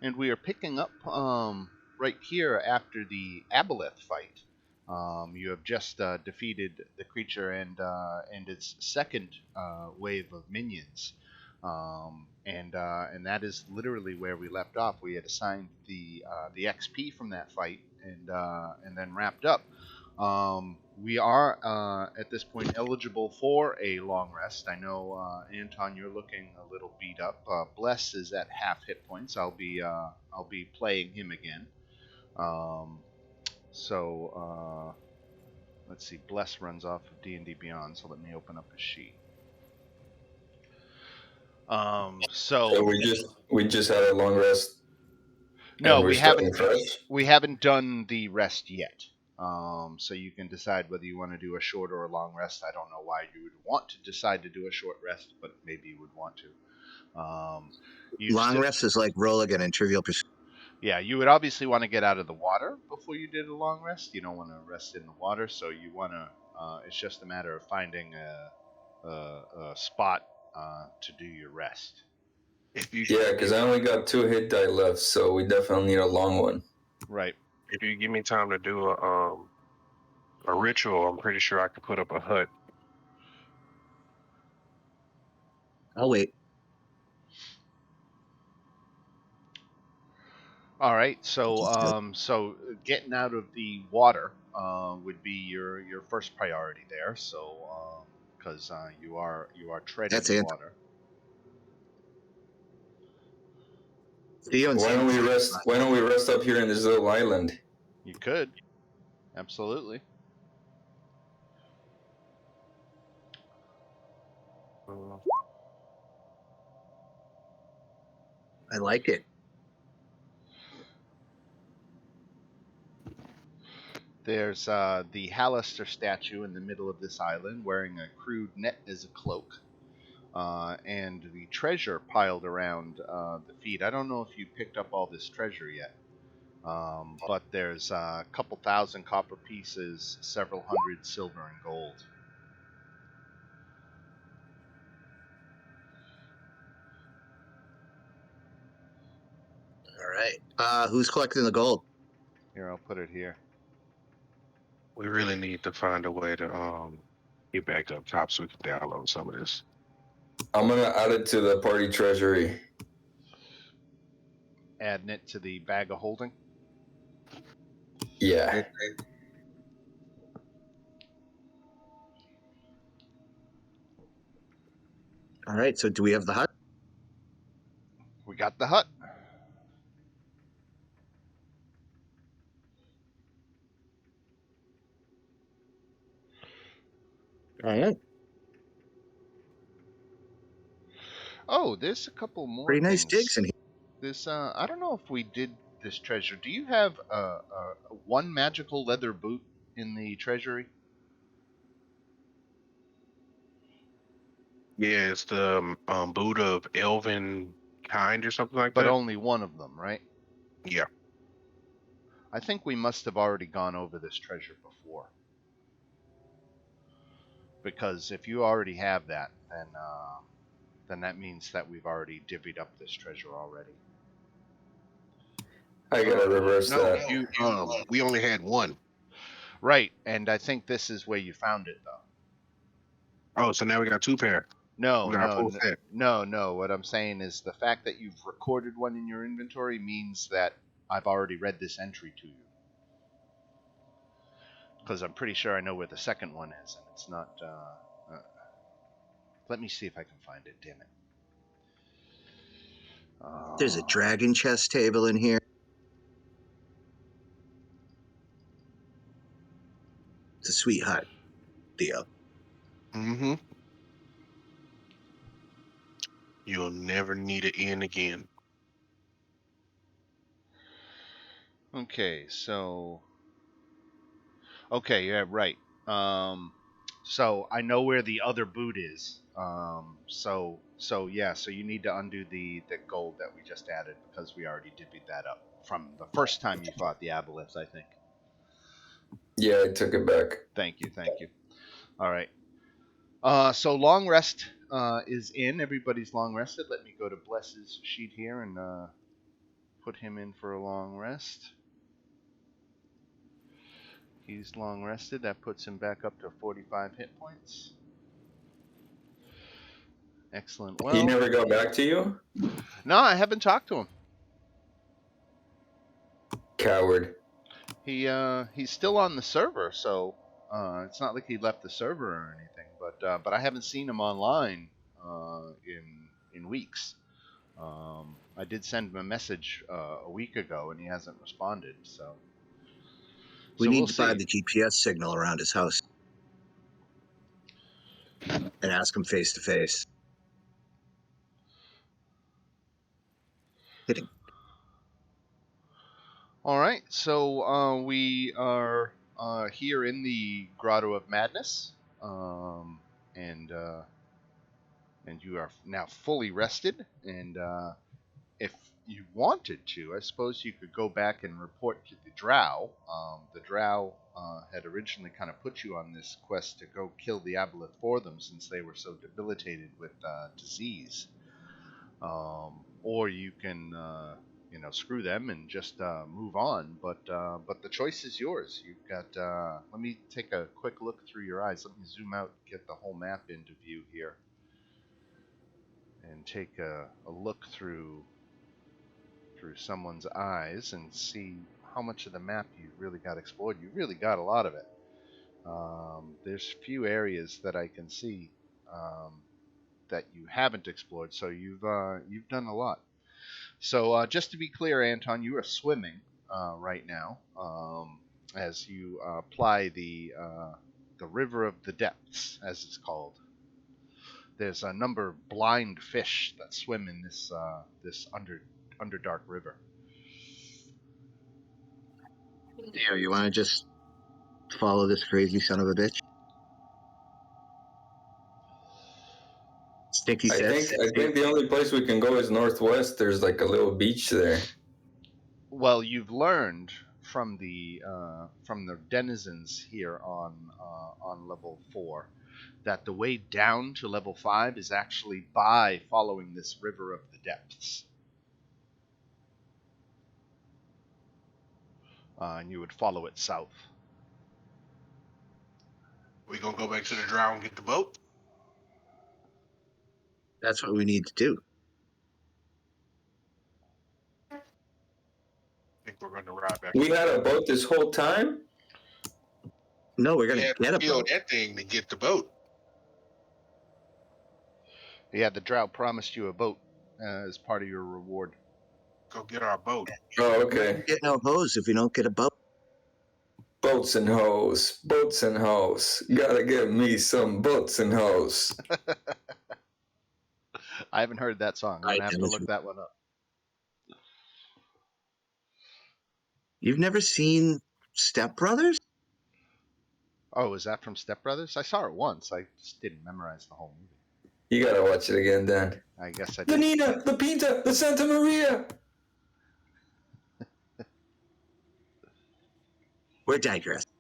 And we are picking up right here after the Aboleth fight. You have just defeated the creature and its second wave of minions, and that is literally where we left off. We had assigned the XP from that fight and then wrapped up. We are at this point eligible for a long rest. I know Anton, you're looking a little beat up. Bless is at half hit points. I'll be playing him again. Um, so let's see. Bless runs off of D&D Beyond. So let me open up his sheet. So we just had a long rest. No, and we're we haven't. starting fresh. We haven't done the rest yet. So you can decide whether you want to do a short or a long rest. I don't know why you would want to decide to do a short rest, but maybe you would want to. Long rest is like roll again in Trivial Pursuit. Yeah, you would obviously want to get out of the water before you did a long rest. You don't want to rest in the water, so you want to. It's just a matter of finding a spot to do your rest. Yeah, because I only got 2 hit die left, so we definitely need a long one. Right. If you give me time to do a ritual, I'm pretty sure I could put up a hut. I'll wait. All right, so getting out of the water would be your first priority there. So because you are treading That's it. water. Theo and Why don't we rest? Why don't we rest up here in this little island? You could, absolutely. I like it. There's the Hallister statue in the middle of this island, wearing a crude net as a cloak, and the treasure piled around the feet. I don't know if you picked up all this treasure yet, but there's a couple thousand copper pieces, several hundred silver and gold. All right. Who's collecting the gold? Here, I'll put it here. We really need to find a way to get back up top so we can download some of this. I'm gonna add it to the party treasury. Adding it to the bag of holding. Yeah. All right. So do we have the hut? We got the hut. All right. Oh, there's a couple more. Pretty nice things. digs in here. This I don't know if we did this treasure. Do you have one magical leather boot in the treasury? Yeah, it's the boot of elven kind or something like But that. But only one of them, right? Yeah. I think we must have already gone over this treasure before. Because if you already have that, then that means that we've already divvied up this treasure already. I gotta reverse that. We only had one. Right, and I think this is where you found it, though. Oh, so now we got 2 pair. No. What I'm saying is the fact that you've recorded one in your inventory means that I've already read this entry to you. Because I'm pretty sure I know where the second one is, and it's not. Let me see if I can find it. Damn it. There's a dragon chest table in here. It's a sweet hut, Theo. Mm-hmm. You'll never need an inn again. Okay, so. Okay, yeah, right. So I know where the other boot is. So you need to undo the gold that we just added because we already divvied that up from the first time you fought the Aboleths, I think. Yeah, I took it back. Thank you. All right. So long rest is in. Everybody's long rested. Let me go to Bless's sheet here and put him in for a long rest. He's long rested. That puts him back up to 45 hit points. Excellent. Well, He never got back to you? no, I haven't talked to him. Coward. He's still on the server, so it's not like he left the server or anything. But I haven't seen him online in weeks. I did send him a message a week ago, and he hasn't responded. So We need we'll to find see. the GPS signal around his house and ask him face to face. Hitting. All right, so we are here in the Grotto of Madness, and you are now fully rested. And if you wanted to, I suppose you could go back and report to the Drow. The Drow had originally kind of put you on this quest to go kill the Aboleth for them, since they were so debilitated with disease. Or you can, screw them and just move on. But the choice is yours. You've got. Let me take a quick look through your eyes. Let me zoom out, get the whole map into view here, and take a look through someone's eyes and see how much of the map you really got explored. You really got a lot of it. There's few areas that I can see that you haven't explored, so you've done a lot. So just to be clear, Anton, you are swimming right now as you apply the River of the Depths, as it's called. There's a number of blind fish that swim in this underdark river. Here, you want to just follow this crazy son of a bitch? Stinky I says. think the only place we can go is northwest. There's like a little beach there. Well, you've learned from the denizens here on level 4 that the way down to level 5 is actually by following this River of the Depths. And you would follow it south. We gonna go back to the drow and get the boat? That's what we need to do. I think we're gonna ride back. We had a boat this whole time? No, we're We gonna had get to a kill boat. that thing to get the boat. Yeah, the Drow promised you a boat as part of your reward. Go get our boat. Oh, okay. Get no hose if we don't get a boat. Boats and hoes. Boats and hoes. Gotta get me some boats and hoes. I haven't heard that song. I'm Right, gonna have to Dennis. look that one up. You've never seen Step Brothers? Oh, is that from Step Brothers? I saw it once. I just didn't memorize the whole movie. You gotta watch it again, Dan. I guess I The did. Nina, the Pinta, the Santa Maria. We're digressing.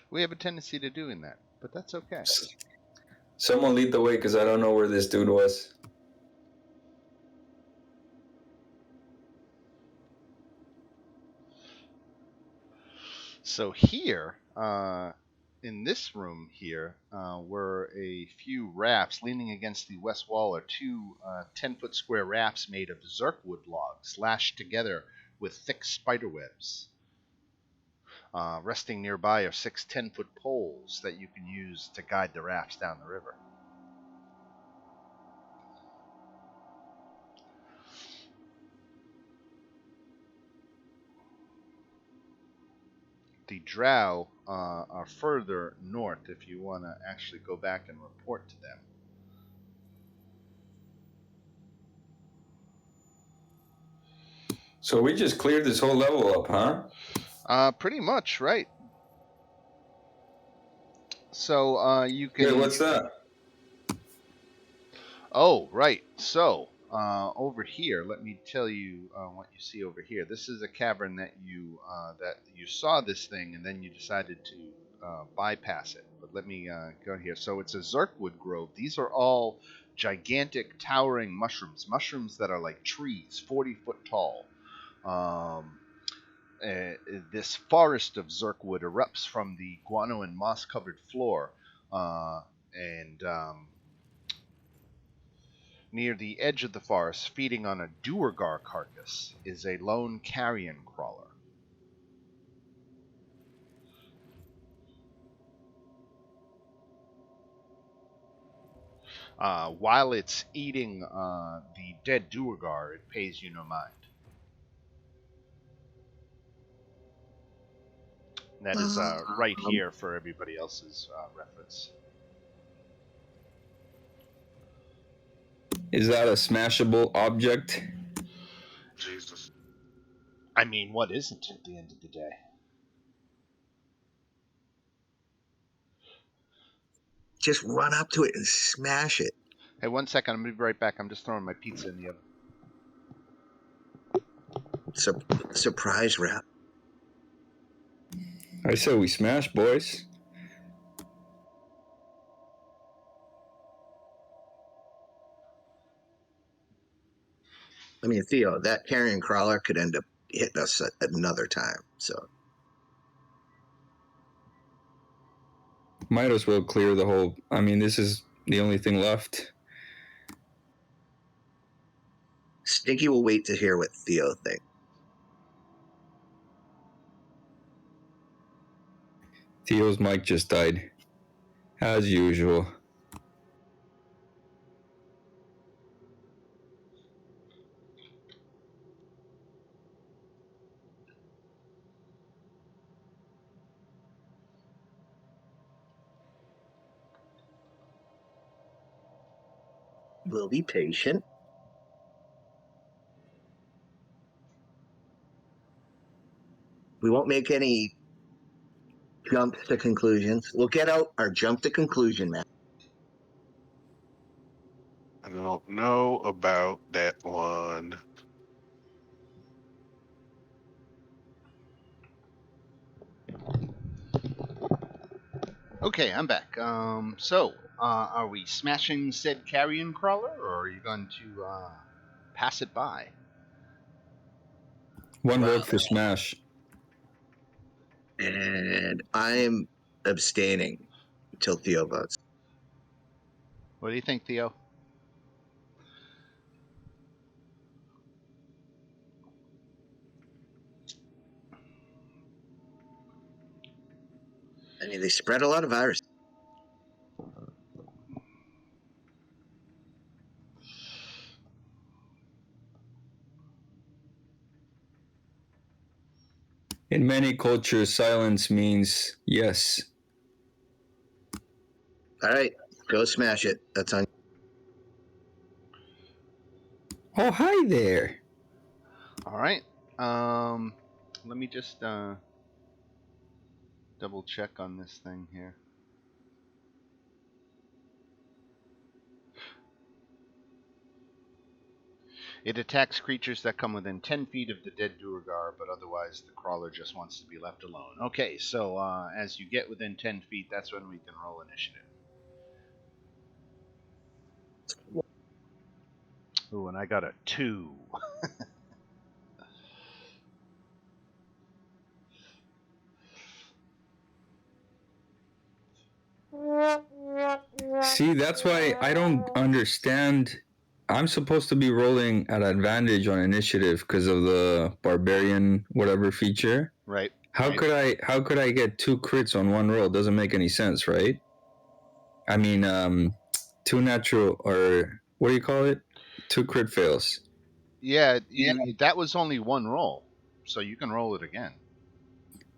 We have a tendency to doing that, but that's okay. Someone lead the way, because I don't know where this dude was. So here, in this room here, were a few rafts. Leaning against the west wall are two 10-foot square rafts made of zirkwood logs, lashed together with thick spider webs. Resting nearby are 6 10-foot poles that you can use to guide the rafts down the river. The Drow are further north if you want to actually go back and report to them. So we just cleared this whole level up, huh? Pretty much, right. So you can... Hey, what's that? Oh, right. So, over here, let me tell you what you see over here. This is a cavern that you saw this thing, and then you decided to bypass it. But let me go here. So it's a Zirkwood grove. These are all gigantic, towering mushrooms that are like trees, 40-foot tall. This forest of Zerkwood erupts from the guano and moss-covered floor, and near the edge of the forest, feeding on a Duergar carcass, is a lone carrion crawler. While it's eating the dead Duergar, it pays you no mind. That is right here for everybody else's reference. Is that a smashable object? Jesus. I mean, what isn't at the end of the day? Just run up to it and smash it. Hey, 1 second. I'm going to be right back. I'm just throwing my pizza in the oven. Surprise wrap. I said we smash, boys. I mean, Theo, that carrion crawler could end up hitting us at another time. So Might as well clear the whole. I mean, this is the only thing left. Stinky will wait to hear what Theo thinks. Theo's mic just died. As usual. We'll be patient. We won't make any jumps to conclusions. We'll get out our jump to conclusion map. I don't know about that one. Okay, I'm back. So, are we smashing said carrion crawler, or are you going to pass it by? One vote for smash. And I'm abstaining until Theo votes. What do you think, Theo? I mean, they spread a lot of virus. In many cultures, silence means yes. All right, go smash it. That's on. Oh, hi there. All right. Let me just double check on this thing here. It attacks creatures that come within 10 feet of the dead Duergar, but otherwise the crawler just wants to be left alone. Okay, so as you get within 10 feet, that's when we can roll initiative. Ooh, and I got a 2. See, that's why I don't understand. I'm supposed to be rolling at advantage on initiative because of the barbarian whatever feature. Right. How could I get 2 crits on one roll? Doesn't make any sense, right? I mean, 2 natural, or what do you call it? 2 crit fails. Yeah, that was only one roll, so you can roll it again.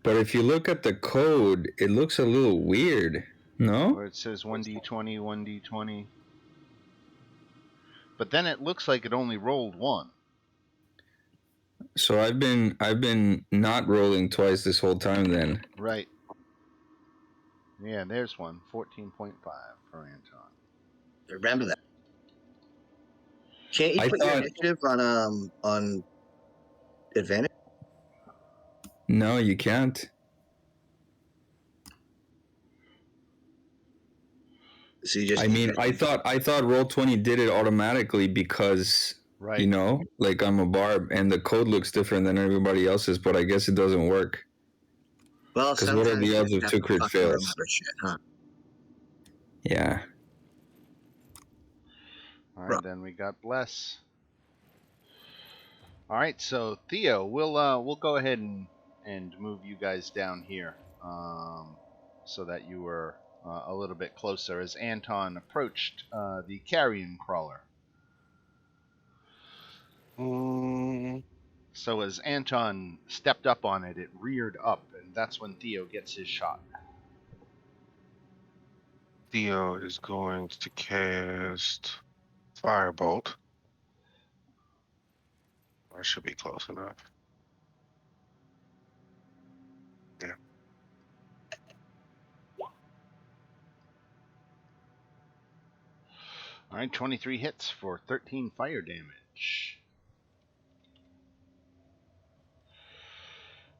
But if you look at the code, it looks a little weird. No? Where it says 1d20, 1d20. But then it looks like it only rolled 1. So I've been not rolling twice this whole time then. Right. Yeah, there's one. 14.5 for Anton. Remember that. Can't you put your initiative on advantage? No, you can't. So you just I mean, I thought Roll20 did it automatically because Right. you know, like I'm a barb and the code looks different than everybody else's, but I guess it doesn't work. well, Because what are sometimes the you odds of have 2 to crit fucking fails? remember shit, huh? Yeah. All right, then we got bless. All right, so Theo, we'll go ahead and move you guys down here, so that you were a little bit closer as Anton approached the carrion crawler. Mm, So as Anton stepped up on it, it reared up, and that's when Theo gets his shot. Theo is going to cast Firebolt. That should be close enough. Yeah. All right, 23 hits for 13 fire damage.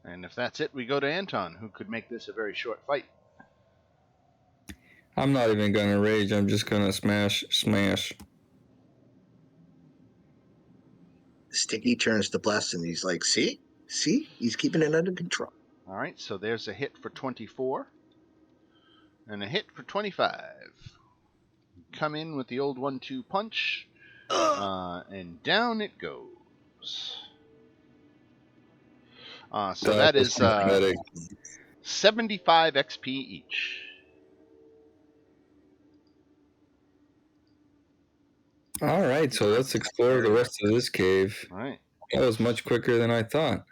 And if that's it, we go to Anton, who could make this a very short fight. I'm not even gonna rage. I'm just gonna smash. Sticky turns to bless, and he's like, see, he's keeping it under control. All right, so there's a hit for 24 and a hit for 25. Come in with the old 1-2 punch, and down it goes. So that was is pathetic. 75 XP each. All right, so let's explore the rest of this cave. All right. That was much quicker than I thought.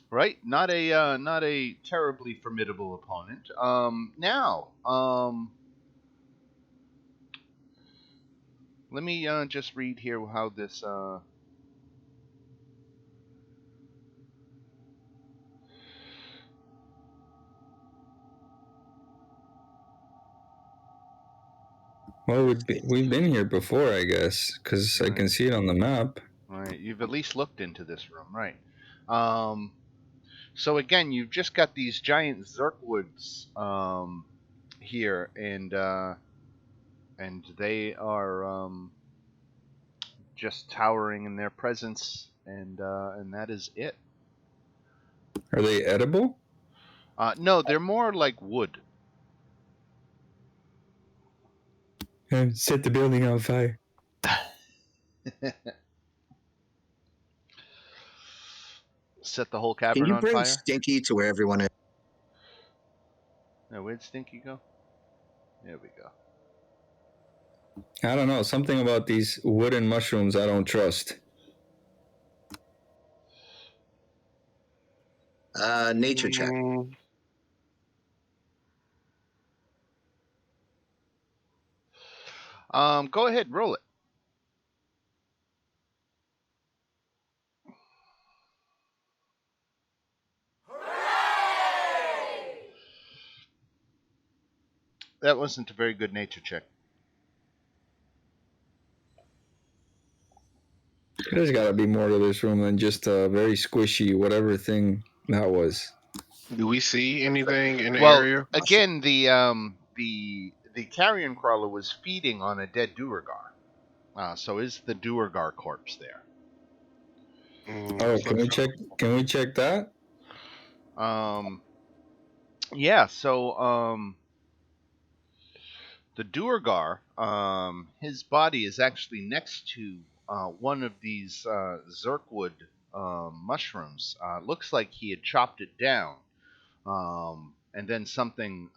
Right, not a terribly formidable opponent. Now, let me just read here how this. Well, we've been here before, I guess, because I can see it on the map. Right, you've at least looked into this room, right? So again, you've just got these giant Zerkwoods here, and they are just towering in their presence, and that is it. Are they edible? No, they're more like wood. Set the building on fire. Set the whole Can cavern you on bring fire. Stinky to where everyone is? Now, where'd Stinky go? There we go. I don't know. Something about these wooden mushrooms I don't trust. Nature check. Go ahead, roll it. That wasn't a very good nature check. There's got to be more to this room than just a very squishy whatever thing that was. Do we see anything in the Well, area? again, the carrion crawler was feeding on a dead Duergar. So is the Duergar corpse there? Oh, can we check? Can we check that? Yeah. So the Duergar, his body is actually next to one of these Zerkwood mushrooms. Looks like he had chopped it down, and then something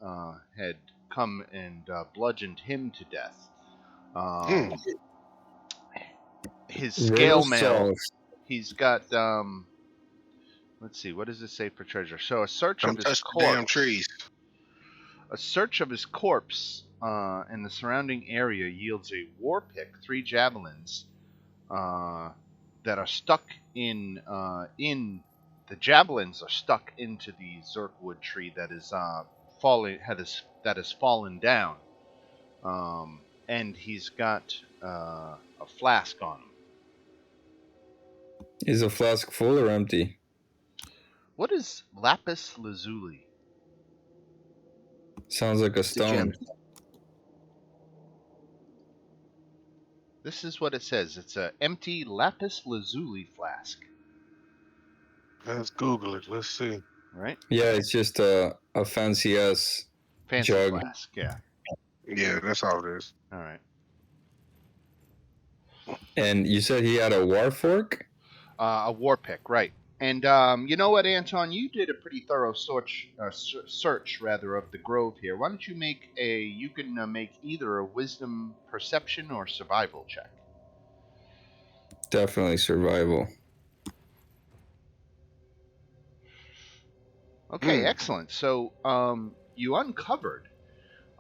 had come and bludgeoned him to death. His scale mail. He's got. Let's see. What does this say for treasure? So a search Don't of his touch the corpse. damn trees. A search of his corpse and the surrounding area yields a war pick, 3 javelins that are stuck in the javelins are stuck into the Zerkwood tree that is that has fallen down, and he's got a flask on him. Is the flask full or empty? What is lapis lazuli? Sounds like a stone. This is what it says. It's a empty lapis lazuli flask. Let's Google it. Let's see. Right? Yeah, it's just a fancy ass Fancy jug. flask, yeah. Yeah, that's all it is. All right. And you said he had a war fork? A war pick, right. And you know what, Anton? You did a pretty thorough search rather, of the grove here. Why don't you make you can make either a wisdom perception or survival check. Definitely survival. Okay, excellent. So you uncovered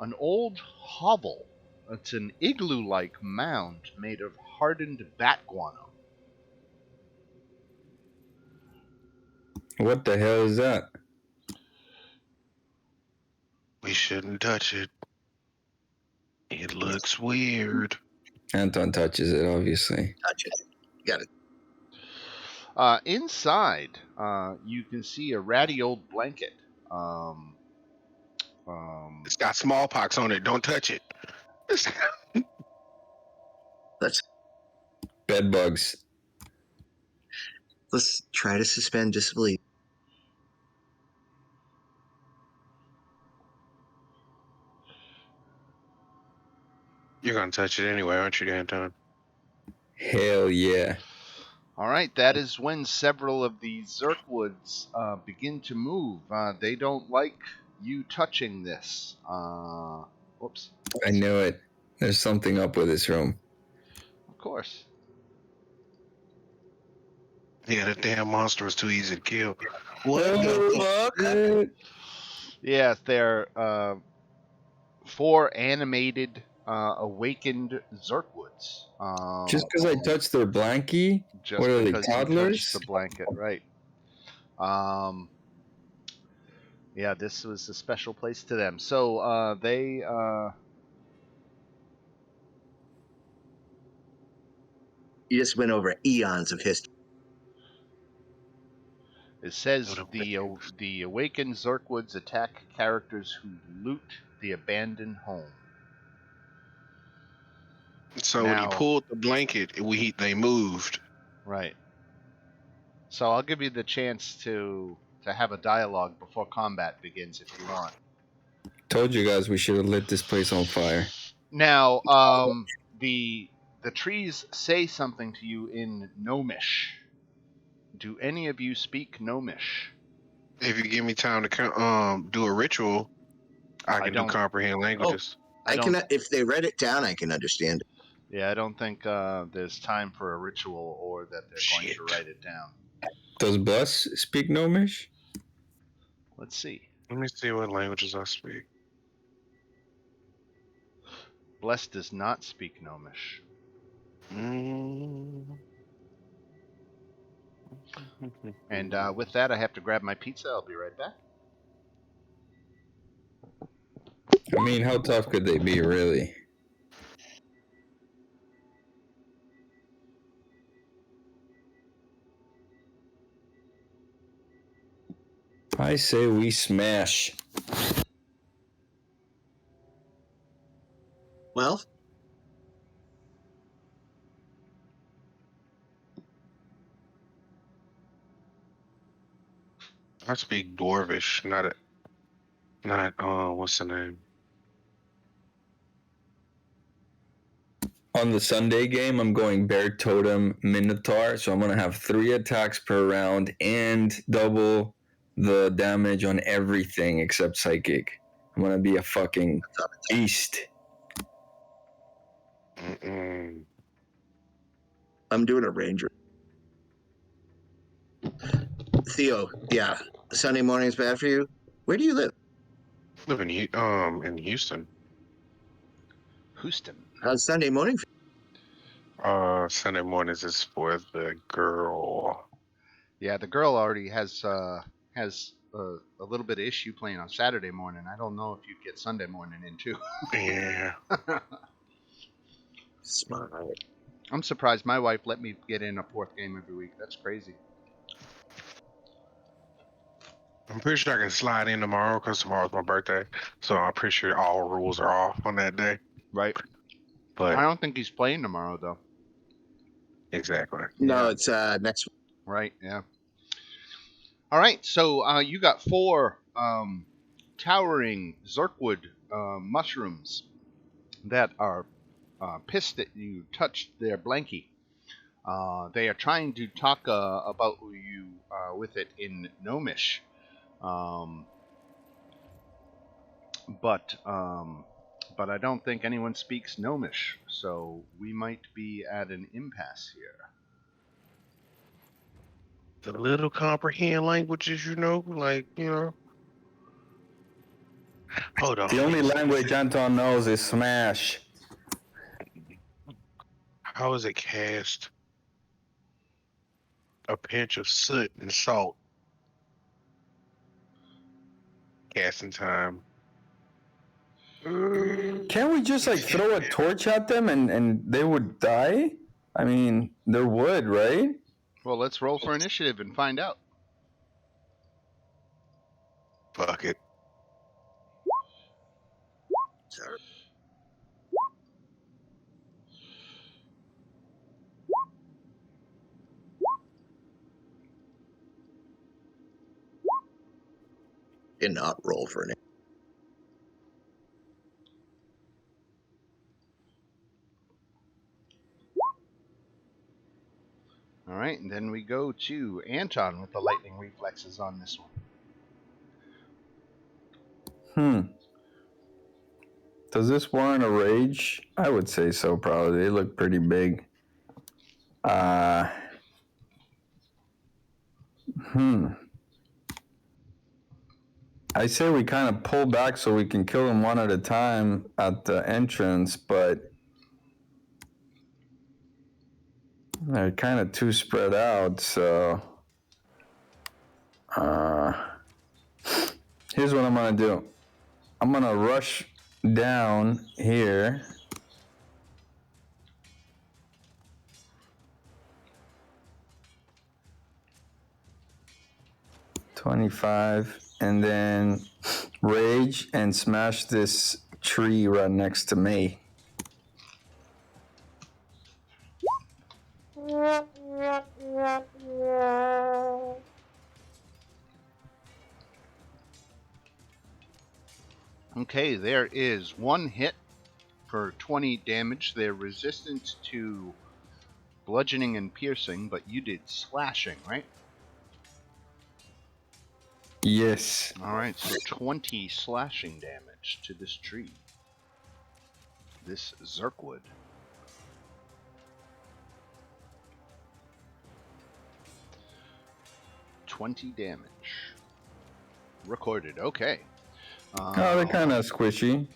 an old hovel. It's an igloo-like mound made of hardened bat guano. What the hell is that? We shouldn't touch it. It looks weird. Anton touches it, obviously. Touch it. Got it. Inside, you can see a ratty old blanket. It's got smallpox on it. Don't touch it. Bed bugs. Let's try to suspend disbelief. You're gonna touch it anyway, aren't you, Anton? Hell yeah. All right, that is when several of the Zerkwoods begin to move. They don't like you touching this. Whoops. I knew it. There's something up with this room. Of course. Yeah, that damn monster was too easy to kill. What the fuck? Yes, they're 4 animated, awakened Zerkwoods. Just because I touched their blankie? Just What are they, because you toddlers? touched the blanket, right? Yeah, this was a special place to them. So they You just went over eons of history. it says the awakened Zerkwoods attack characters who loot the abandoned home. So when he Now- pulled the blanket, they moved. Right. So I'll give you the chance to have a dialogue before combat begins if you want. Told you guys we should have lit this place on fire. Now, the trees say something to you in Gnomish. Do any of you speak Gnomish? If you give me time to do a ritual, I can do don't- comprehend languages. I don't- can, if they read it down, I can understand it. Yeah, I don't think there's time for a ritual or that they're going Shit. to write it down. Does Bless speak Gnomish? Let's see. Let me see what languages I speak. Bless does not speak Gnomish. And with that, I have to grab my pizza. I'll be right back. I mean, how tough could they be, really? I say we smash. Well, I speak Dwarvish, not what's the name? On the Sunday game, I'm going Bear Totem Minotaur, so I'm going to have 3 attacks per round and double the damage on everything except Psychic. I'm going to be a fucking beast. Mm-mm. I'm doing a ranger. Theo, yeah, Sunday morning's bad for you. Where do you live? Live in Houston. Houston. How's Sunday morning? Sunday mornings is for the girl. Yeah, the girl already has a little bit of issue playing on Saturday morning. I don't know if you'd get Sunday morning in too. Yeah. Smart. I'm surprised my wife let me get in a 4th game every week. That's crazy. I'm pretty sure I can slide in tomorrow because tomorrow's my birthday. So I'm pretty sure all rules are off on that day. Right. But I don't think he's playing tomorrow, though. exactly. No, Yeah. it's next. Right, yeah. All right, so you got 4 towering Zerkwood mushrooms that are pissed that you touched their blankie. They are trying to talk about you with it in Gnomish, um, but I don't think anyone speaks Gnomish, so we might be at an impasse here. The little comprehend languages, like Hold on. The only language Anton knows is Smash. How is it cast? A pinch of soot and salt. Casting time. Can't we just like throw a torch at them and they would die? I mean, they're wood, right? Well, let's roll for initiative and find out. Fuck it. Did not roll for an. All right, and then we go to Anton with the lightning reflexes on this one. Does this warrant a rage? I would say so, probably. They look pretty big. I say we kind of pull back so we can kill them one at a time at the entrance, but they're kind of too spread out, so here's what I'm gonna do. I'm gonna rush down here. $25, and then rage and smash this tree right next to me. Okay, there is 1 hit for 20 damage. They're resistant to bludgeoning and piercing, but you did slashing, right? Yes. All right, so 20 slashing damage to this tree. This Zerkwood. $20 damage. Recorded, okay. Oh, they're kind of squishy.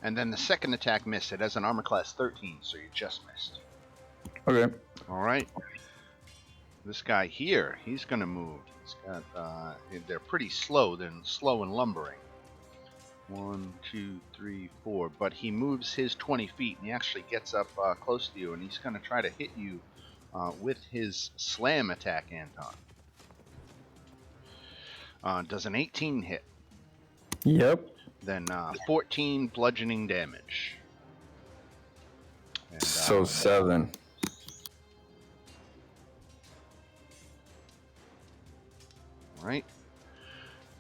And then the second attack missed. It has an armor class 13, so you just missed. Okay. All right. This guy here, he's going to move. He's got, they're pretty slow. They're slow and lumbering. 1, 2, 3, 4. But he moves his 20 feet, and he actually gets up close to you, and he's going to try to hit you with his slam attack, Anton. Does an 18 hit? Yep. Then 14 bludgeoning damage. And, So 7. Right.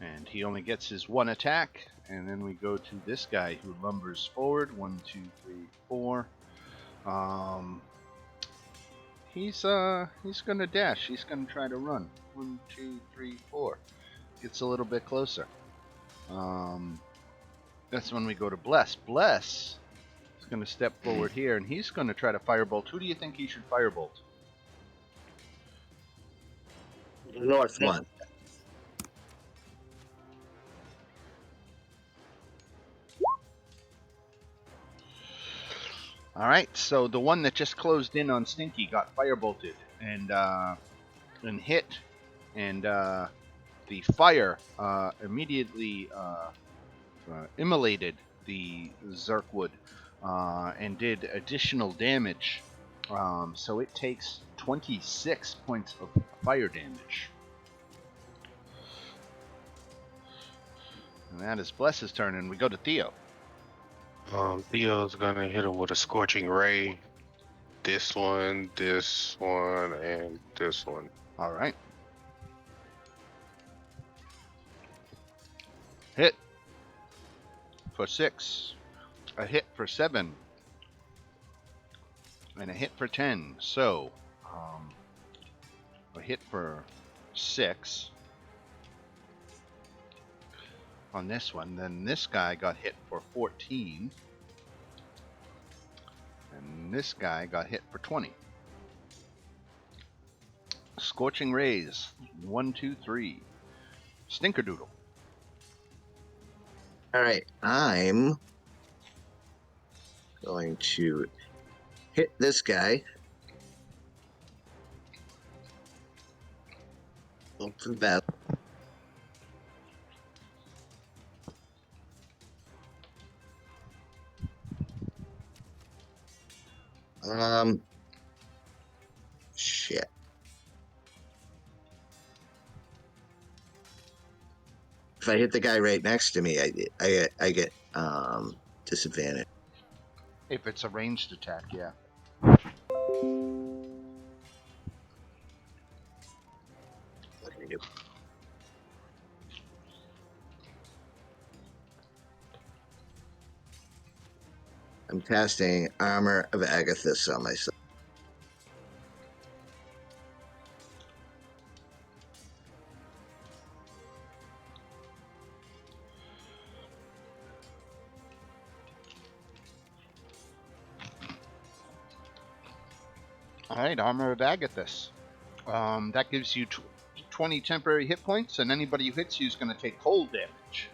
And he only gets his 1 attack. And then we go to this guy who lumbers forward. 1, 2, 3, 4. He's gonna dash. He's gonna try to run. 1, 2, 3, 4. Gets a little bit closer. That's when we go to Bless. Bless is gonna step forward here, and he's gonna try to firebolt. Who do you think he should firebolt? North one. All right, so the one that just closed in on Stinky got firebolted and hit, and the fire immediately immolated the Zerkwood and did additional damage. So it takes 26 points of fire damage. And that is Bless's turn, and we go to Theo. Theo's gonna hit him with a scorching ray. This one, and this one. All right. Hit for 6, a hit for 7, and a hit for 10. So, a hit for 6 on this one. Then this guy got hit for 14. And this guy got hit for 20. Scorching Rays. 1, 2, 3. Stinkerdoodle. All right, I'm going to hit this guy. Look to the bat. Shit. If I hit the guy right next to me, I get disadvantage. If it's a ranged attack, yeah. What do we do? I'm casting Armor of Agathis on myself. All right, Armor of Agathis. That gives you 20 temporary hit points, and anybody who hits you is going to take cold damage.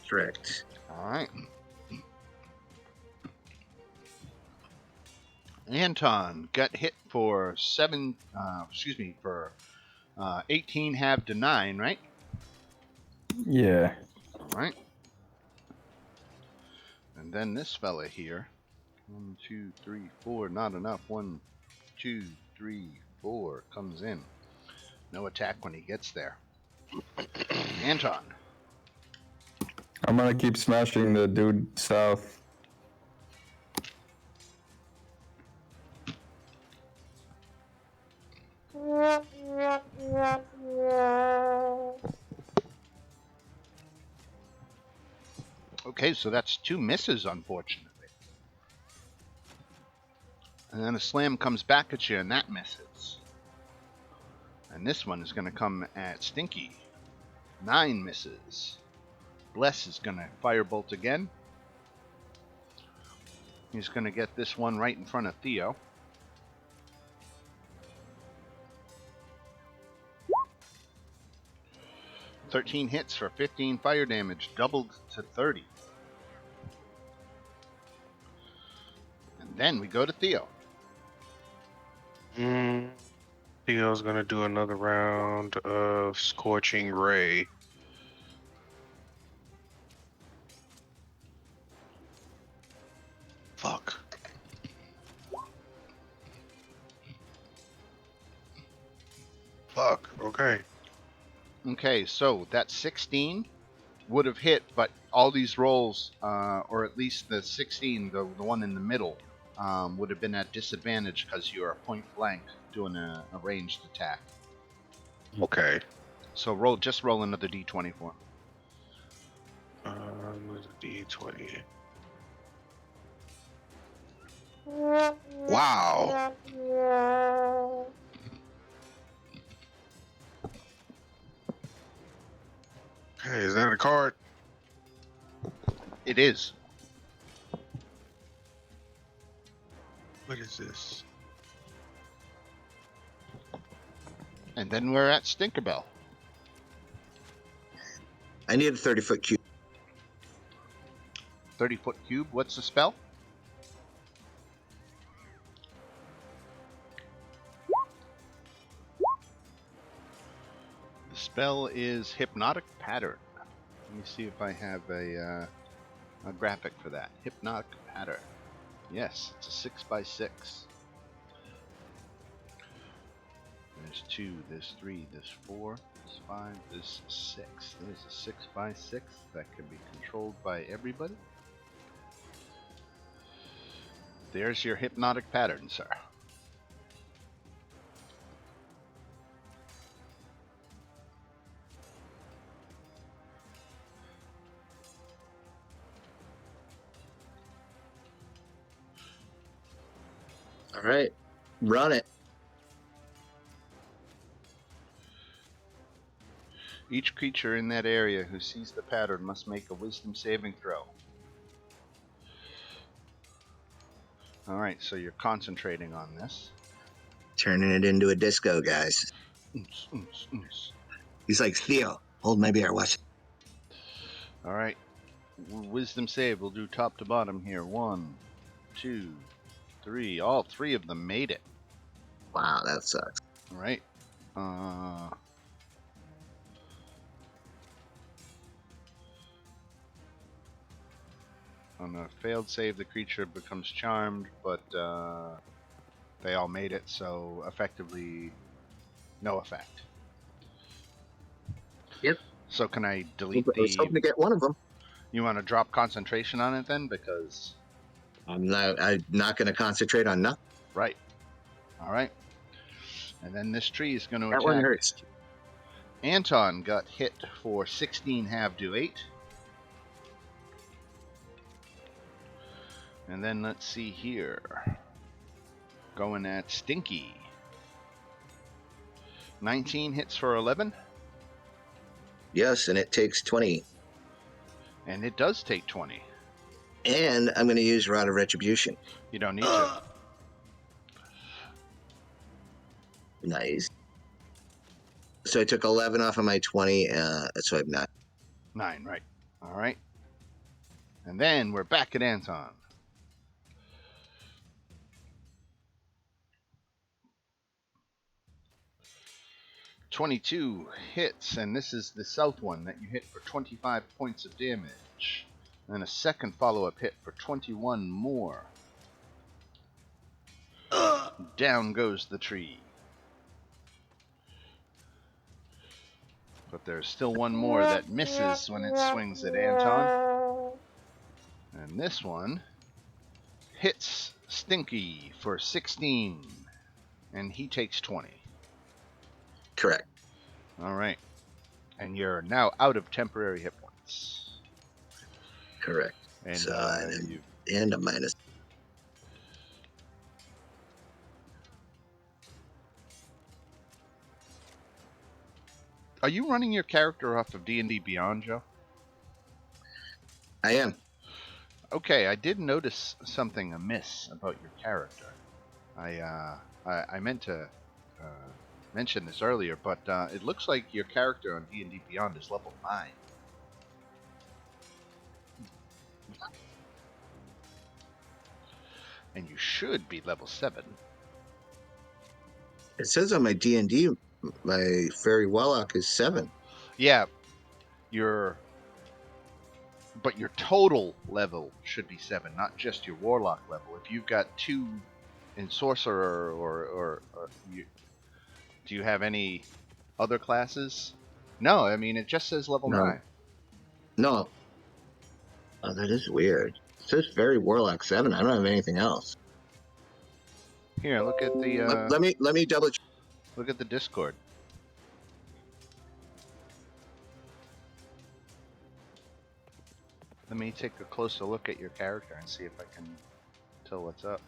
Correct. All right. Anton got hit for 18 halved to 9, right? Yeah. All right. And then this fella here. 1, 2, 3, 4. Not enough. 1, 2, 3, 4 comes in. No attack when he gets there. Anton. I'm gonna keep smashing the dude south. Okay, so that's 2 misses, unfortunately. And then a slam comes back at you, and that misses. And this one is going to come at Stinky. 9 misses. Bless is going to firebolt again. He's going to get this one right in front of Theo. "13 hits for 15 fire damage, doubled to 30. And then we go to Theo. Theo's gonna do another round of scorching ray. Fuck. Fuck. Okay. Okay, so that 16 would have hit, but all these rolls, or at least the 16, the one in the middle, would have been at disadvantage because you're point blank doing a ranged attack. Okay. So just roll another d20 for him. D20. Wow. Okay, is that a card? It is. What is this? And then we're at Stinkerbell. I need a 30-foot cube. 30-foot cube. What's the spell? The spell is Hypnotic Pattern. Let me see if I have a graphic for that. Hypnotic Pattern. Yes, it's a 6x6. There's 2, there's 3, there's 4, there's 5, there's 6. There's a 6x6 that can be controlled by everybody. There's your hypnotic pattern, sir. All right. Run it. Each creature in that area who sees the pattern must make a wisdom saving throw. Alright, so you're concentrating on this. Turning it into a disco, guys. He's like, Theo, hold my beer. Watch. Alright. Wisdom save. We'll do top to bottom here. 1, 2, 3. All 3 of them made it. Wow, that sucks. Alright. On a failed save, the creature becomes charmed, but they all made it, so effectively no effect. Yep. So can I delete I was hoping to get one of them. You want to drop concentration on it then? Because... I'm not going to concentrate on nothing. Right. Alright. And then this tree is going to That attack. one hurts. Anton got hit for 16 half do 8. And then let's see here. Going at Stinky. 19 hits for 11. Yes, and it takes 20. And it does take 20. And I'm going to use Rod of Retribution. You don't need to. Nice. So I took 11 off of my 20, so I'm not. 9, right. Alright. And then we're back at Anton. .22 hits, and this is the south one that you hit for 25 points of damage. And a second follow-up hit for 21 more. Down goes the tree. But there's still one more that misses when it swings at Anton. And this one hits Stinky for 16. And he takes 20. Correct. Alright. And you're now out of temporary hit points. Correct. And, So and a minus. Are you running your character off of D&D Beyond, Joe? I am. Okay, I did notice something amiss about your character. I meant to mention this earlier, but it looks like your character on D&D Beyond is level 9. And you should be level 7. It says on my D&D, my Fairy Warlock is 7. Yeah, but your total level should be 7, not just your Warlock level. If you've got 2 in Sorcerer, or do you have any other classes? No, I mean, it just says level 9. No. Oh, that is weird. It says Fairy Warlock 7. I don't have anything else. Here, look at the let me double check. look at the Discord. Let me take a closer look at your character and see if I can tell what's up.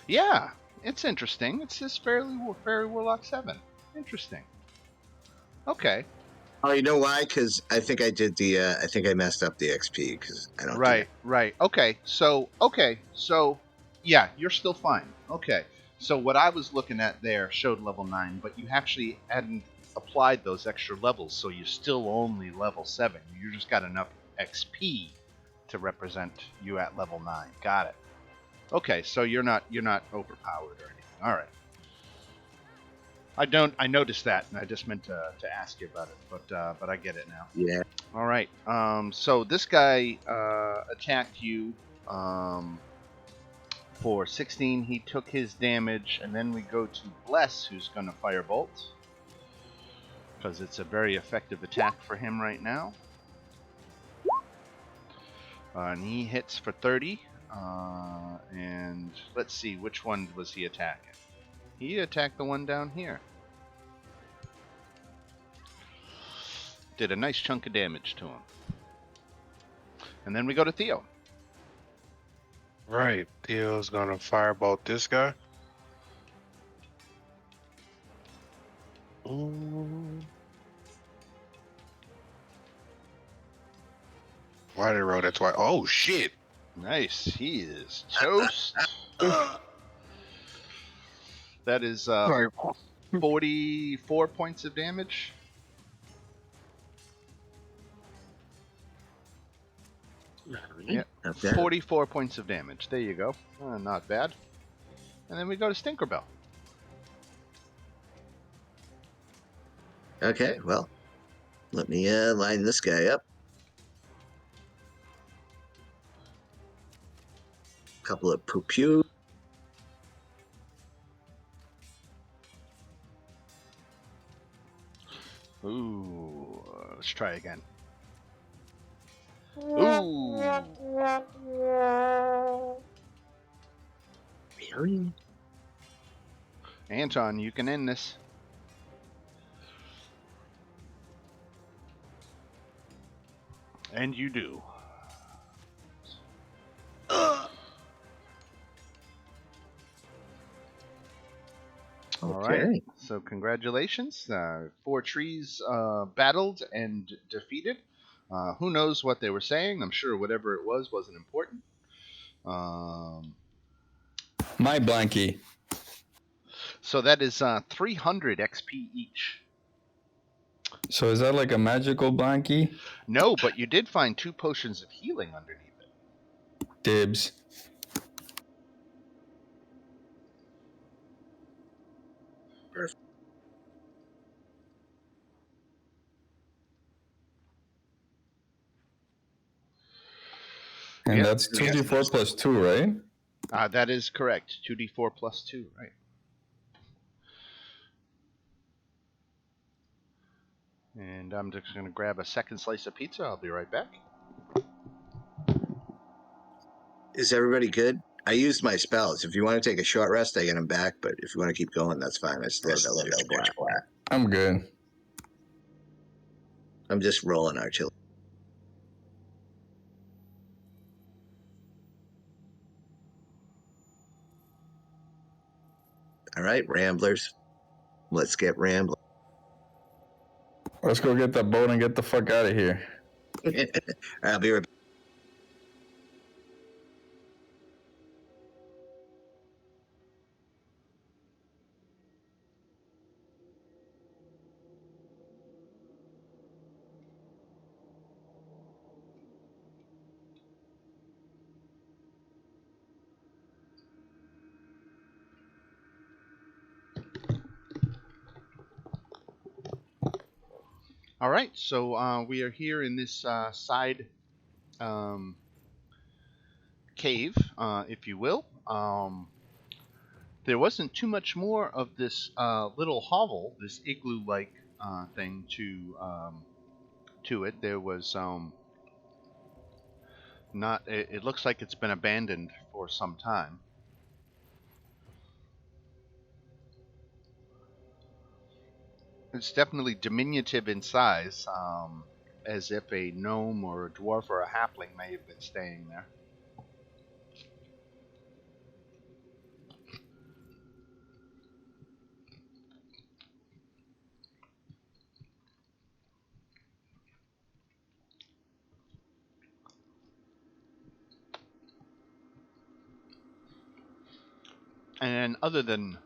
Yeah, it's interesting. It says Fairy Warlock 7. Interesting. Okay. Oh, you know why? Because I think I did the. I think I messed up the XP because I don't. Right. Okay. So, yeah, you're still fine. Okay. So what I was looking at there showed level 9, but you actually hadn't applied those extra levels, so you're still only level 7. You just got enough XP to represent you at level 9. Got it. Okay, so you're not overpowered or anything. All right. I noticed that, and I just meant to ask you about it, but I get it now. Yeah. All right. So this guy attacked you for 16. He took his damage, and then we go to Bless, who's going to Firebolt, because it's a very effective attack for him right now. And he hits for 30. And let's see, which one was he attacking? He attacked the one down here. Did a nice chunk of damage to him. And then we go to Theo. Right. Theo's gonna firebolt this guy. Ooh. Why did I roll that twice? Oh shit! Nice. He is toast. That is Like, 44 points of damage. Yeah, Not bad. 44 points of damage. There you go. Not bad. And then we go to Stinkerbell. Okay, well, let me line this guy up. Couple of pew. Ooh, let's try again. Ooh. Really? Anton, you can end this. And you do. All right. Okay. So congratulations. 4 trees battled and defeated. Who knows what they were saying? I'm sure whatever it was wasn't important. My blankie. So that is 300 XP each. So is that like a magical blankie? No, but you did find 2 potions of healing underneath it. Dibs. Perfect. And Yep. that's 2d4 plus 2, right? That is correct. 2d4 plus 2, right? And I'm just going to grab a second slice of pizza. I'll be right back. Is everybody good? I used my spells. If you want to take a short rest, I get them back. But if you want to keep going, that's fine. I still have Eldritch Blast. I'm good. I'm just rolling artillery. All right, Ramblers. Let's get rambling. Let's go get that boat and get the fuck out of here. I'll be right back. All right, so we are here in this side cave, if you will. There wasn't too much more of this little hovel, this igloo-like thing to it. There was not. It looks like it's been abandoned for some time. It's definitely diminutive in size, as if a gnome or a dwarf or a halfling may have been staying there. And other than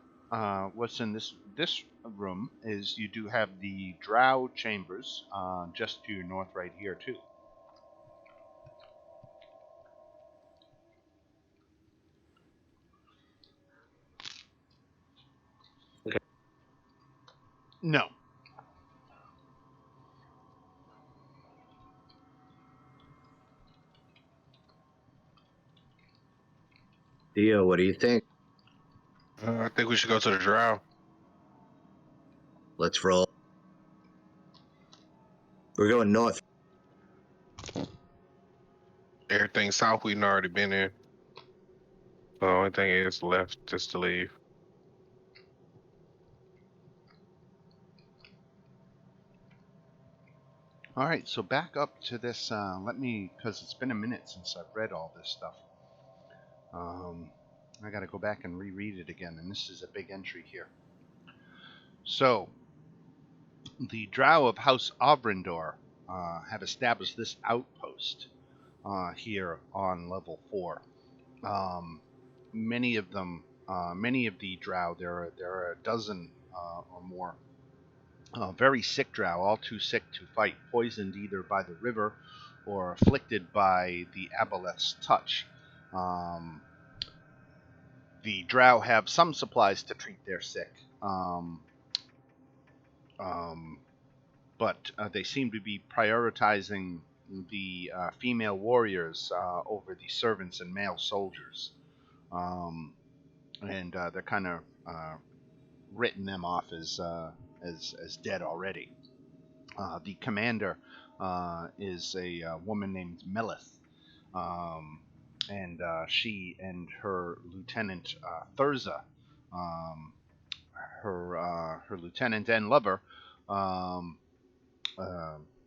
what's in this room is you do have the drow chambers just to your north right here too. Okay. No. Theo, what do you think? I think we should go to the drow. Let's roll. We're going north. Everything south we've already been in. The only thing is left is to leave. All right, so back up to this. Because it's been a minute since I've read all this stuff. I got to go back and reread it again, and this is a big entry here. So, the Drow of House Obrindor have established this outpost here on level 4. Many of them, many of the Drow, there are a dozen or more very sick drow, all too sick to fight, poisoned either by the river or afflicted by the aboleth's touch. The drow have some supplies to treat their sick, but they seem to be prioritizing the female warriors over the servants and male soldiers. And they're kind of written them off as dead already. The commander is a woman named Melith, and she and her lieutenant Thurza, her lieutenant and lover,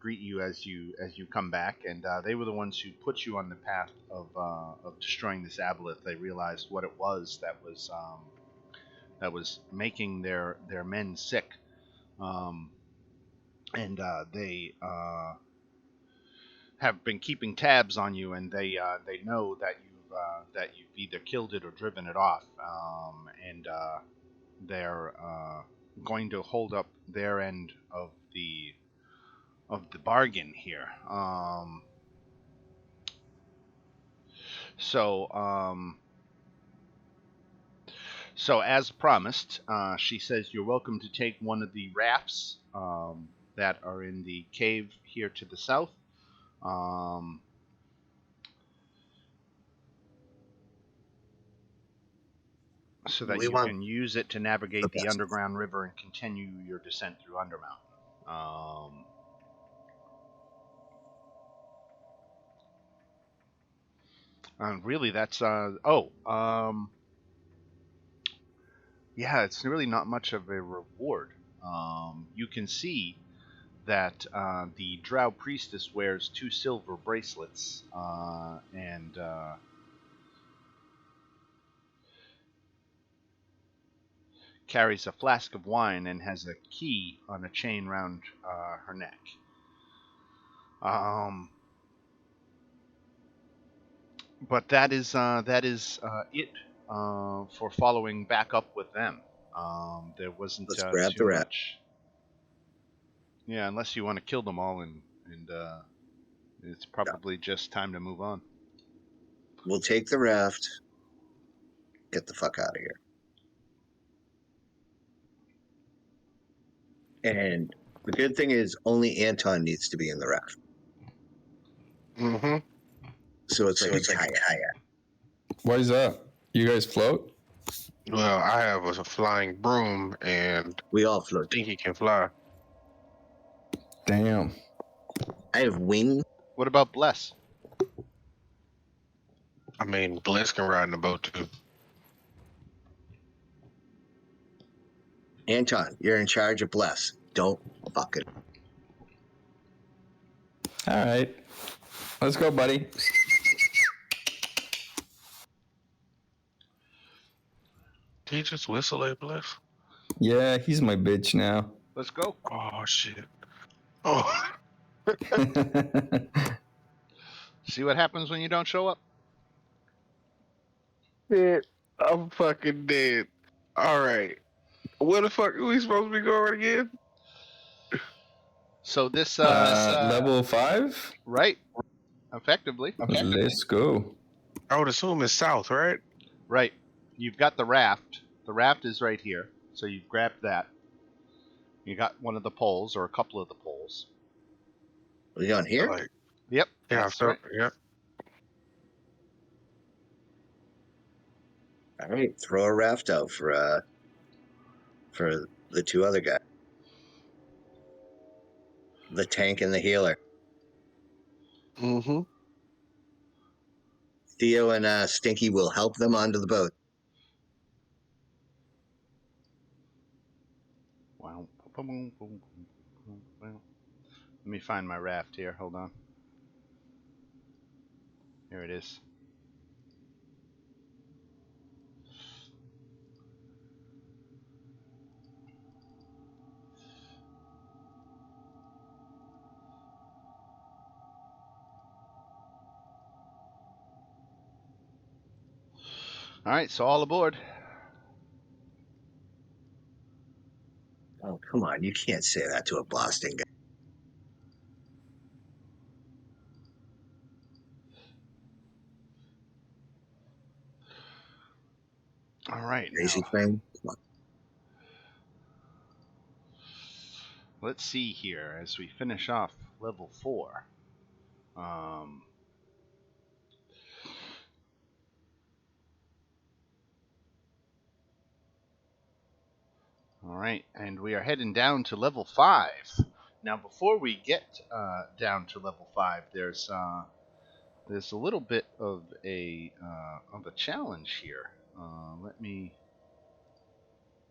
greet you as you come back, and they were the ones who put you on the path of destroying this aboleth. They realized what it was that was making their men sick. And they have been keeping tabs on you, and they know that you've either killed it or driven it off, and they're going to hold up their end of the bargain here. So as promised, she says you're welcome to take one of the rafts that are in the cave here to the south. So that you can use it to navigate the underground river and continue your descent through Undermountain. Really, that's yeah, it's really not much of a reward. You can see that the Drow priestess wears 2 silver bracelets and carries a flask of wine and has a key on a chain round her neck. But that is it for following back up with them. There wasn't too much. Yeah, unless you want to kill them all, and it's probably just time to move on. We'll take the raft. Get the fuck out of here. And the good thing is only Anton needs to be in the raft. Mm-hmm. So it's like Why is that? You guys float? Well, I have a flying broom, and we all float. I think he can fly. Damn. I have wings. What about Bless? I mean, Bless can ride in the boat too. Anton, you're in charge of Bless. Don't fuck it. All right. Let's go, buddy. Did he just whistle at Bless? Yeah, he's my bitch now. Let's go. Oh, shit. Oh. See what happens when you don't show up? Shit. I'm fucking dead. All right. Where the fuck are we supposed to be going again? So this level 5? Right. Effectively. Let's go. I would assume it's south, right? Right. You've got the raft. The raft is right here. So you've grabbed that. You got one of the poles or a couple of the poles. Are we on here? Like, Yep. yeah, so, right. Yep. All right, throw a raft out for the 2 other guys. The tank and the healer. Mm-hmm. Theo and Stinky will help them onto the boat. Wow. Let me find my raft here. Hold on. Here it is. All right, so all aboard. Oh, come on. You can't say that to a Boston guy. All right, Crazy now thing. Come on. let's see here as we finish off level 4. Um, all right, and we are heading down to level 5. Now, before we get down to level 5, there's a little bit of a challenge here. Let me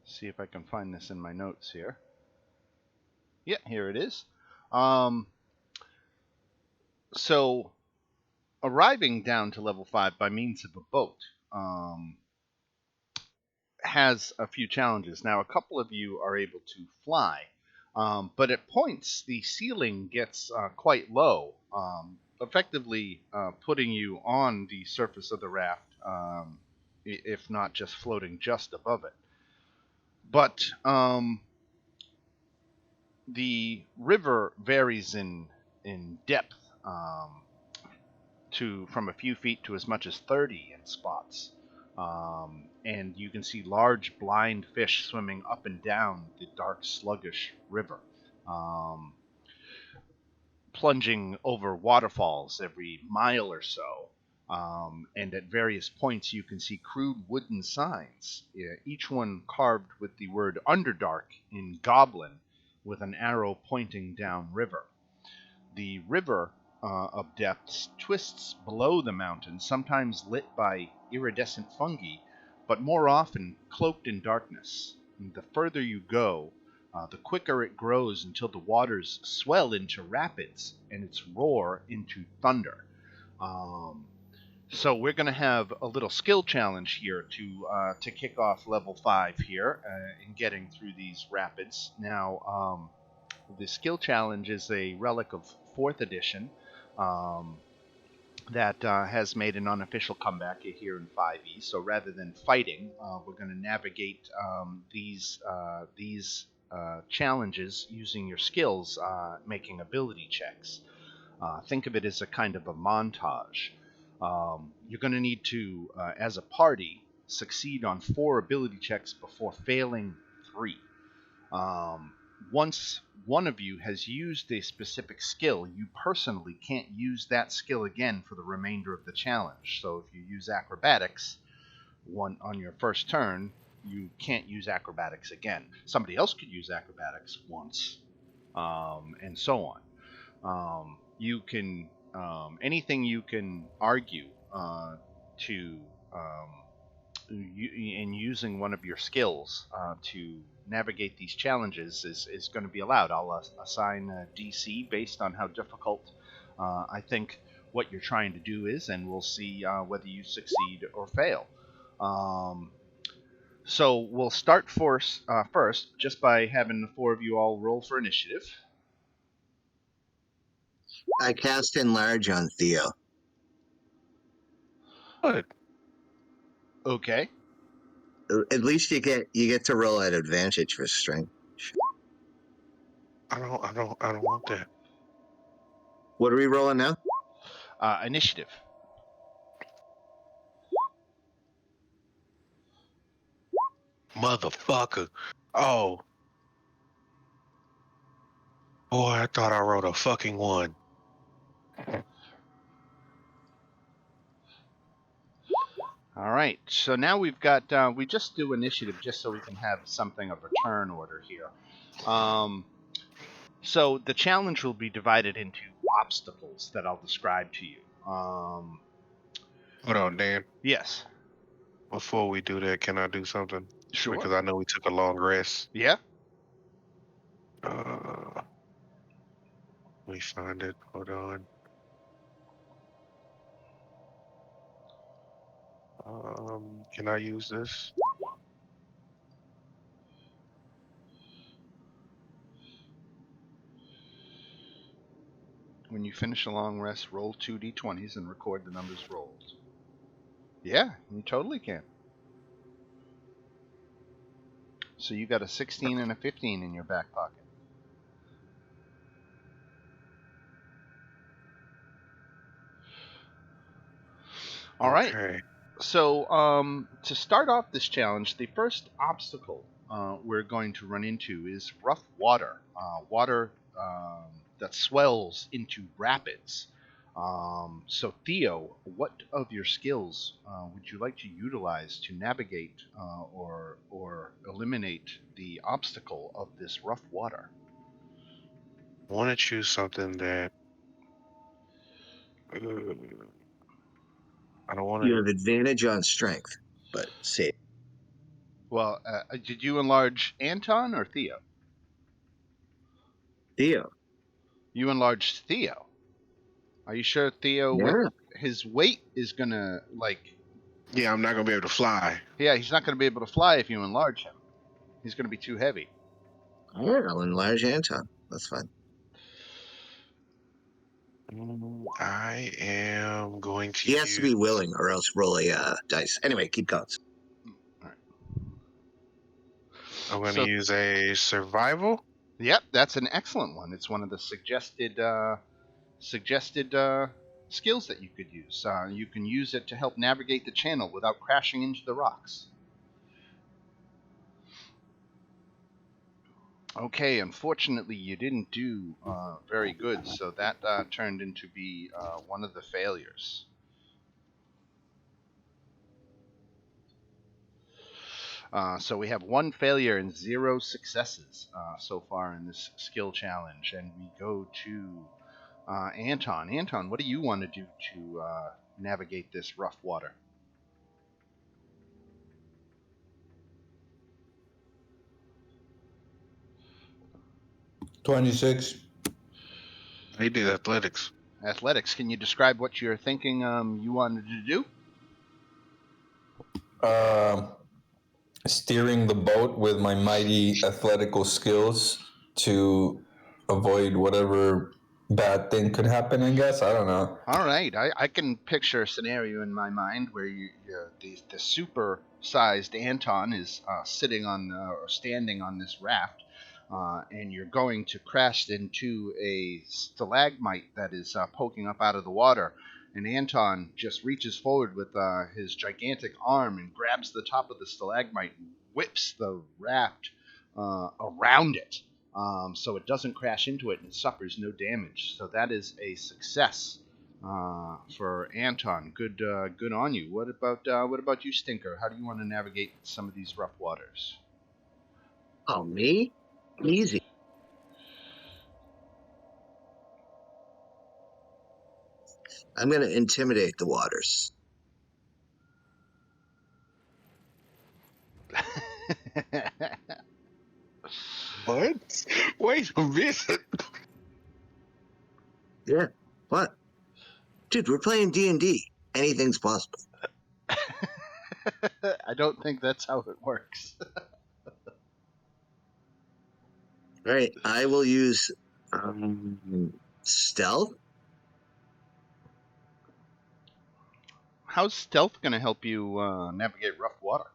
see if I can find this in my notes here. Yeah, here it is. So arriving down to level 5 by means of a boat has a few challenges. Now, a couple of you are able to fly, but at points the ceiling gets quite low, effectively putting you on the surface of the raft, if not just floating just above it. But the river varies in depth, from a few feet to as much as 30 in spots. And you can see large blind fish swimming up and down the dark, sluggish river, um, plunging over waterfalls every mile or so. And at various points, you can see crude wooden signs, each one carved with the word Underdark in Goblin, with an arrow pointing downriver. The river of depths twists below the mountain, sometimes lit by iridescent fungi, but more often cloaked in darkness. And the further you go, the quicker it grows until the waters swell into rapids and its roar into thunder. So we're going to have a little skill challenge here to kick off level 5 here in getting through these rapids. Now, the skill challenge is a relic of 4th edition um, that has made an unofficial comeback here in 5e. So rather than fighting, we're going to navigate these challenges using your skills, making ability checks. Think of it as a kind of a montage. You're going to need to, as a party, succeed on 4 ability checks before failing 3. Once one of you has used a specific skill, you personally can't use that skill again for the remainder of the challenge. So if you use acrobatics on your first turn, you can't use acrobatics again. Somebody else could use acrobatics once, and so on. You can anything you can argue to in using one of your skills to navigate these challenges is going to be allowed. I'll assign a DC based on how difficult I think what you're trying to do is, and we'll see whether you succeed or fail. So we'll start first just by having the 4 of you all roll for initiative. I cast Enlarge on Theo. Good. Okay. At least you get to roll at advantage for strength. I don't want that. What are we rolling now? Initiative. Motherfucker. Oh. Boy, I thought I wrote a fucking 1. All right, so now we've got, we just do initiative just so we can have something of a turn order here. So the challenge will be divided into obstacles that I'll describe to you. Hold on, Dan. Yes. Before we do that, can I do something? Sure. Because I know we took a long rest. Yeah. Let me find it. Hold on. Can I use this? When you finish a long rest, roll 2d20s and record the numbers rolled. Yeah, you totally can. So you got a 16 and a 15 in your back pocket. All right. Okay. So to start off this challenge, the first obstacle we're going to run into is rough water. Water that swells into rapids. So Theo, what of your skills would you like to utilize to navigate or eliminate the obstacle of this rough water? I want to choose something that. I don't want You to. have advantage on strength, but save. Well, did you enlarge Anton or Theo? Theo. You enlarged Theo. Are you sure Theo, with Yeah. his weight, is gonna Yeah, I'm not gonna be able to fly. Yeah, he's not gonna be able to fly if you enlarge him. He's gonna be too heavy. All right, I'll enlarge Anton. That's fine. I am going to He has to use. be willing, or else roll a dice. Anyway, keep going. All right. I'm going to So, use a survival. yep, that's an excellent one. It's one of the suggested skills that you could use. You can use it to help navigate the channel without crashing into the rocks. Okay, unfortunately, you didn't do very good, so that turned into be one of the failures. So we have one failure and 0 successes so far in this skill challenge, and we go to Anton. Anton, what do you want to do to navigate this rough water? $26. He did athletics. Athletics. Can you describe what you're thinking you wanted to do? Steering the boat with my mighty athletical skills to avoid whatever bad thing could happen, I guess. I don't know. All right, I can picture a scenario in my mind where the super-sized Anton is sitting on or standing on this raft, and you're going to crash into a stalagmite that is poking up out of the water. And Anton just reaches forward with his gigantic arm and grabs the top of the stalagmite and whips the raft around it. So it doesn't crash into it and it suffers no damage. So that is a success for Anton. Good on you. What about you, Stinker? How do you want to navigate some of these rough waters? Oh, me? Easy. I'm going to intimidate the waters. What? Wait a minute. Yeah. What? Dude, we're playing D&D. Anything's possible. I don't think that's how it works. All right, I will use stealth. How's stealth going to help you navigate rough water?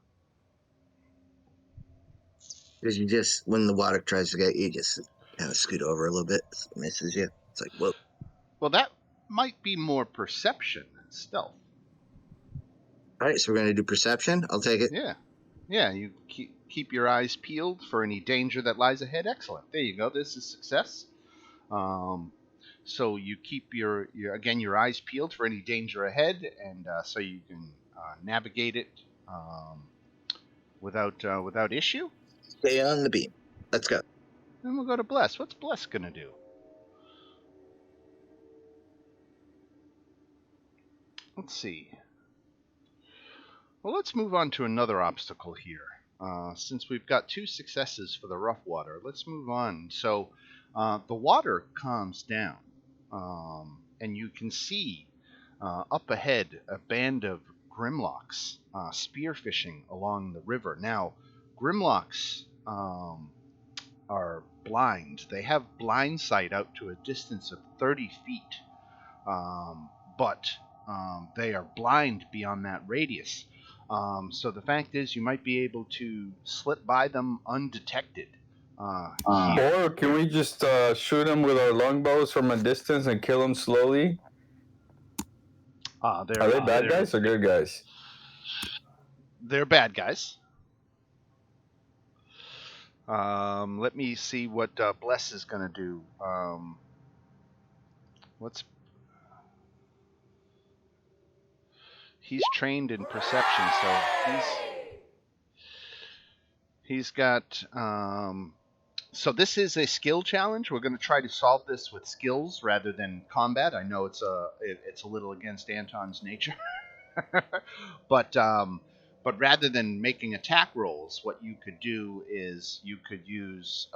Because you just, when the water tries to get you, just kind of scoot over a little bit. So it misses you. It's like, whoa. Well, that might be more perception than stealth. All right, so we're going to do perception. I'll take it. Yeah. You keep your eyes peeled for any danger that lies ahead. Excellent. There you go. This is success. So you keep your eyes peeled for any danger ahead, and so you can navigate it without issue. Stay on the beam. Let's go. Then we'll go to Bless. What's Bless gonna do? Let's see. Well, let's move on to another obstacle here. Since we've got 2 successes for the rough water, let's move on. So the water calms down, and you can see up ahead a band of Grimlocks spearfishing along the river. Now, Grimlocks are blind. They have blind sight out to a distance of 30 feet, but they are blind beyond that radius. So the fact is, you might be able to slip by them undetected. Here. Or can we just shoot them with our longbows from a distance and kill them slowly? Are they bad guys or good guys? They're bad guys. Let me see what Bless is going to do. He's trained in perception, so he's got. So this is a skill challenge. We're going to try to solve this with skills rather than combat. I know it's a little against Anton's nature, but rather than making attack rolls, what you could do is you could use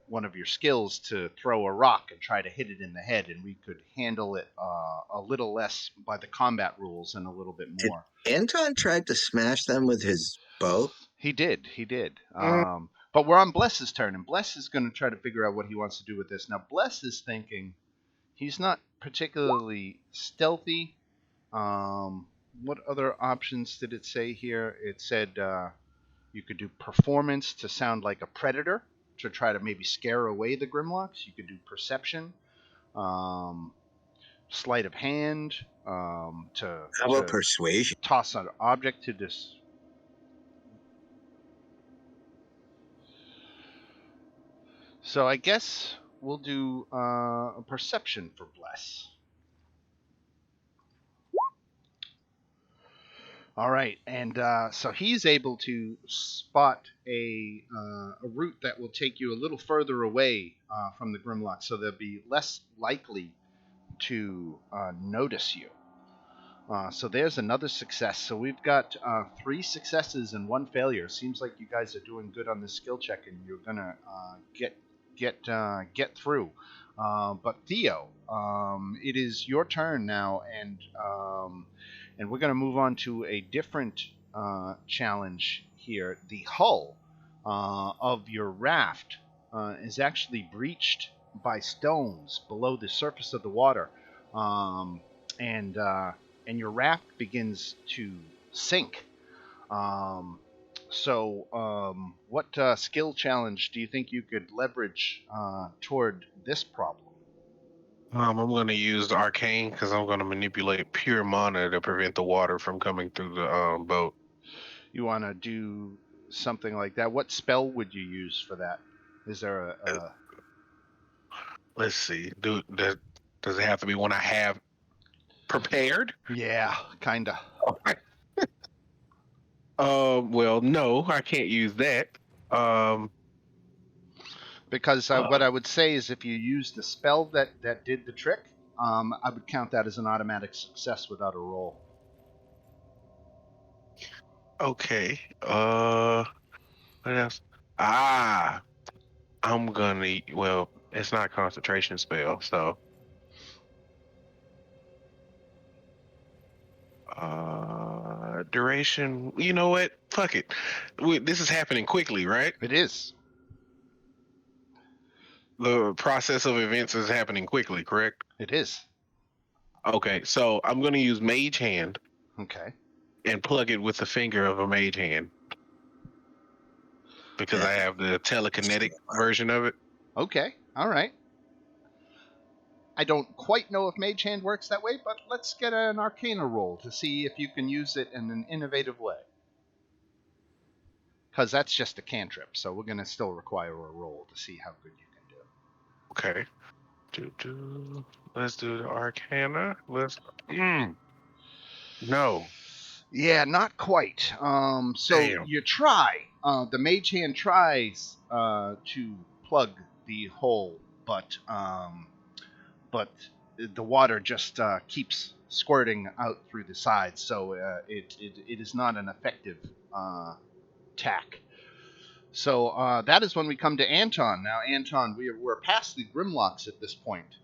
one of your skills to throw a rock and try to hit it in the head, and we could handle it a little less by the combat rules and a little bit more. Anton tried to smash them with his bow. He did. But we're on Bless's turn, and Bless is going to try to figure out what he wants to do with this. Now, Bless is thinking he's not particularly stealthy. What other options did it say here? It said you could do performance to sound like a predator to try to maybe scare away the Grimlocks. You could do perception, sleight of hand, How about persuasion? Toss an object to this. So I guess we'll do a perception for Bless. All right, and so he's able to spot a route that will take you a little further away from the Grimlock, so they'll be less likely to notice you. So there's another success. So we've got 3 successes and 1 failure. Seems like you guys are doing good on this skill check, and you're gonna get through. But Theo, it is your turn now, and we're going to move on to a different challenge here. The hull of your raft is actually breached by stones below the surface of the water, and your raft begins to sink. So, what skill challenge do you think you could leverage toward this problem? I'm going to use the arcane because I'm going to manipulate pure mana to prevent the water from coming through the boat. You want to do something like that? What spell would you use for that? Is there a Let's see. Does it have to be one I have prepared? Yeah, kinda. Well, no, I can't use that. Because what I would say is if you used the spell that did the trick, I would count that as an automatic success without a roll. Okay. What else? I'm gonna. Well, it's not a concentration spell, so. Duration. You know what? Fuck it. This is happening quickly, right? It is. The process of events is happening quickly, correct? It is. Okay, so I'm going to use Mage Hand. Okay. And plug it with the finger of a Mage Hand. Because I have the telekinetic version of it. Okay, all right. I don't quite know if Mage Hand works that way, but let's get an Arcana roll to see if you can use it in an innovative way. Because that's just a cantrip, so we're going to still require a roll to see how good you can do. Okay. Let's do the Arcana. No. Yeah, not quite. So Damn. you try. The Mage Hand tries to plug the hole, but the water just keeps squirting out through the sides, so it is not an effective tack. So that is when we come to Anton. Now, Anton, we're past the Grimlocks at this point.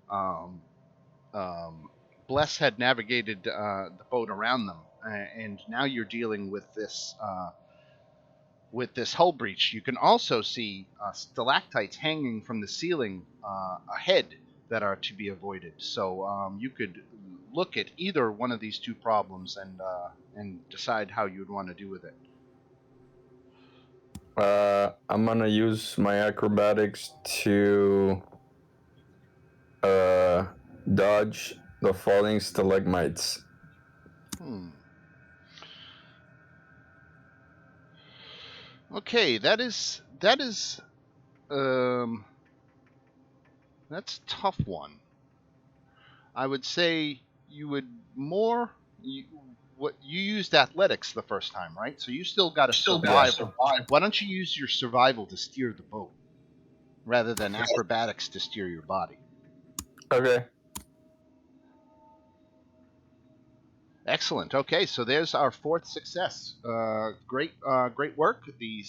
Bless had navigated the boat around them, and now you're dealing with this hull breach. You can also see stalactites hanging from the ceiling ahead that are to be avoided. So you could look at either one of these two problems and decide how you'd want to do with it. I'm gonna use my acrobatics to dodge the falling stalagmites. Okay, that's a tough one. I would say you would more. What you used athletics the first time, right? So you still got a survival. Why don't you use your survival to steer the boat rather than acrobatics to steer your body? Okay. Excellent. Okay, so there's our fourth success. Great work. The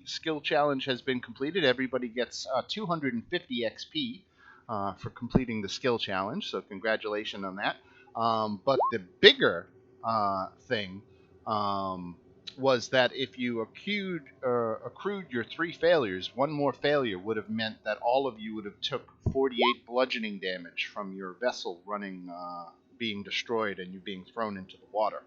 skill challenge has been completed. Everybody gets 250 XP for completing the skill challenge. So congratulations on that. But the bigger thing was that if you accrued your 3 failures, one more failure would have meant that all of you would have took 48 bludgeoning damage from your vessel running. Being destroyed and you being thrown into the water.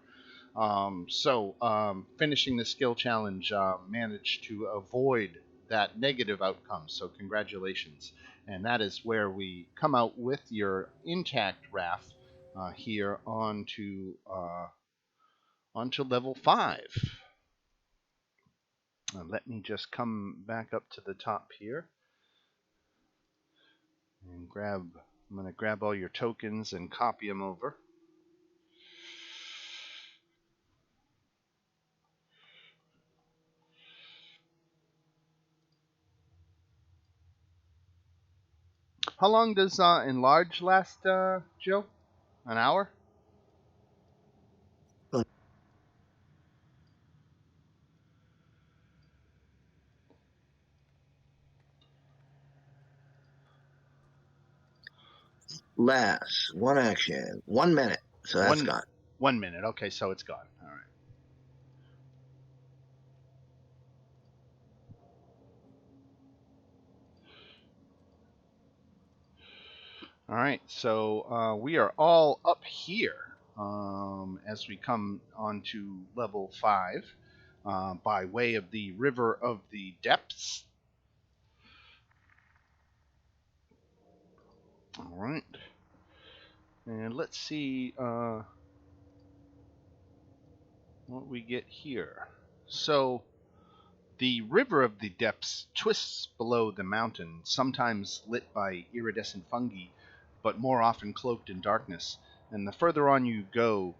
Finishing the skill challenge managed to avoid that negative outcome. So congratulations. And that is where we come out with your intact raft here onto level 5. Let me just come back up to the top here and I'm going to grab all your tokens and copy them over. How long does enlarge last, Joe? An hour? Last one action, 1 minute. So that's gone. 1 minute. Okay, so it's gone. All right. All right. So we are all up here as we come onto level 5 by way of the River of the Depths. All right. And let's see what we get here. So the River of the Depths twists below the mountain, sometimes lit by iridescent fungi, but more often cloaked in darkness. And the further on you go,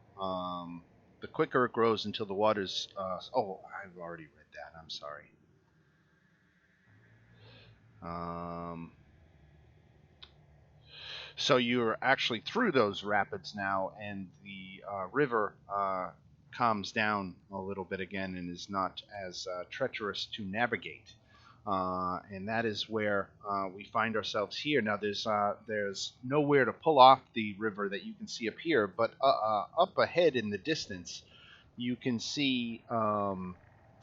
the quicker it grows until the waters. I've already read that. I'm sorry. So you're actually through those rapids now, and the river calms down a little bit again and is not as treacherous to navigate. And that is where we find ourselves here. Now, there's nowhere to pull off the river that you can see up here, but up ahead in the distance, you can see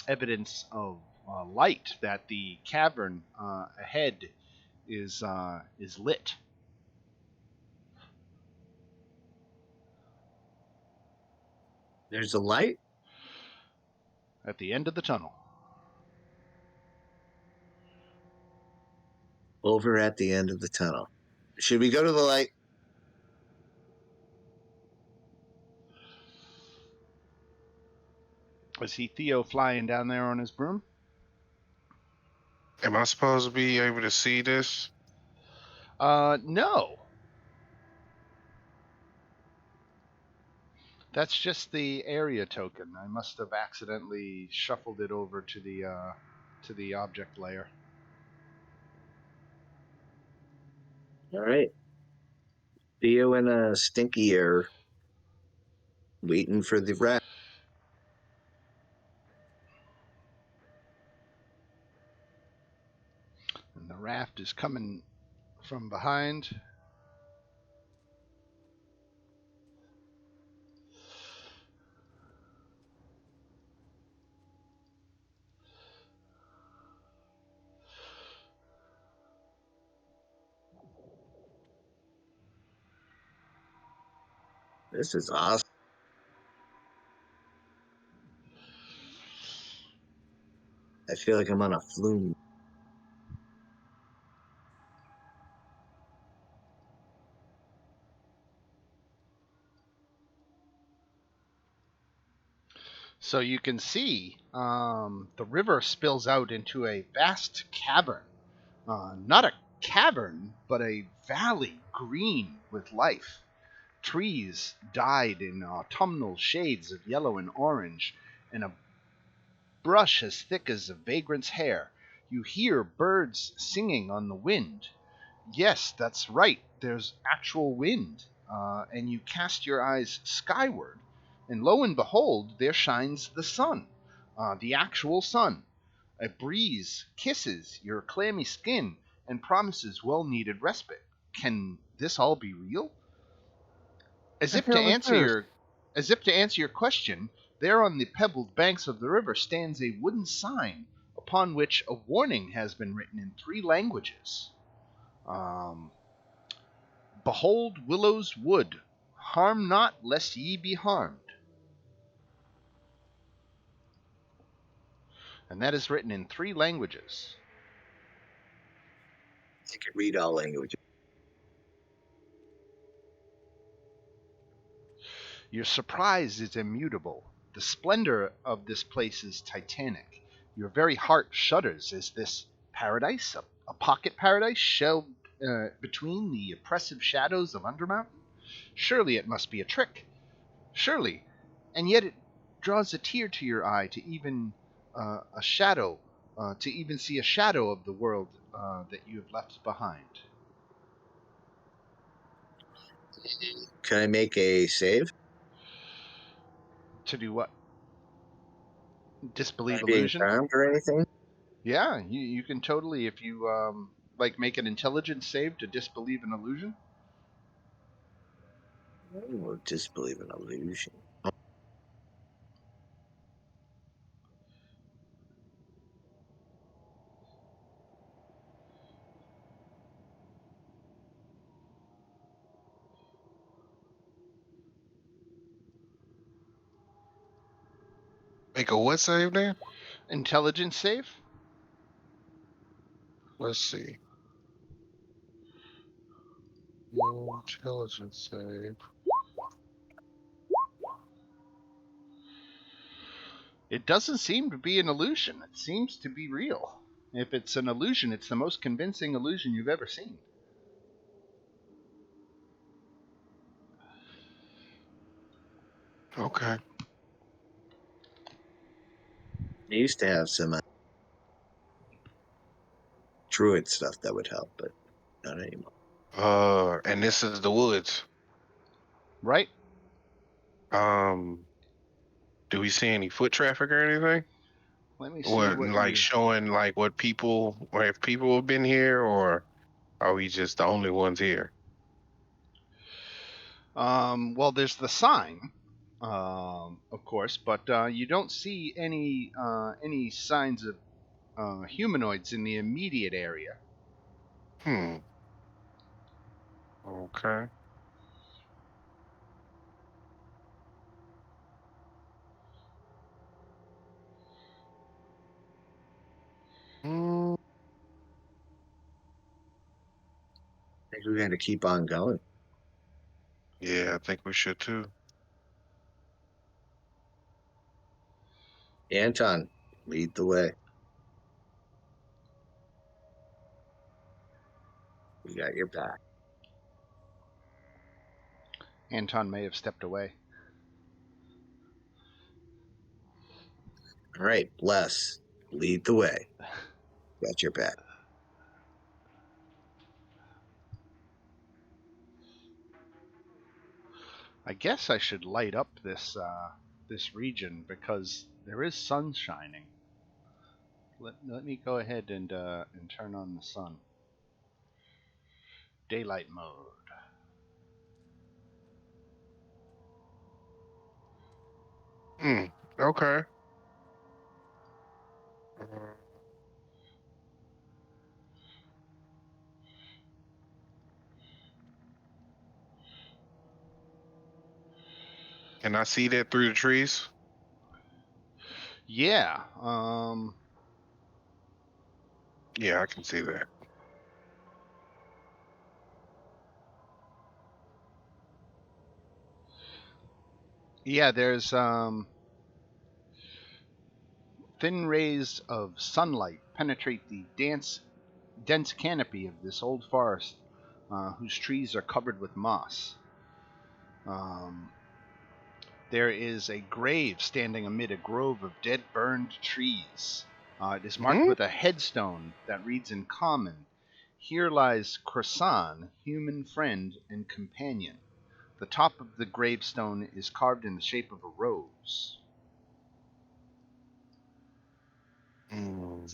evidence of light that the cavern ahead is lit. There's a light At the end of the tunnel. over at the end of the tunnel. Should we go to the light? Was he Theo flying down there on his broom? Am I supposed to be able to see this? No. That's just the area token. I must have accidentally shuffled it over to the object layer. All right. See you in a stinky air, waiting for the raft. And the raft is coming from behind. This is awesome. I feel like I'm on a flume. So you can see the river spills out into a vast cavern. Not a cavern, but a valley green with life. Trees dyed in autumnal shades of yellow and orange, and a brush as thick as a vagrant's hair. You hear birds singing on the wind. Yes, that's right. There's actual wind. And you cast your eyes skyward, and lo and behold, there shines the sun, the actual sun. A breeze kisses your clammy skin and promises well needed respite. Can this all be real? As The if to hell is answer this? your as if to answer your question, there on the pebbled banks of the river stands a wooden sign upon which a warning has been written in 3 languages. Um, Behold Willow's wood, harm not lest ye be harmed. And that is written in 3 languages. You can read all languages. Your surprise is immutable. The splendor of this place is titanic. Your very heart shudders. Is this paradise, a pocket paradise shelved between the oppressive shadows of Undermountain? Surely it must be a trick. Surely. And yet it draws a tear to your eye to even a shadow, to even see a shadow of the world that you have left behind. Can I make a save? To do what? Am Disbelieve I being illusion? charmed or anything? Yeah, you can totally, if you like, make an intelligence save to disbelieve an illusion. I will disbelieve an illusion. Make a what save then? Intelligence save. Let's see. Intelligence save. It doesn't seem to be an illusion. It seems to be real. If it's an illusion, it's the most convincing illusion you've ever seen. Okay. I used to have some druid stuff that would help, but not anymore. And this is the woods. Right? Um, do we see any foot traffic or anything? Let me see What, what like you. showing like what people, or if people have been here, or are we just the only ones here? Well, there's the sign, of course, but you don't see any signs of humanoids in the immediate area. Hmm. Okay. Mm, I think we're going to keep on going. yeah, I think we should too. Anton, lead the way. We got your back. Anton may have stepped away. All right, Bless, lead the way. Got your back. I guess I should light up this region because there is sun shining. Let me go ahead and turn on the sun. Daylight mode. Okay. Can I see that through the trees? Yeah. Yeah, I can see that. Yeah. There's thin rays of sunlight penetrate the dense canopy of this old forest, whose trees are covered with moss. Um, there is a grave standing amid a grove of dead burned trees. It is marked Hmm? with a headstone that reads in common, "Here lies Croissant, human friend and companion." The top of the gravestone is carved in the shape of a rose. Mm.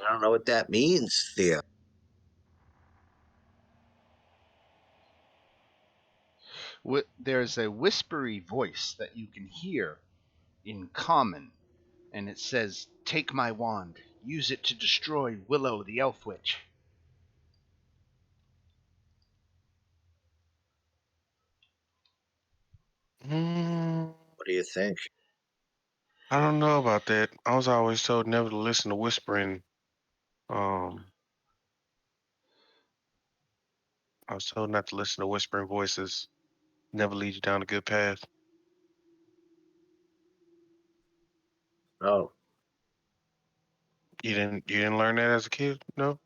I don't know what that means, Theo. There's a whispery voice that you can hear in common, and it says, "Take my wand. Use it to destroy Willow the Elf Witch." Mm, What do you think? I don't know about that. I was always told never to listen to whispering. Um, I was told not to listen to whispering voices. Never lead you down a good path. Oh, You didn't learn that as a kid? No?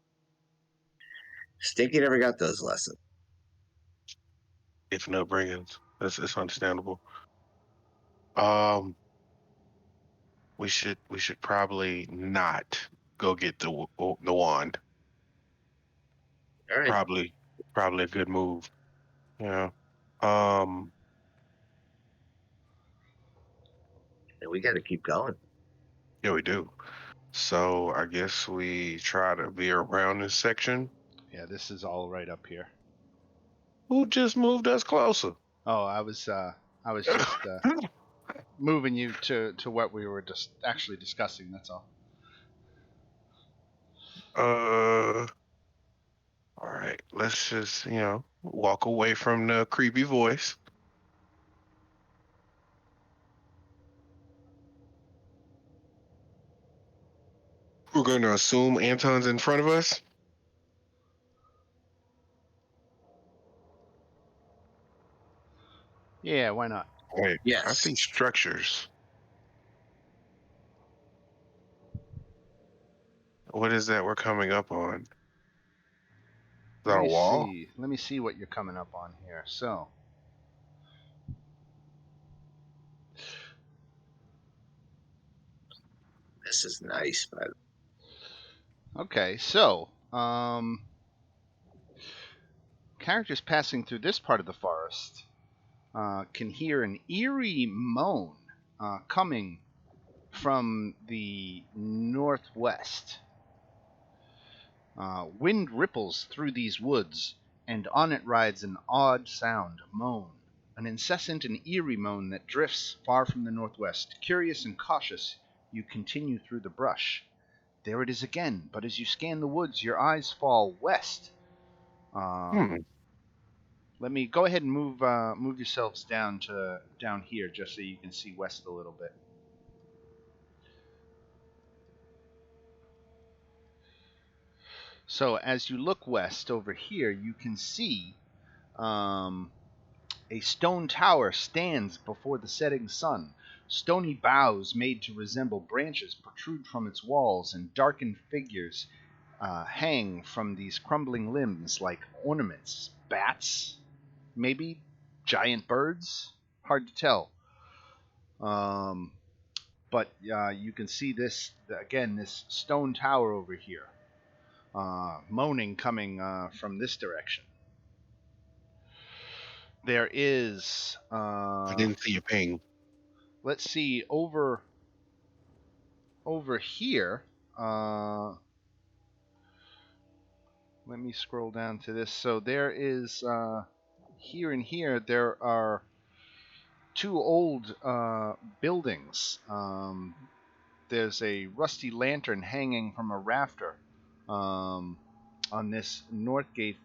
Stinky never got those lessons. Different upbringings. It's understandable. Um, we should probably not go get the wand. All right, Probably a good move. Yeah. Um, and we got to keep going. yeah, we do. So I guess we try to be around this section. Yeah, this is all right up here. Who just moved us closer? Oh, I was just moving you to what we were just actually discussing. That's all. uh, all right. Let's just walk away from the creepy voice. We're going to assume Anton's in front of us. Yeah, why not? Wait, I Yes. see structures. What is that we're coming up on? Is Let that a me wall? see. Let me see what you're coming up on here. So, This is nice, but okay, so characters passing through this part of the forest can hear an eerie moan coming from the northwest. Wind ripples through these woods, and on it rides an odd sound, a moan, an incessant and eerie moan that drifts far from the northwest. Curious and cautious, you continue through the brush. There it is again, but as you scan the woods, your eyes fall west. Hmm. Let me go ahead and move yourselves down here just so you can see west a little bit. So as you look west over here, you can see um, a stone tower stands before the setting sun. Stony boughs made to resemble branches protrude from its walls, and darkened figures hang from these crumbling limbs like ornaments. Bats, maybe? Giant birds? Hard to tell. But you can see this again, this stone tower over here, moaning coming from this direction. There is. I didn't see a ping. Let's see over here. Let me scroll down to this. So there is here and here. There are two old buildings. There's a rusty lantern hanging from a rafter on this north gate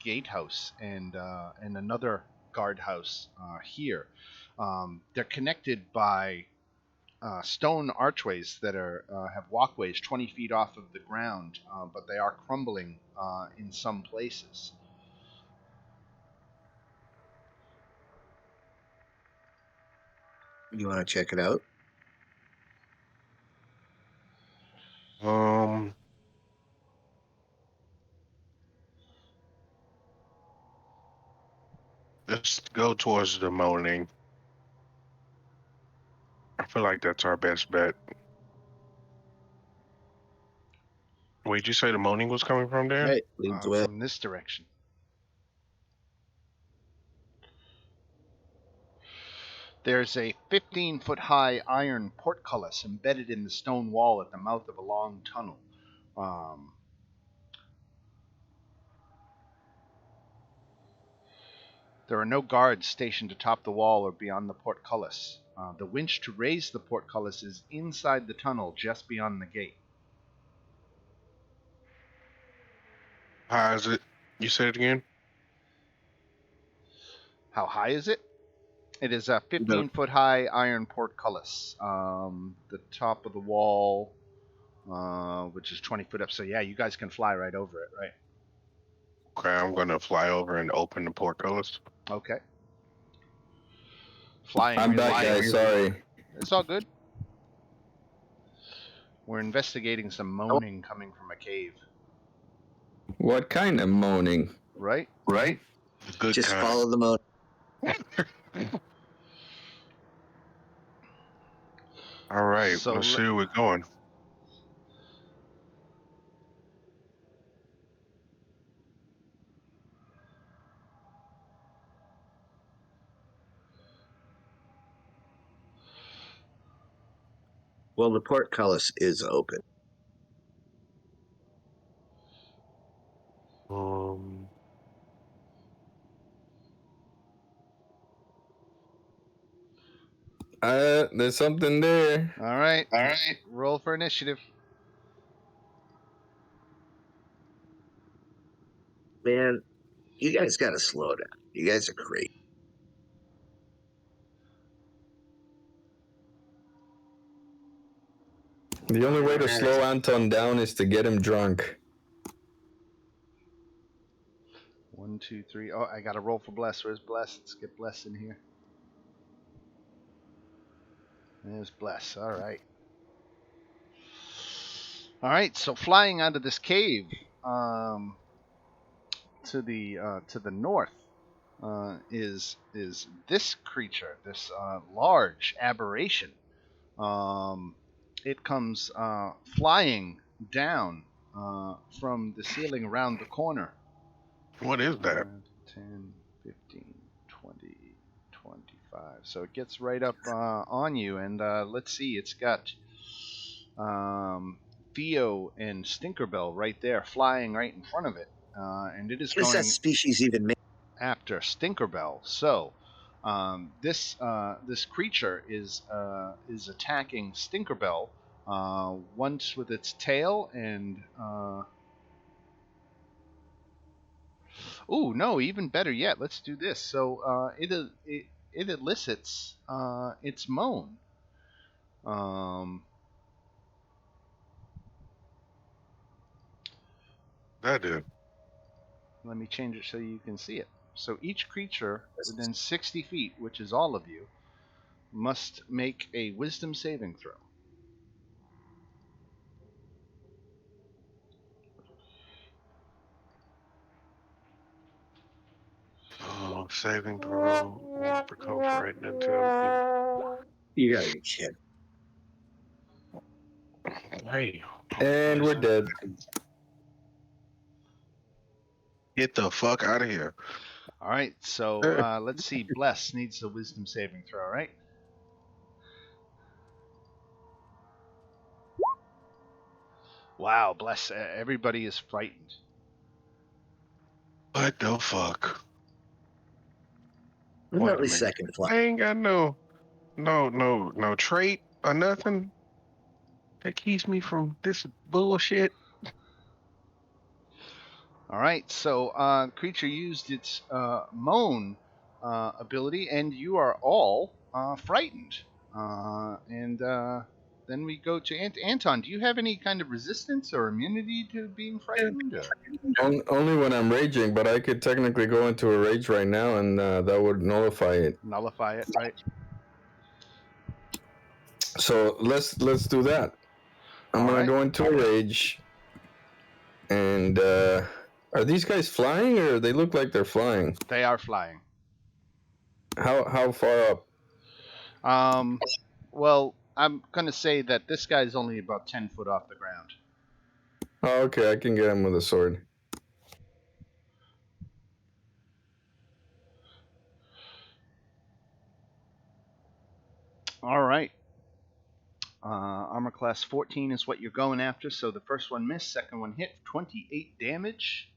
gatehouse, and another guardhouse here. They're connected by stone archways that are have walkways 20 feet off of the ground, but they are crumbling in some places. You want to check it out? Let's go towards the moaning. I feel like that's our best bet. Wait, did you say the moaning was coming from there? Right, lead the way. From this direction. There's a 15-foot-high iron portcullis embedded in the stone wall at the mouth of a long tunnel. There are no guards stationed atop the wall or beyond the portcullis. The winch to raise the portcullis is inside the tunnel, just beyond the gate. How is it? You said it again? How high is it? It is a 15-foot-high iron portcullis. The top of the wall, which is 20 foot up. So yeah, you guys can fly right over it, right? Okay, I'm gonna fly over and open the portcullis. Okay. Flying. I'm really back, guys. Sorry. It's all good. We're investigating some moaning coming from a cave. What kind of moaning? Right? Good Just kind. follow the moat. All right, So let's see where we're going. Well, the portcullis is open. There's something there. All right. Roll for initiative. Man, you guys got to slow down. You guys are great. The only way to slow Anton down is to get him drunk. 1, 2, 3. Oh, I got to roll for bless. Where's bless? Let's get bless in here. There's bless. All right. All right. So flying out of this cave to the north is this creature, this large aberration. It comes flying down from the ceiling around the corner. What is that? 10, 15, 20, 25. So it gets right up on you, and let's see, it's got Theo and Stinkerbell right there, flying right in front of it, and it is What does going that species even mean? after Stinkerbell. So this creature is attacking Stinkerbell once with its tail, and no, even better yet. Let's do this. So it elicits its moan. That did. Let me change it so you can see it. So each creature within 60 feet, which is all of you, must make a wisdom saving throw. Oh, saving throw. Won't become frightened until. You gotta be kidding. Hey. And we're dead. Get the fuck out of here. All right, so let's see. Bless needs a wisdom saving throw, right? Wow, Bless. Everybody is frightened. What the fuck? I'm Wait not a really minute. second fly. I ain't got no trait or nothing that keeps me from this bullshit. All right, so creature used its moan ability, and you are all frightened. Then we go to Anton. Do you have any kind of resistance or immunity to being frightened? Only when I'm raging, but I could technically go into a rage right now, and that would nullify it. Nullify it, right? So let's do that. I'm All gonna right. go into a rage, and are these guys flying, or they look like they're flying? They are flying. How far up? Well, I'm gonna say that this guy's only about 10 foot off the ground. Oh, okay, I can get him with a sword. All right. Armor class 14 is what you're going after. So the first one missed, second one hit, 28 damage.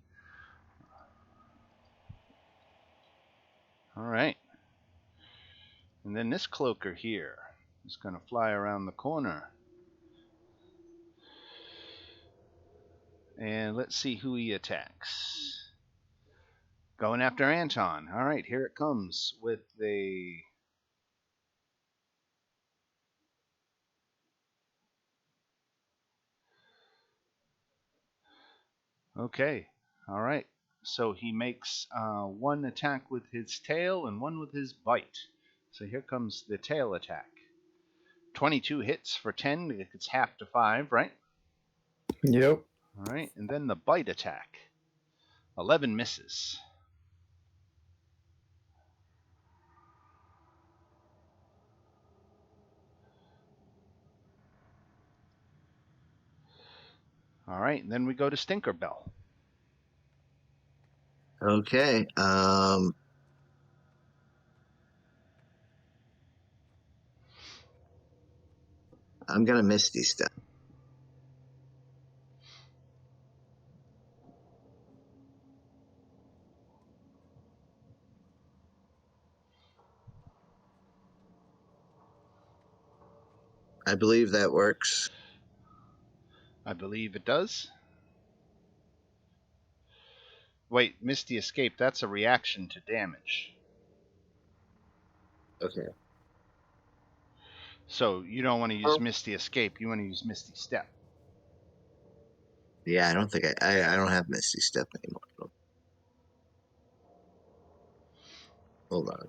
All right. And then this cloaker here is going to fly around the corner. And let's see who he attacks. Going after Anton. All right, here it comes with the. Okay. All right. So he makes one attack with his tail and one with his bite. So here comes the tail attack. 22 hits for 10. It's half to 5, right? Yep. All right. And then the bite attack. 11 misses. All right. And then we go to Stinkerbell. Okay. I'm gonna Misty Step. I believe that works. I believe it does. Wait, Misty Escape, that's a reaction to damage. Okay. So you don't want to use Misty Escape, you want to use Misty Step. Yeah, I don't think I don't have Misty Step anymore. Hold on.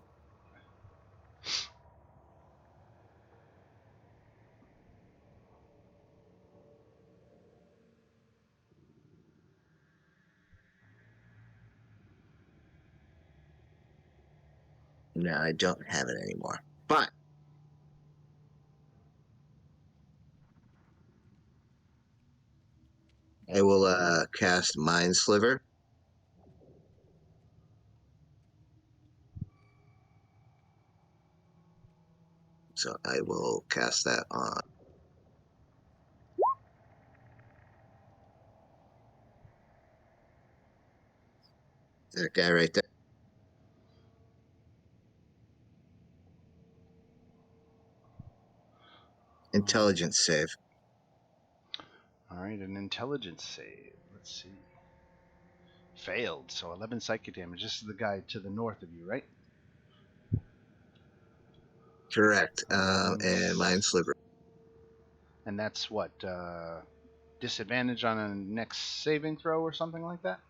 No, I don't have it anymore. But I will cast Mind Sliver. So I will cast that on that guy right there. Intelligence save. All right, an intelligence save. Let's see. Failed, so 11 psychic damage. This is the guy to the north of you, right? Correct. And Mind Sliver. And that's what? Disadvantage on a next saving throw or something like that?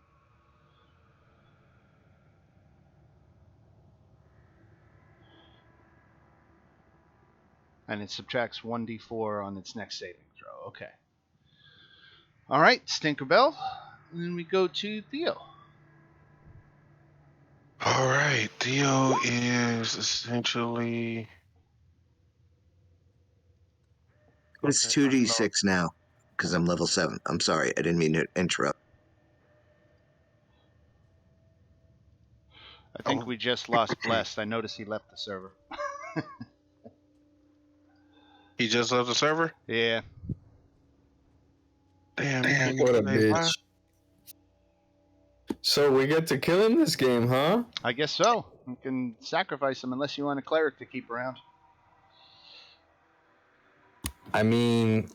And it subtracts 1d4 on its next saving throw. Okay. All right, Stinkerbell. And then we go to Theo. All right. deal is essentially. It's Okay, I know. 2d6 now because I'm level 7. I'm sorry, I didn't mean to interrupt. I think Oh, we just lost Blessed. I noticed he left the server. he just left the server. Yeah. Damn, he Damn, can't what a say bye. bitch. So we get to kill him this game, huh? I guess so. You can sacrifice him unless you want a cleric to keep around. I mean,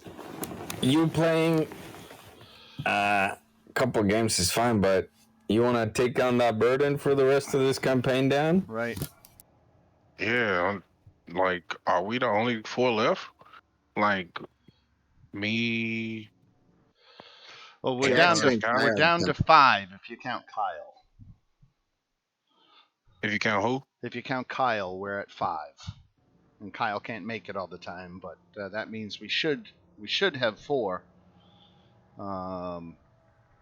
you playing a couple games is fine, but you want to take on that burden for the rest of this campaign, Dan? Right. Yeah, like, are we the only 4 left? Like, me. Well, we're Jackson down Anton, to and Skylar? we're Kyle. down to 5 if you count Kyle. If you count who? If you count Kyle, we're at 5. And Kyle can't make it all the time, but that means we should have 4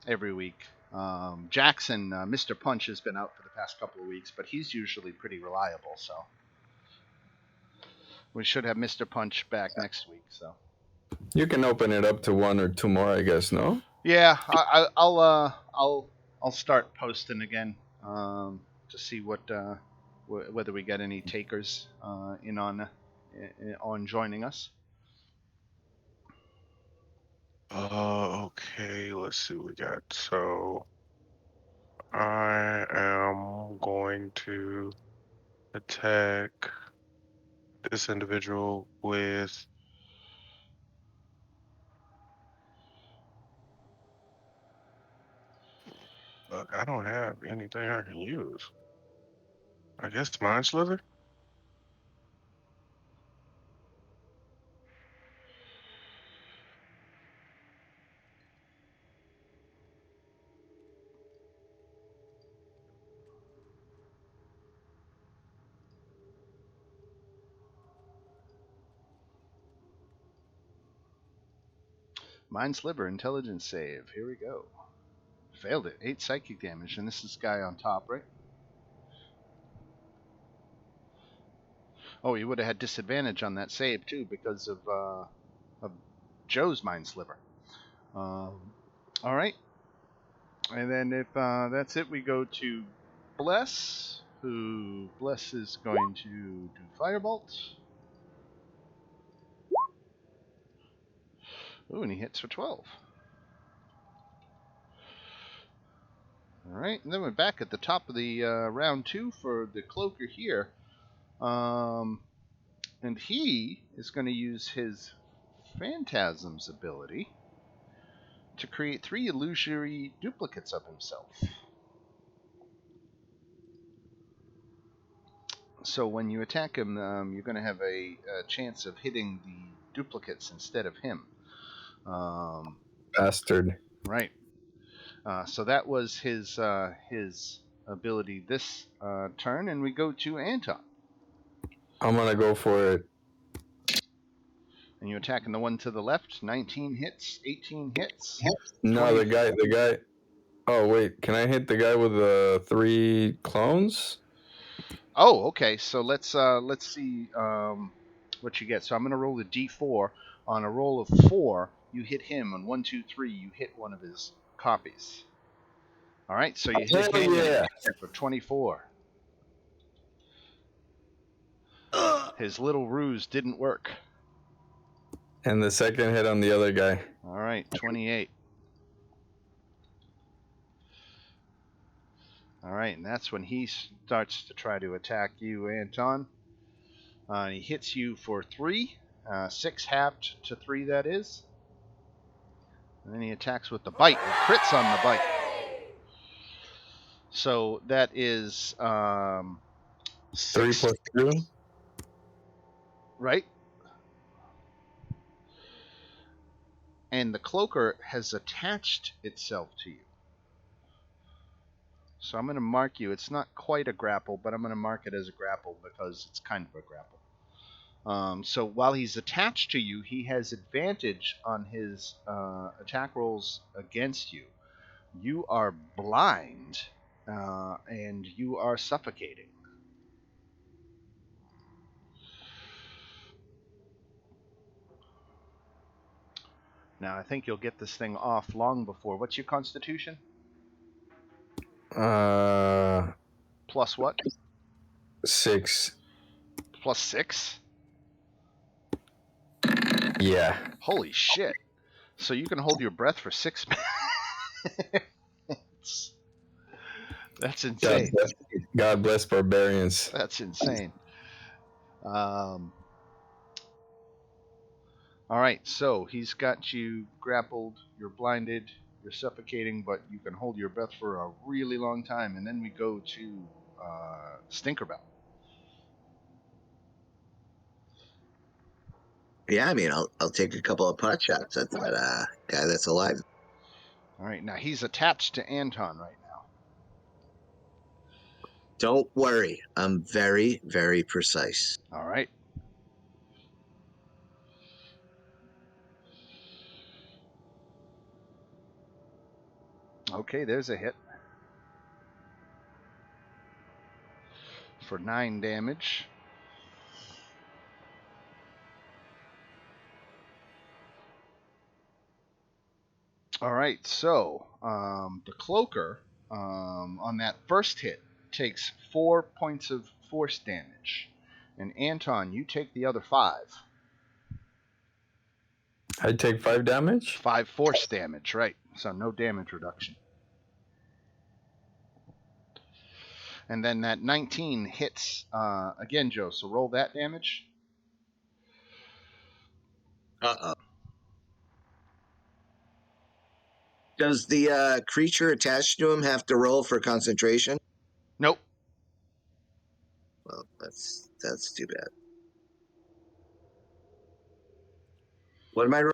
every week. Jackson, Mr. Punch, has been out for the past couple of weeks, but he's usually pretty reliable, so we should have Mr. Punch back next week. So You can open it up to 1 or 2 more, I guess, no? yeah, I'll start posting again to see whether we get any takers in on joining us. Okay, let's see what we got. So, I am going to attack this individual with. Look, I don't have anything I can use. I guess Mind Slither? Mind Sliver, intelligence save. Here we go. Failed it. 8 psychic damage, and this is guy on top, right? Oh, he would have had disadvantage on that save too because of Joe's Mind Sliver. All right, and then if that's it, we go to Bless, who Bless is going to do Firebolt. Ooh, and he hits for 12. All right, and then we're back at the top of the round 2 for the Cloaker here. And he is going to use his Phantasm's ability to create 3 illusory duplicates of himself. So when you attack him, you're going to have a chance of hitting the duplicates instead of him. Bastard. Right. So that was his ability this turn, and we go to Anton. I'm going to go for it. And you're attacking the one to the left. 19 hits, 18 hits. No, 20... the guy. Oh, wait. Can I hit the guy with the 3 clones? Oh, okay. So let's see what you get. So I'm going to roll a d4. On a roll of 4, you hit him. On 1, 2, 3, you hit one of his copies. All right. So you hit him for 24. His little ruse didn't work. And the second hit on the other guy. All right, 28. All right, and that's when he starts to try to attack you, Anton. He hits you for 3, 6 halved to 3, that is. And then he attacks with the bite. It crits on the bite. So that is 3 6. plus 2? Right? And the Cloaker has attached itself to you. So I'm going to mark you. It's not quite a grapple, but I'm going to mark it as a grapple because it's kind of a grapple. So while he's attached to you, he has advantage on his attack rolls against you. You are blind, and you are suffocating. Now, I think you'll get this thing off long before. What's your constitution? Plus what? 6. Plus 6? Yeah. Holy shit. So you can hold your breath for 6 minutes. That's insane. God bless barbarians. That's insane. All right, so he's got you grappled, you're blinded, you're suffocating, but you can hold your breath for a really long time. And then we go to Stinkerbell. Yeah, I mean, I'll take a couple of pot shots at that guy that's alive. All right, now he's attached to Anton right now. Don't worry, I'm very, very precise. All right. Okay, there's a hit. For 9 damage. All right, so the Cloaker on that first hit takes 4 points of force damage. And Anton, you take the other 5. I take 5 damage? 5 force damage, right. So no damage reduction. And then that 19 hits again, Joe. So roll that damage. Uh-oh. Does the creature attached to him have to roll for concentration? Nope. Well, that's too bad. What am I rolling?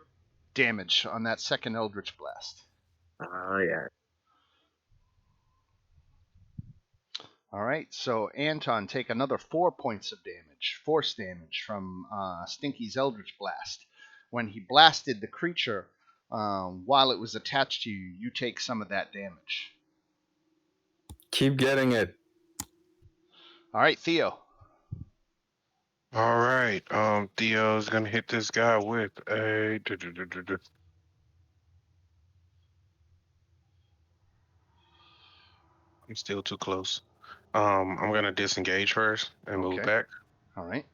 Damage on that second Eldritch Blast. Oh, yeah. All right, so Anton, take another 4 points of damage, force damage from Stinky's Eldritch Blast. When he blasted the creature while it was attached to you, you take some of that damage. Keep getting it. All right, Theo. All right. Theo's gonna hit this guy with a. I'm still too close. I'm gonna disengage first and move Okay. back, All right.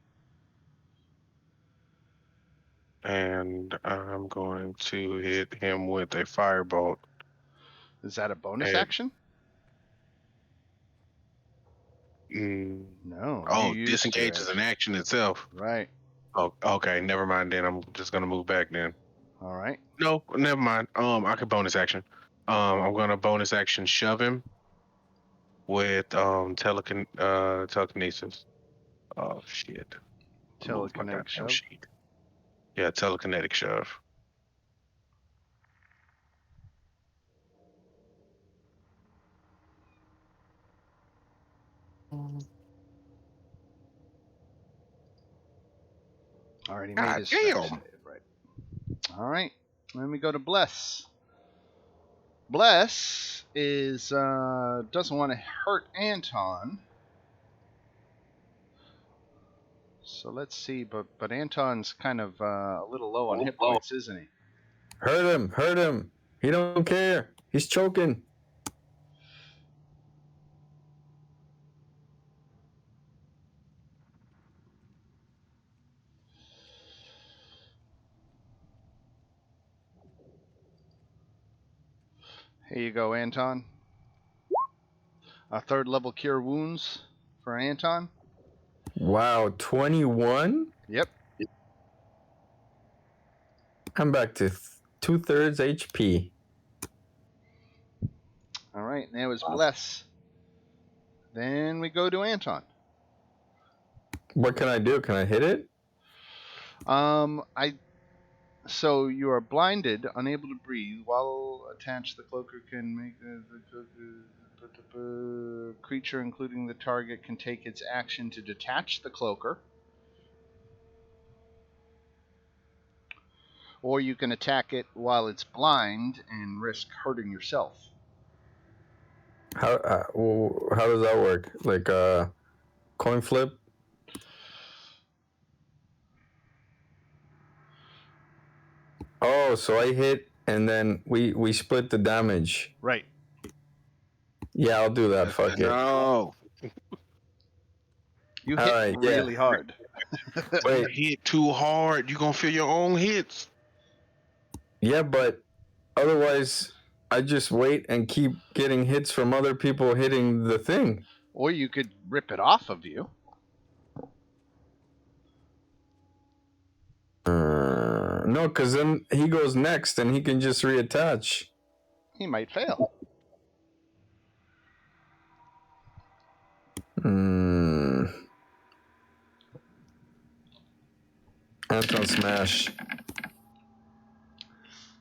and I'm going to hit him with a firebolt. Is that a bonus And, action? No. You oh, used your disengage is an action. action itself. Right. Oh, okay. Never mind. Then I'm just gonna move back. Then All right. no, never mind. I could bonus action. I'm gonna bonus action shove him with telekinesis. Oh shit. Move my Telekinetic goddamn shove. sheet. Yeah, telekinetic shove. Already made God his strength damn. save. Right. All right. Then we go to Bless. Bless is doesn't want to hurt Anton. So let's see, but Anton's kind of a little low on hit points, isn't he? Hurt him. He don't care. He's choking. Here you go, Anton. A 3rd level cure wounds for Anton. Wow, 21? Yep. I'm back to 2/3 HP. All right, and that was Bless. Then we go to Anton. What can I do? Can I hit it? So you are blinded, unable to breathe. While attached, the cloaker can make the creature, including the target, can take its action to detach the cloaker, or you can attack it while it's blind and risk hurting yourself. How does that work? Like a coin flip? Oh, so I hit and then we split the damage. Right. Yeah, I'll do that. Fuck it. No. You All hit right, yeah. really hard. Wait, Hit too hard. You're going to feel your own hits. yeah, but otherwise, I just wait and keep getting hits from other people hitting the thing. Or you could rip it off of you. No, because then he goes next and he can just reattach. He might fail. Anton smash.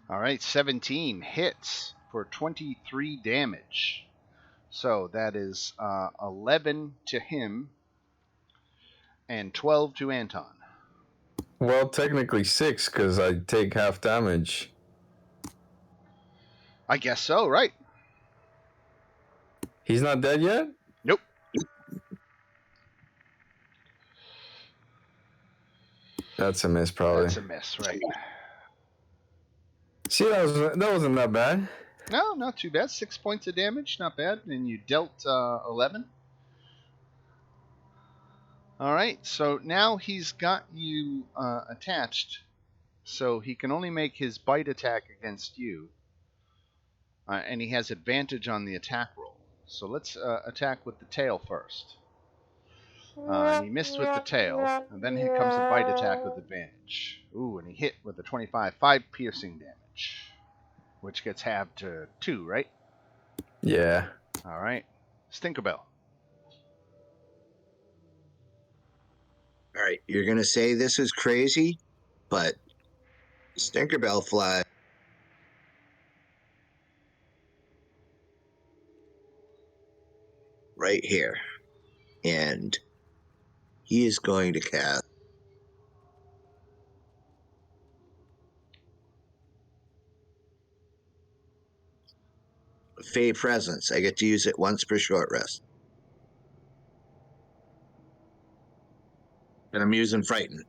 All right, 17 hits for 23 damage. So that is 11 to him and 12 to Anton. Well, technically 6 because I take half damage. I guess so, right? He's not dead yet? Nope. That's a miss, probably. That's a miss, right? See, that wasn't that bad. No, not too bad. 6 points of damage, not bad. And you dealt 11. All right, so now he's got you attached, so he can only make his bite attack against you, and he has advantage on the attack roll. So let's attack with the tail first. And he missed with the tail, and then here comes a bite attack with advantage. Ooh, and he hit with a 25, 5 piercing damage, which gets halved to 2, right? Yeah. All right, Stinkerbell. All right, you're gonna say this is crazy, but Stinkerbell flies right here, and he is going to cast Fey Presence. I get to use it once per short rest, and I'm using Frighten.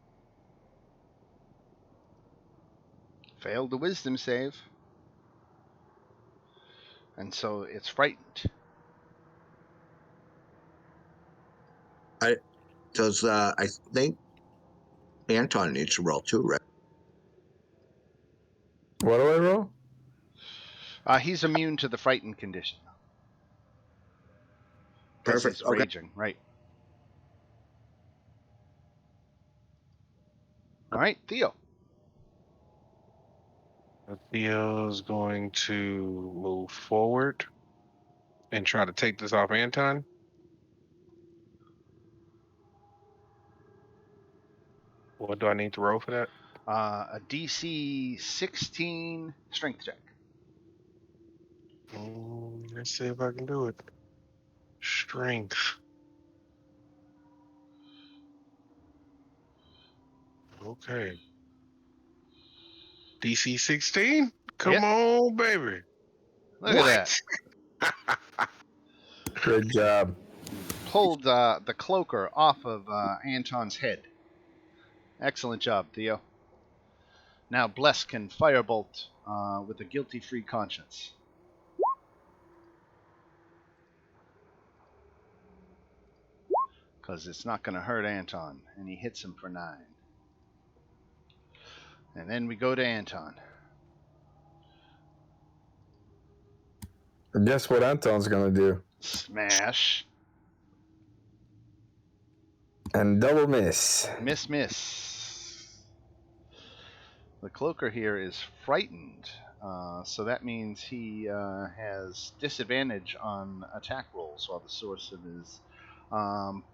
Failed the wisdom save. And so it's frightened. Does I think Anton needs to roll too, right? What do I roll? He's immune to the frightened condition. Because Perfect. he's Okay. raging, right? All right, Theo. Theo's going to move forward and try to take this off Anton. What do I need to roll for that? A DC 16 strength check. Let's see if I can do it. Strength. Okay. DC 16? Come Yep. on, baby. Look at that. Good job. Pulled the cloaker off of Anton's head. Excellent job, Theo. Now Bless can firebolt with a guilty-free conscience. Because it's not going to hurt Anton. And he hits him for 9. And then we go to Anton. Guess what Anton's gonna do? Smash. And double miss. Miss. The cloaker here is frightened, so that means he has disadvantage on attack rolls while the source of his.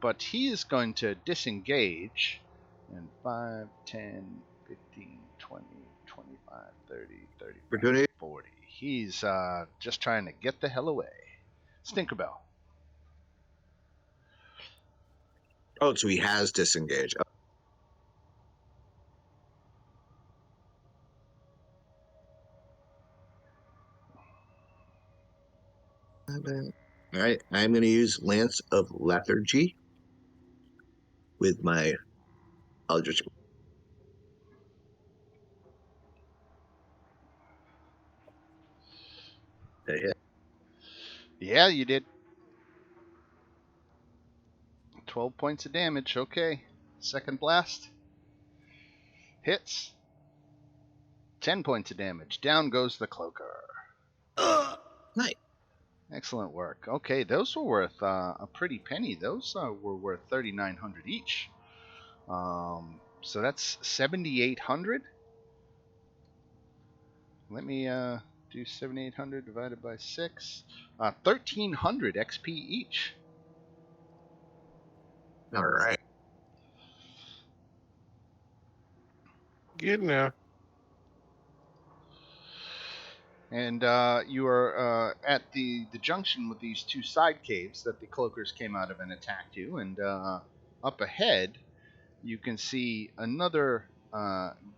But he is going to disengage. And 5, 10, 15, 20, 25, 30, 35, Opportunity. 40. He's just trying to get the hell away. Stinkerbell. Oh, so he has disengaged. All right, I'm going to use Lance of Lethargy with my Eldritch. Yeah, you did. 12 points of damage. Okay. Second blast. Hits. 10 points of damage. Down goes the Cloaker. Nice. Excellent work. Okay, those were worth a pretty penny. Those were worth 3,900 each. So that's 7,800. Let me do 7,800 divided by 6. 1,300 XP each. All right. Getting there. And you are at the junction with these two side caves that the cloakers came out of and attacked you. And up ahead, you can see another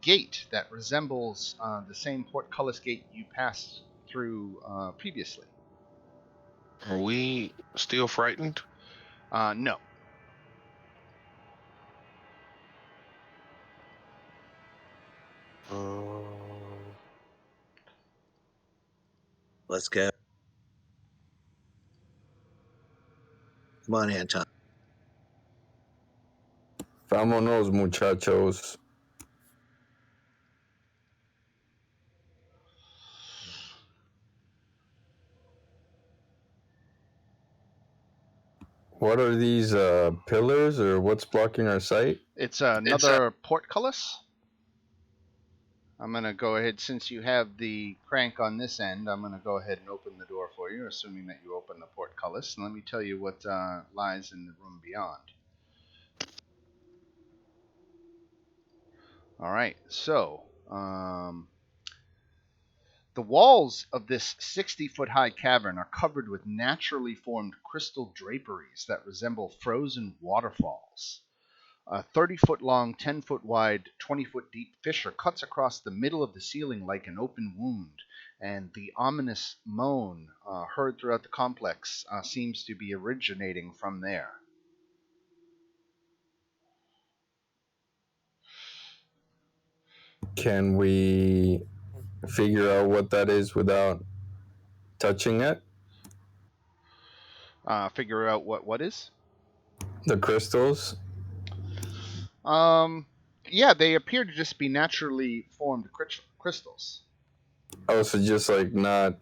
gate that resembles the same portcullis gate you passed through previously. Are we still frightened? No. Let's go. Come on, Anton. Vámonos, muchachos. What are these pillars, or what's blocking our sight? It's another portcullis. I'm going to go ahead, since you have the crank on this end, I'm going to go ahead and open the door for you, assuming that you open the portcullis. And let me tell you what lies in the room beyond. All right, so the walls of this 60-foot high cavern are covered with naturally formed crystal draperies that resemble frozen waterfalls. A 30-foot long, 10-foot wide, 20-foot deep fissure cuts across the middle of the ceiling like an open wound, and the ominous moan heard throughout the complex seems to be originating from there. Can we figure out what that is without touching it? Figure out what is? The crystals? Yeah, they appear to just be naturally formed crystals. Oh, so just like not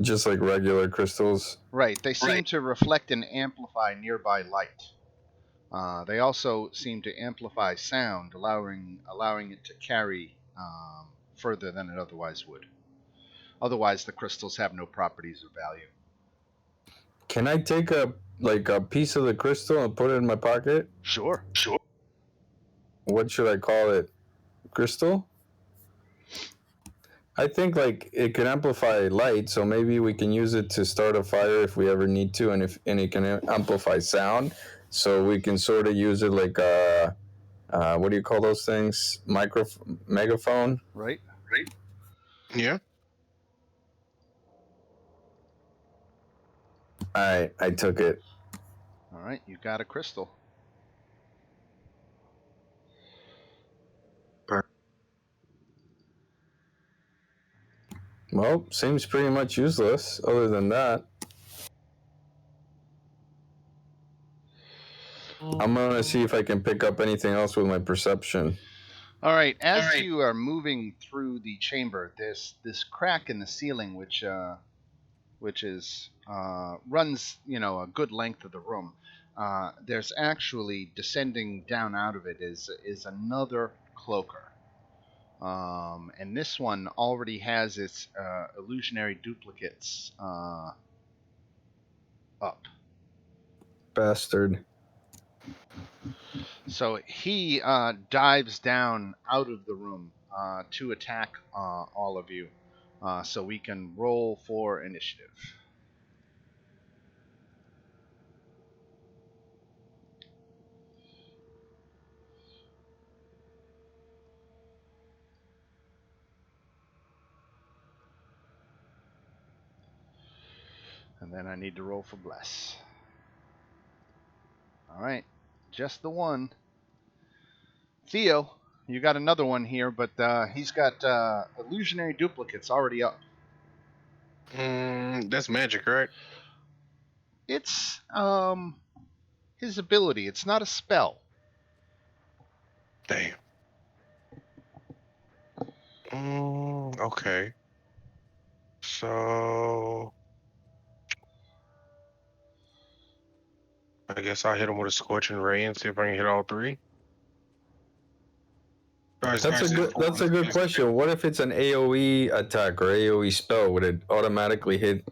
just like regular crystals? Right, they seem to reflect and amplify nearby light. They also seem to amplify sound, allowing it to carry further than it otherwise would. Otherwise, the crystals have no properties or value. Can I take a piece of the crystal and put it in my pocket? Sure. What should I call it? Crystal? I think like it can amplify light, so maybe we can use it to start a fire if we ever need to, and it can amplify sound, so we can sort of use it like a what do you call those things? Megaphone? Right. Yeah. I took it. All right, you got a crystal. Well, seems pretty much useless. Other than that, I'm gonna see if I can pick up anything else with my perception. All right, as you are moving through the chamber, there's this crack in the ceiling, which is runs a good length of the room. There's actually descending down out of it is another cloaker, and this one already has its illusionary duplicates up. Bastard. So he dives down out of the room to attack all of you. So we can roll for initiative. And then I need to roll for bless. All right, just the one. Theo, you got another one here, but he's got illusionary duplicates already up. That's magic, right? It's his ability. It's not a spell. Damn. Okay. So I guess I'll hit him with a scorching ray and see if I can hit all three. That's a good question. What if it's an AOE attack or AOE spell? Would it automatically hit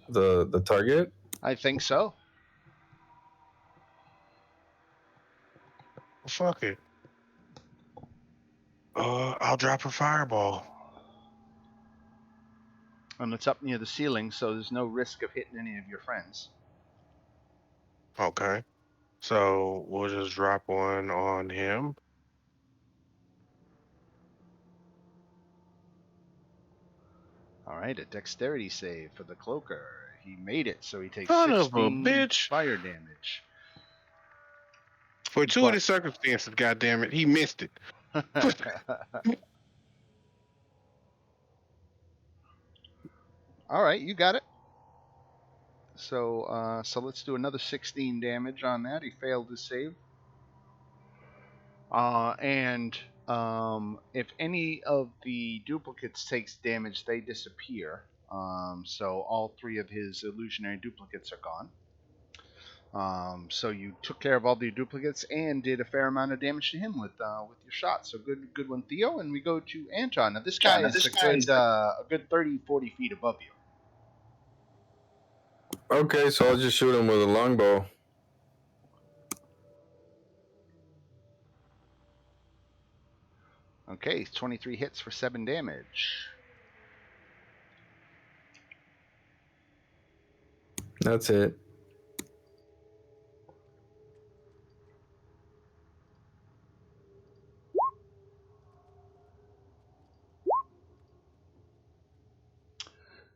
the target? I think so. Fuck it. I'll drop a fireball. And it's up near the ceiling, so there's no risk of hitting any of your friends. Okay. So we'll just drop one on him. All right, a dexterity save for the Cloaker. He made it, so he takes Son of a 16 bitch. fire damage. Fortuitous circumstances, goddammit. He missed it. All right, you got it. So let's do another 16 damage on that. He failed his save. And if any of the duplicates takes damage, they disappear. So all three of his illusionary duplicates are gone. So you took care of all the duplicates and did a fair amount of damage to him with your shot. So good one, Theo. And we go to Anton. Now this guy is a good 30, 40 feet above you. Okay, so I'll just shoot him with a longbow. Okay, 23 hits for 7 damage. That's it.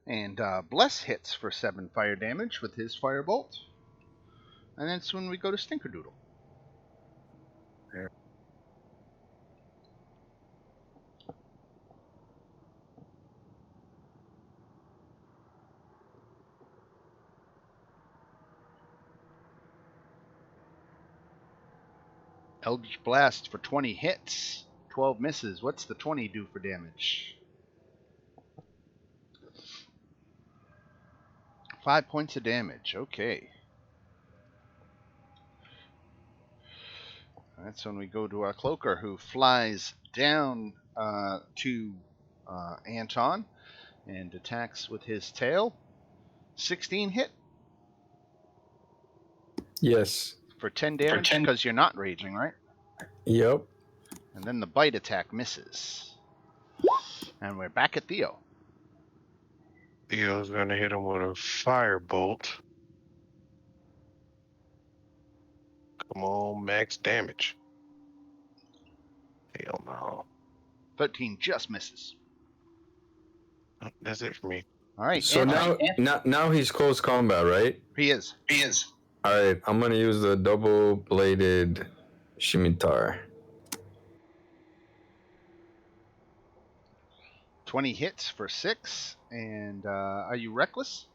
And Bless hits for 7 fire damage with his firebolt. And that's when we go to Stinkerdoodle. Yeah. Eldritch Blast for 20 hits. 12 misses. What's the 20 do for damage? 5 points of damage. Okay. That's when we go to our Cloaker, who flies down to Anton and attacks with his tail. 16 hit Yes. for 10 damage because you're not raging, right? Yep. And then the bite attack misses. And we're back at Theo. Theo's gonna hit him with a firebolt. Come on, max damage. Hell no. 13 just misses. That's it for me. All right. So now he's close combat, right? He is. All right, I'm gonna use the double-bladed scimitar. 20 hits for 6. And are you reckless?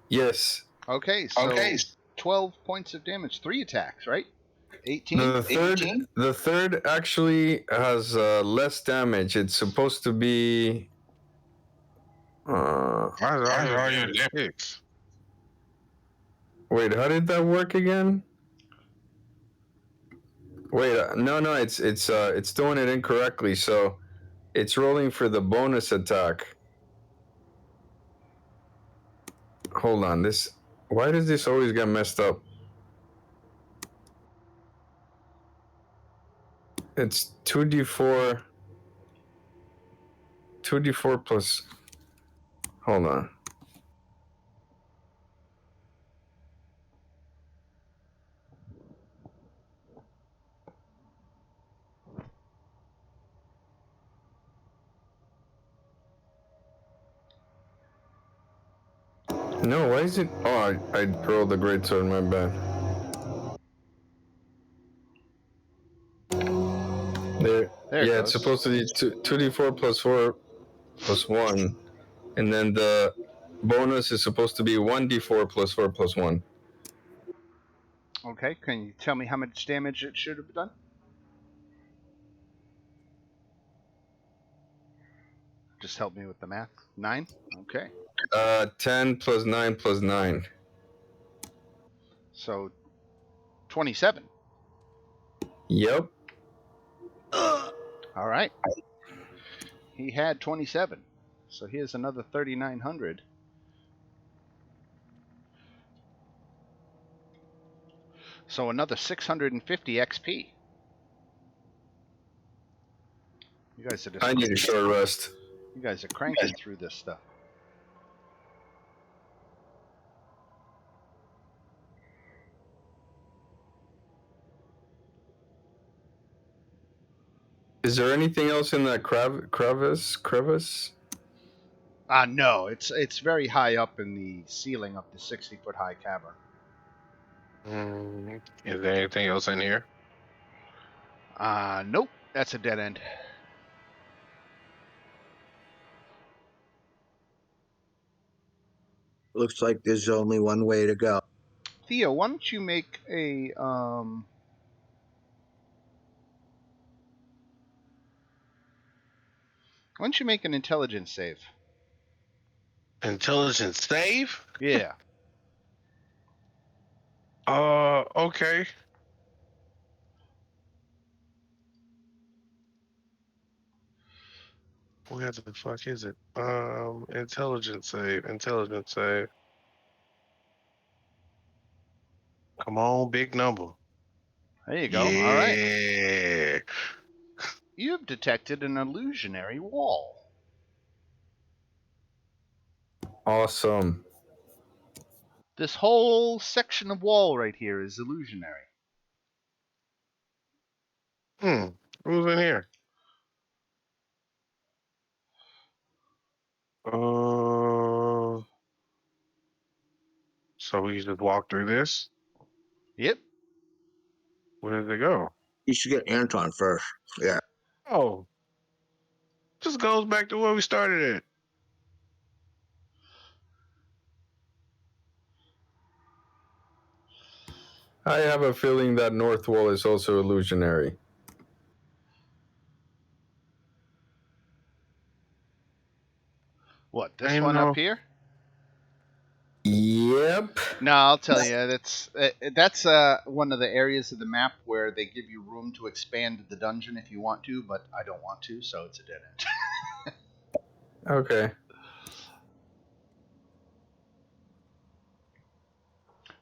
Yes. Okay, so 12 points of damage. 3 attacks, right? 18? No, the third actually has less damage. It's supposed to be. Why is all your damage? Wait, how did that work again? Wait, no, it's doing it incorrectly. So, it's rolling for the bonus attack. Hold on, why does this always get messed up? It's 2d4 plus. Hold on. No, why is it? Oh, I rolled the greatsword, my bad. There it yeah, goes. it's supposed to be 2d4 plus 4 plus 1. And then the bonus is supposed to be 1d4 plus 4 plus 1. Okay, can you tell me how much damage it should have done? Just help me with the math. 9? Okay. 10 plus 9 plus 9. So 27. Yep. All right. He had 27. So here's another 3,900. So another 650 XP. You guys are just I need a short rest. You guys are cranking through this stuff. Is there anything else in that crevice? No, it's very high up in the ceiling of the 60-foot high cavern. Is there anything else in here? Nope, that's a dead end. Looks like there's only one way to go. Theo, why don't you make a why don't you make an intelligence save? Intelligence save? Yeah. Okay. What the fuck is it? Intelligence save. Intelligence save. Come on, big number. There you go. Yeah. All right. You've detected an illusionary wall. Awesome. This whole section of wall right here is illusionary. Who's in here? So we just walk through this? Yep. Where does it go? You should get Anton first. Yeah. Oh. Just goes back to where we started at. I have a feeling that north wall is also illusionary. What, this one up here? Yep. No, I'll tell you. That's one of the areas of the map where they give you room to expand the dungeon if you want to, but I don't want to, so it's a dead end. Okay.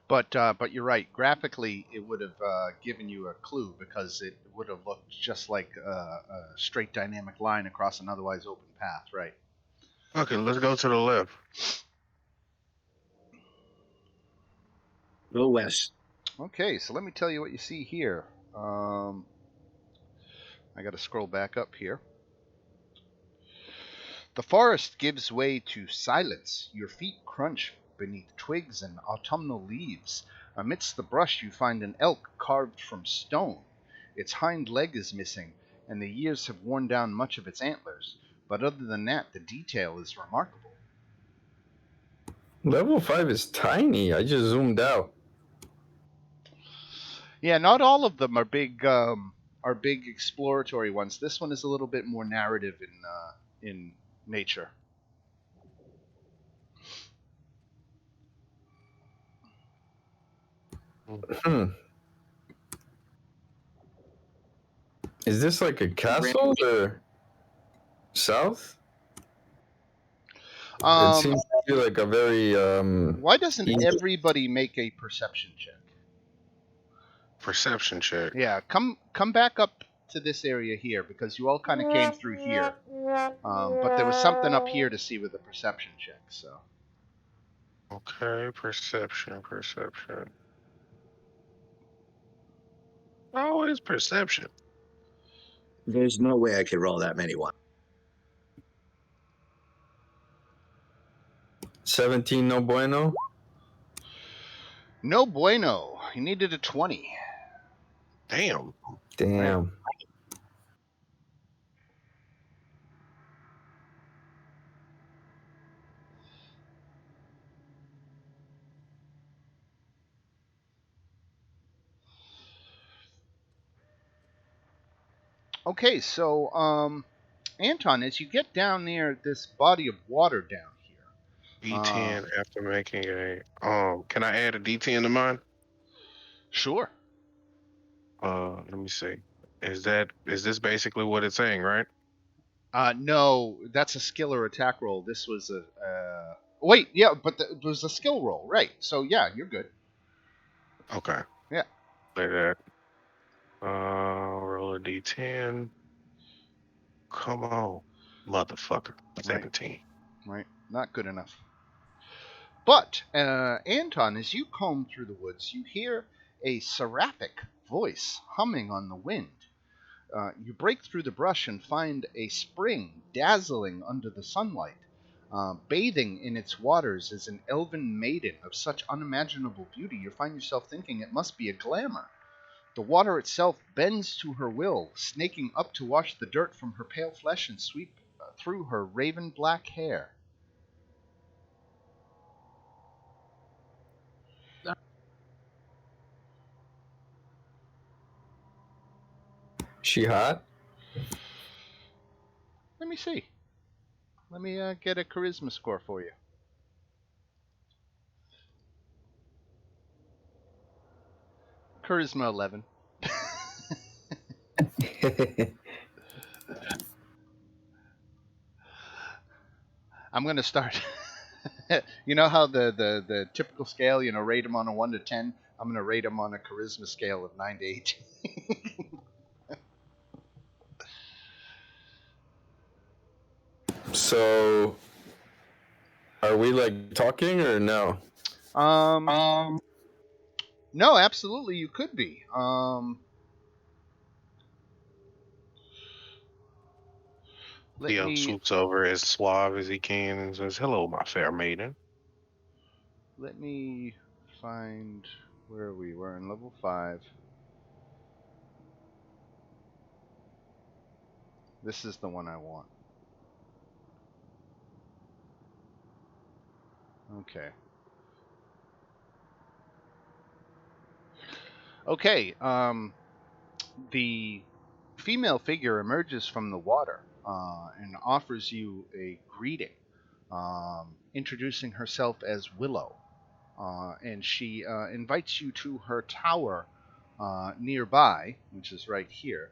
But you're right. Graphically, it would have given you a clue because it would have looked just like a straight dynamic line across an otherwise open path, right? Okay, let's go to the left. Go west. Okay, so let me tell you what you see here. I got to scroll back up here. The forest gives way to silence. Your feet crunch beneath twigs and autumnal leaves. Amidst the brush, you find an elk carved from stone. Its hind leg is missing, and the years have worn down much of its antlers. But other than that, the detail is remarkable. Level 5 is tiny. I just zoomed out. Yeah, not all of them are big exploratory ones. This one is a little bit more narrative in nature. Is this like a castle or south? It seems to be like a very Why doesn't everybody make a perception check? Perception check. Yeah, come back up to this area here because you all kind of came through here. But there was something up here to see with a perception check. So. Okay, perception. Always perception. There's no way I could roll that many ones. 17, no bueno. No bueno. You needed a 20. Damn. Damn. Okay, so Anton, as you get down near this body of water down here, D10 after making a can I add a D10 to mine? sure. Let me see. Is this basically what it's saying, right? No, that's a skill or attack roll. This was a wait, yeah, but it was a skill roll, right? So yeah, you're good. Okay. Yeah. Play that. Roll a D10. Come on, motherfucker. Right, 17. right. Not good enough. But Anton, as you comb through the woods, you hear a seraphic voice humming on the wind. You break through the brush and find a spring dazzling under the sunlight. Bathing in its waters is an elven maiden of such unimaginable beauty, you find yourself thinking it must be a glamour. The water itself bends to her will, snaking up to wash the dirt from her pale flesh and sweep through her raven black hair. She hot? Let me see. Let me get a charisma score for you. Charisma 11. I'm going to start. You know how the typical scale, rate them on a 1 to 10? I'm going to rate them on a charisma scale of 9 to 18. So, are we like talking or no? um, no, absolutely, you could be. Let Theo me swoops over as suave as he can and says, "Hello, my fair maiden." let me find where are we. We're in level 5. This is the one I want. Okay. Okay. The female figure emerges from the water and offers you a greeting, introducing herself as Willow. And she invites you to her tower nearby, which is right here,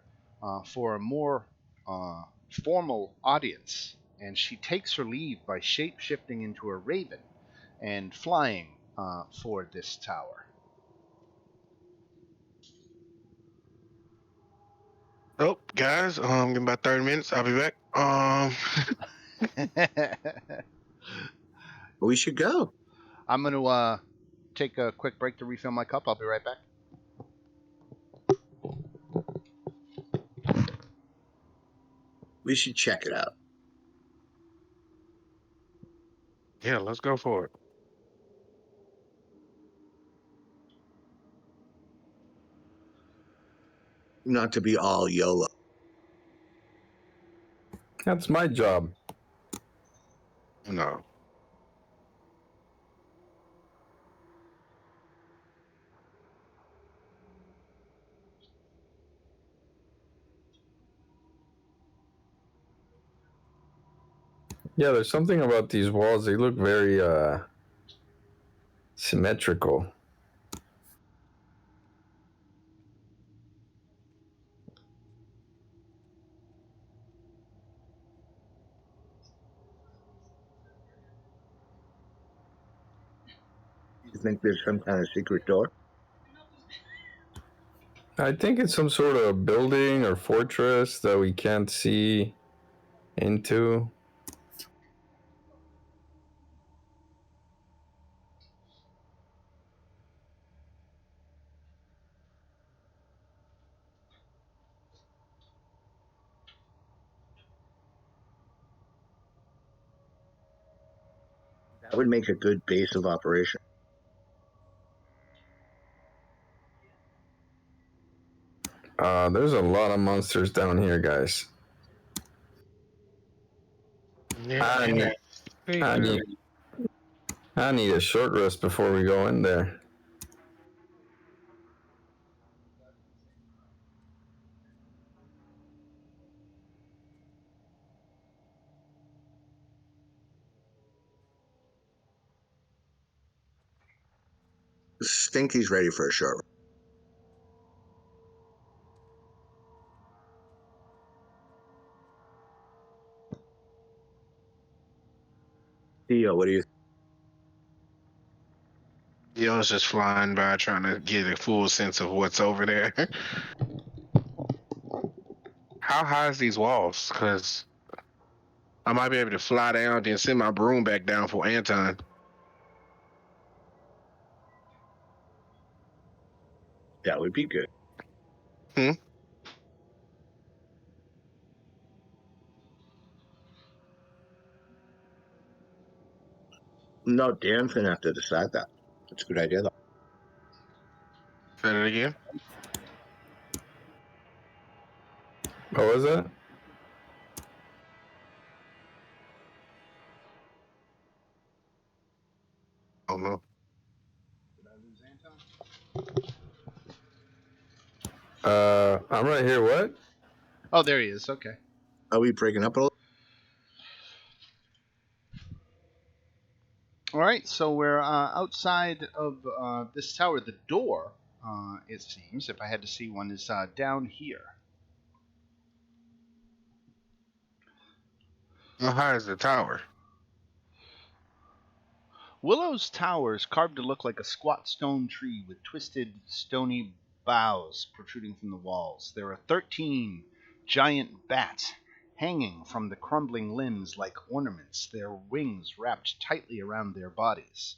for a more uh, formal audience. And she takes her leave by shape shifting into a raven and flying for this tower. Oh, guys, give me about 30 minutes. I'll be back. We should go. I'm going to take a quick break to refill my cup. I'll be right back. We should check it out. Yeah, let's go for it. Not to be all YOLO. That's my job. No. Yeah, there's something about these walls. They look very symmetrical. You think there's some kind of secret door? I think it's some sort of building or fortress that we can't see into. That would make a good base of operation. There's a lot of monsters down here, guys. Yeah, I need a short rest before we go in there. Stinky's ready for a short rest. Theo, what do you? Theo's just flying by trying to get a full sense of what's over there. How high is these walls? Because I might be able to fly down, then send my broom back down for Anton. That would be good. No, Dan's gonna have to decide that. That's a good idea, though. Say it again. What was that? Oh no. Did I lose Anton? I'm right here. What? Oh, there he is. Okay. Are we breaking up a little? All right, so we're outside of this tower. The door, it seems, if I had to see one, is down here. How high is the tower? Willow's tower is carved to look like a squat stone tree with twisted, stony boughs protruding from the walls. There are 13 giant bats hanging from the crumbling limbs like ornaments, their wings wrapped tightly around their bodies.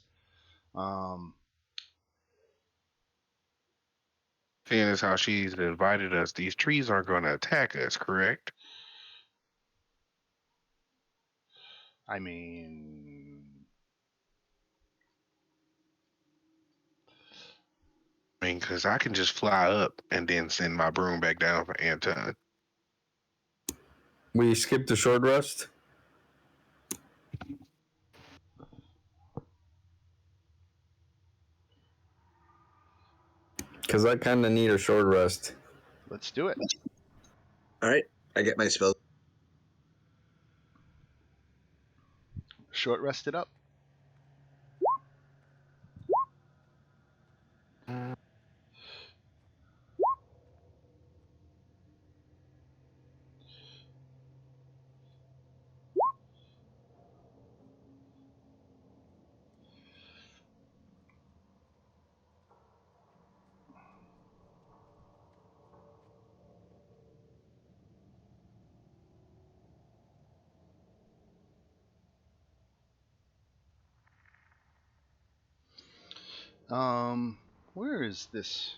Seeing as how she's invited us, these trees aren't going to attack us, correct? I mean, I mean, because I can just fly up and then send my broom back down for Anton. We skipped the short rest. Because I kind of need a short rest. let's do it. All right, I get my spell. Short rest it up. Where is this?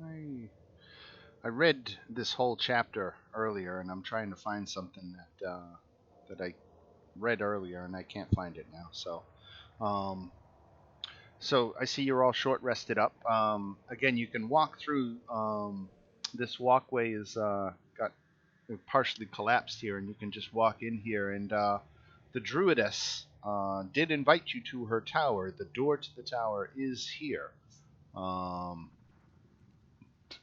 I read this whole chapter earlier, and I'm trying to find something that I read earlier, and I can't find it now. So I see you're all short rested up. Again, you can walk through. This walkway is got partially collapsed here, and you can just walk in here. And the druidess did invite you to her tower. The door to the tower is here.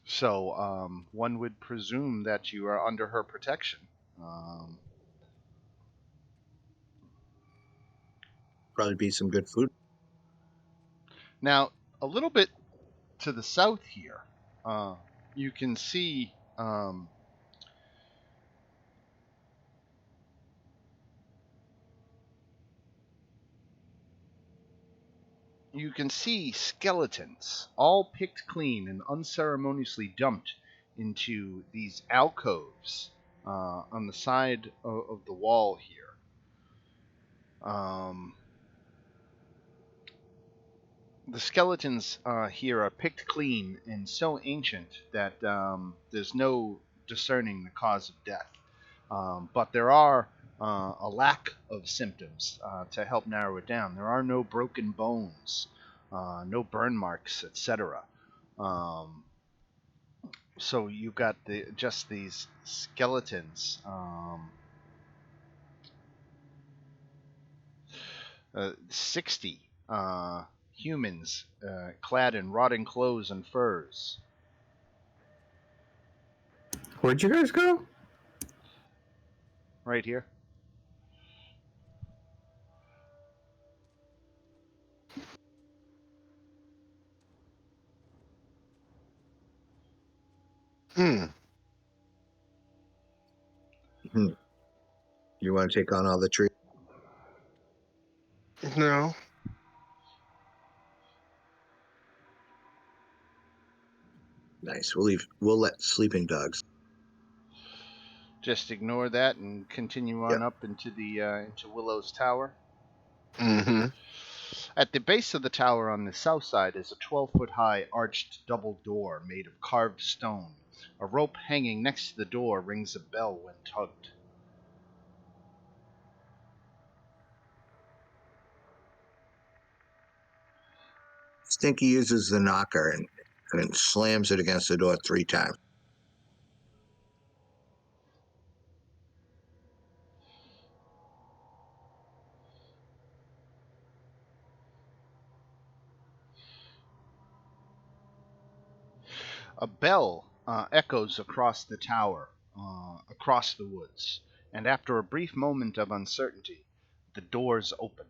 So one would presume that you are under her protection. Probably be some good food. Now, a little bit to the south here, you can see skeletons, all picked clean and unceremoniously dumped into these alcoves on the side of the wall here. The skeletons here are picked clean and so ancient that there's no discerning the cause of death. But there are a lack of symptoms to help narrow it down. There are no broken bones, no burn marks, etc. So you've got just these skeletons. 60 humans clad in rotting clothes and furs. Where'd you guys go? Right here. Hmm. You want to take on all the trees? No. Nice. We'll let sleeping dogs. Just ignore that and continue on Yep. up into the into Willow's tower. Mm-hmm. At the base of the tower on the south side is a 12-foot high arched double door made of carved stone. A rope hanging next to the door rings a bell when tugged. Stinky uses the knocker and slams it against the door 3 times. A bell echoes across the tower, across the woods, and after a brief moment of uncertainty, the doors open.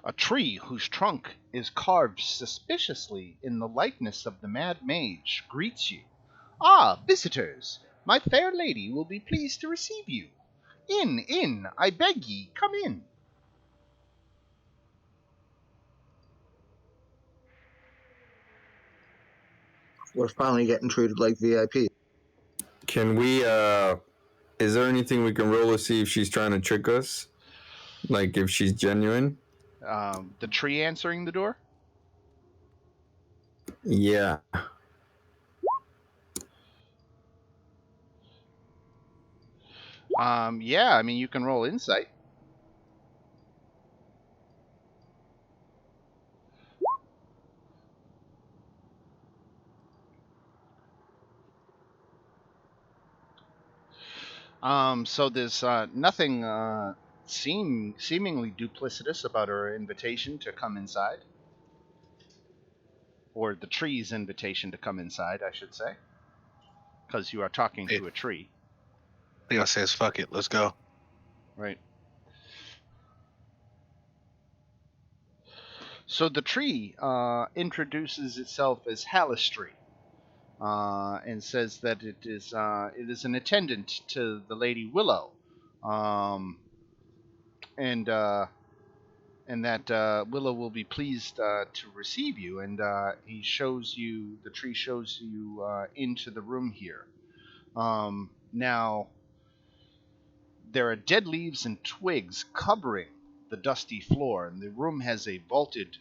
A tree whose trunk is carved suspiciously in the likeness of the Mad Mage greets you. Ah, visitors! My fair lady will be pleased to receive you. In, I beg ye, come in. We're finally getting treated like VIP. Can we? Is there anything we can roll to see if she's trying to trick us? Like if she's genuine? The tree answering the door? Yeah. Yeah, I mean, you can roll insight. So there's nothing seemingly duplicitous about her invitation to come inside. Or the tree's invitation to come inside, I should say. Because you are talking to a tree. Leo says, "Fuck it, let's go." Right. So the tree introduces itself as Halistry, and says that it is an attendant to the Lady Willow, um, and that Willow will be pleased to receive you. And the tree shows you into the room here. Now, there are dead leaves and twigs covering the dusty floor, and the room has a vaulted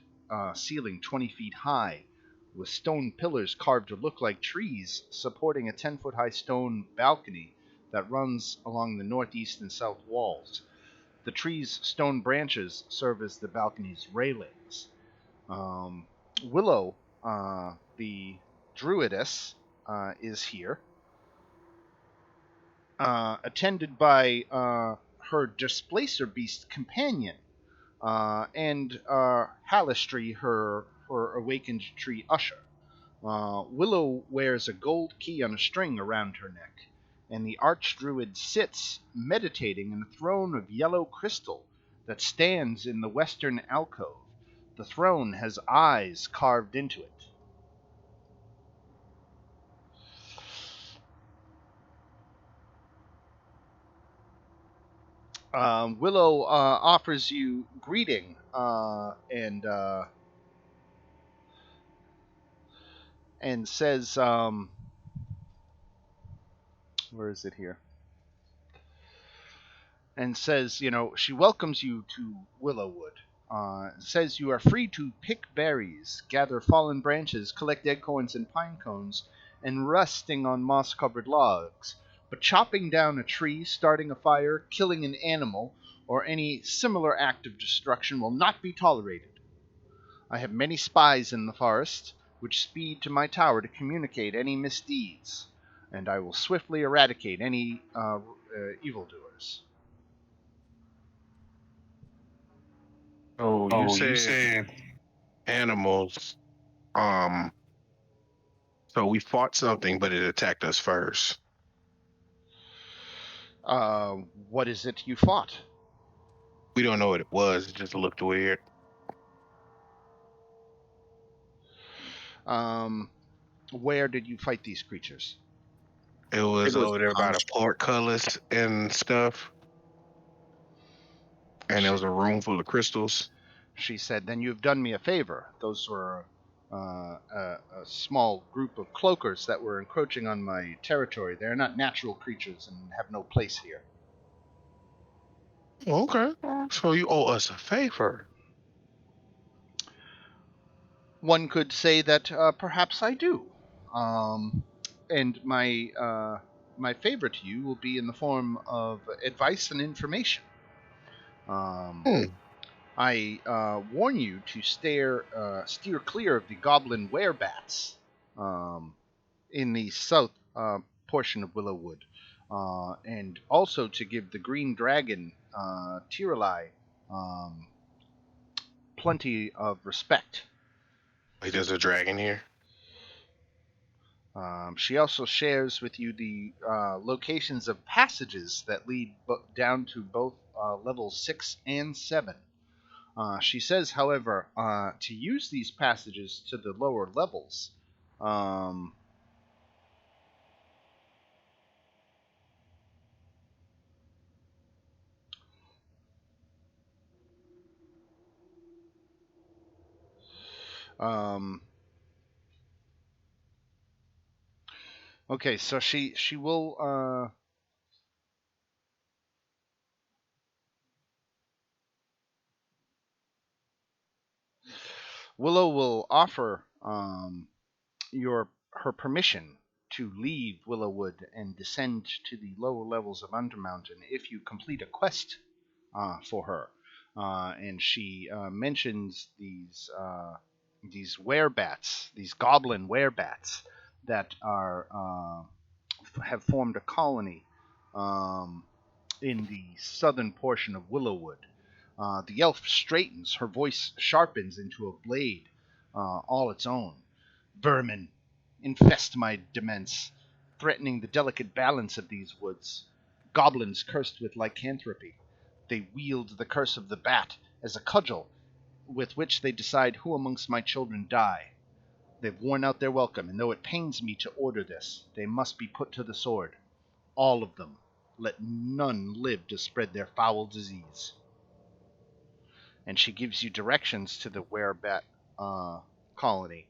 ceiling 20 feet high, with stone pillars carved to look like trees, supporting a 10-foot high stone balcony that runs along the northeast and south walls. The tree's stone branches serve as the balcony's railings. Willow, the druidess, is here, attended by her Displacer Beast companion, and Halistry, her awakened tree usher. Willow wears a gold key on a string around her neck, and the Archdruid sits meditating in a throne of yellow crystal that stands in the western alcove. The throne has eyes carved into it. Willow offers you greeting and says, where is it here? And says, she welcomes you to Willowwood. Says you are free to pick berries, gather fallen branches, collect acorns and pine cones, and resting on moss-covered logs. But chopping down a tree, starting a fire, killing an animal, or any similar act of destruction will not be tolerated. I have many spies in the forest, which speed to my tower to communicate any misdeeds, and I will swiftly eradicate any evildoers. Oh, you said animals. Um, so we fought something, but it attacked us first. What is it you fought? We don't know what it was. It just looked weird. Where did you fight these creatures? It was It was over there by the polished. portcullis and stuff, and there She, was a room full of crystals. she said, then you've done me a favor. Those were a small group of cloakers that were encroaching on my territory. They're not natural creatures and have no place here. Okay, so you owe us a favor. One could say that perhaps I do. And my favor to you will be in the form of advice and information. Um, Hmm. I warn you to steer clear of the goblin werebats in the south portion of Willowwood, and also to give the green dragon Tiralai um, plenty of respect. Like there's a dragon here. She also shares with you the locations of passages that lead down to both levels 6 and 7. She says, however, to use these passages to the lower levels, um, um, okay, so she will Willow will offer your her permission to leave Willowwood and descend to the lower levels of Undermountain if you complete a quest for her. And she mentions these werebats, these goblin werebats that are have formed a colony um, in the southern portion of Willowwood. The elf straightens, her voice sharpens into a blade all its own. Vermin infest my demesne, threatening the delicate balance of these woods. Goblins cursed with lycanthropy. They wield the curse of the bat as a cudgel with which they decide who amongst my children die. They've worn out their welcome, and though it pains me to order this, they must be put to the sword. All of them. Let none live to spread their foul disease. And she gives you directions to the werebat colony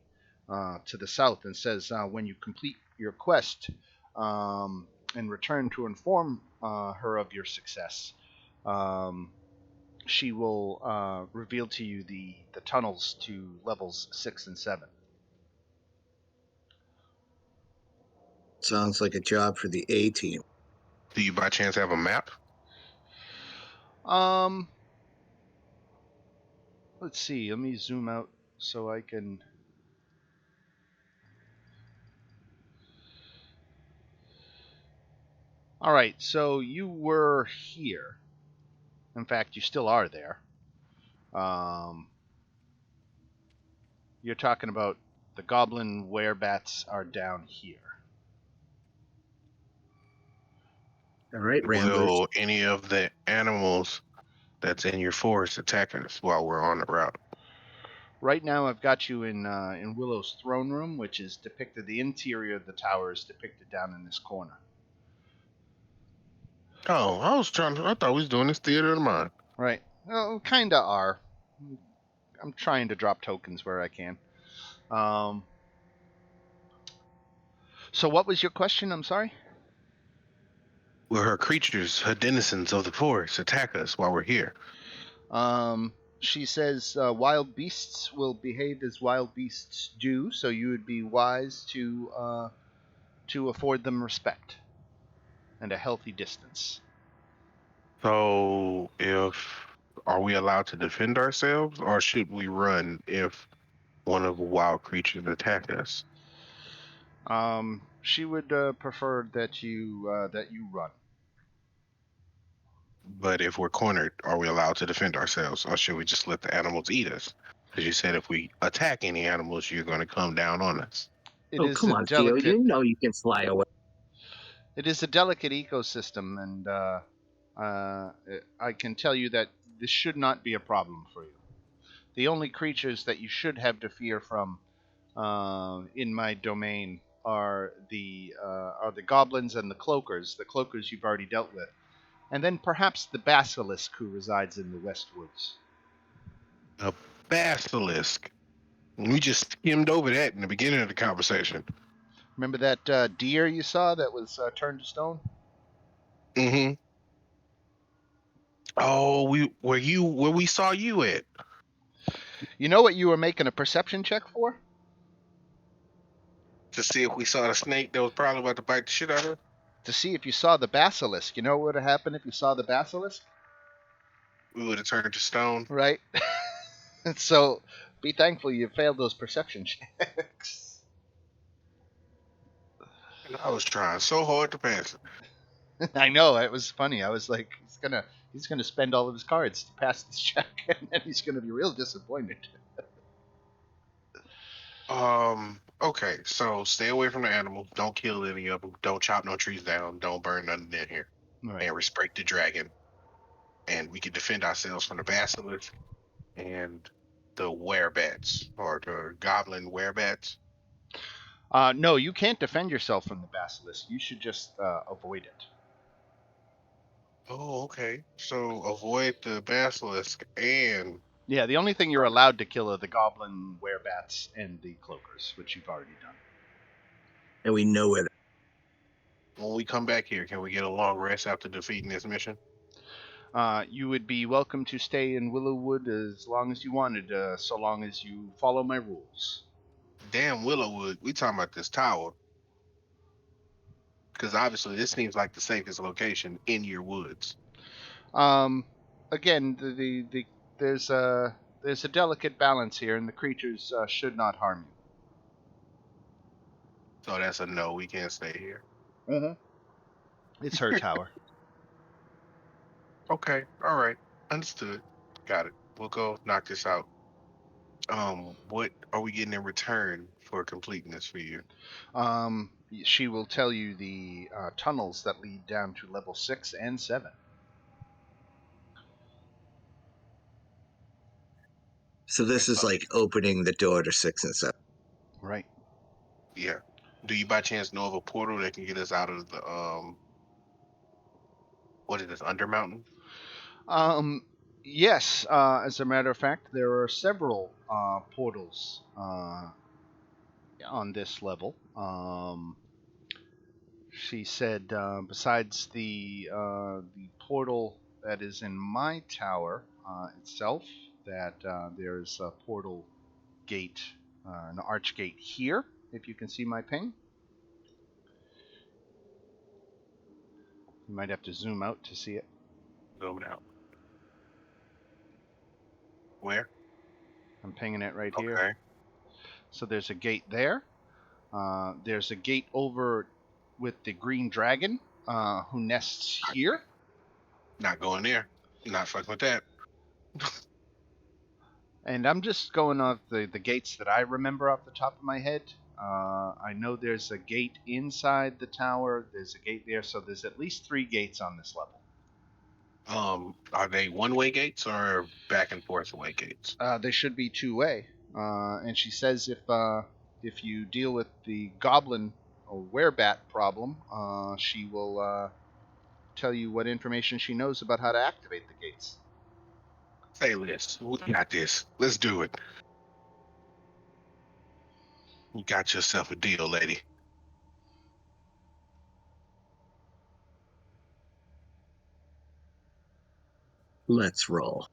to the south, and says when you complete your quest and return to inform her of your success, um, she will reveal to you the tunnels to levels 6 and 7. Sounds like a job for the A team. Do you by chance have a map? Um, let's see. Let me zoom out so I can. All right, so you were here. In fact, you still are there. Um, you're talking about the goblin werebats are down here. All right, Ramblers. Will any of the animals that's in your forest attack us while we're on the route? Right now, I've got you in Willow's throne room, which is depicted. The interior of the tower is depicted down in this corner. Oh, I thought we was doing this theater of the mind. Right. Well, kinda are. I'm trying to drop tokens where I can. So what was your question? I'm sorry. Will her creatures, her denizens of the forest, attack us while we're here? She says wild beasts will behave as wild beasts do, so you would be wise to afford them respect and a healthy distance. So, are we allowed to defend ourselves, or should we run if one of the wild creatures attack us? She would prefer that you run. But if we're cornered, are we allowed to defend ourselves, or should we just let the animals eat us? Because you said if we attack any animals, you're going to come down on us. It Oh, is come a on, Theo. delicate. You know you can fly away. It is a delicate ecosystem, and I can tell you that this should not be a problem for you. The only creatures that you should have to fear from in my domain are the goblins and the cloakers. The cloakers you've already dealt with, and then perhaps the basilisk who resides in the West Woods. A basilisk. We just skimmed over that in the beginning of the conversation. Remember that deer you saw that was turned to stone? Mm-hmm. Oh, where we saw you at? You know what you were making a perception check for? To see if we saw the snake that was probably about to bite the shit out of us? To see if you saw the basilisk. You know what would have happened if you saw the basilisk? We would have turned to stone. Right? So be thankful you failed those perception checks. And I was trying so hard to pass it. I know, it was funny. I was like, he's gonna spend all of his cards to pass this check, and then he's gonna be real disappointed. Okay, so stay away from the animals. Don't kill any of them. Don't chop no trees down. Don't burn nothing in here. Right. And respect the dragon. And we can defend ourselves from the basilisk and the werebats, or the goblin werebats. No, you can't defend yourself from the basilisk. You should just avoid it. Oh, okay. So avoid the basilisk and Yeah, the only thing you're allowed to kill are the goblin werebats and the cloakers, which you've already done. And we know where. when we come back here, can we get a long rest after defeating this mission? You would be welcome to stay in Willowwood as long as you wanted, so long as you follow my rules. Damn Willowwood, we talking about this tower. Because obviously this seems like the safest location in your woods. Again, there's a delicate balance here, and the creatures should not harm So that's a no, we can't stay here. you. Mm-hmm. It's her tower. Okay, all right. Understood. Got it. We'll go knock this out. What are we getting in return for completing this for you? She will tell you the tunnels that lead down to level 6 and 7. So this is like opening the door to 6 and 7. Right. Yeah. Do you by chance know of a portal that can get us out of the what is this, Undermountain? Yes. As a matter of fact, there are several portals on this level. She said, besides the portal that is in my tower itself, that there's a portal gate, an arch gate here. If you can see my ping, you might have to zoom out to see it. Zooming out. Where? I'm pinging it right here. Okay. So there's a gate there. There's a gate over with the green dragon who nests here. Not going there. Not fucking with that. And I'm just going off the gates that I remember off the top of my head. I know there's a gate inside the tower. There's a gate there. So there's at least 3 gates on this level. Are they one-way gates or back and forth away gates? They should be 2-way. And she says if you deal with the goblin or werebat problem, she will tell you what information she knows about how to activate the gates. Say this. We got this. Let's do it. You got yourself a deal, lady. Let's roll.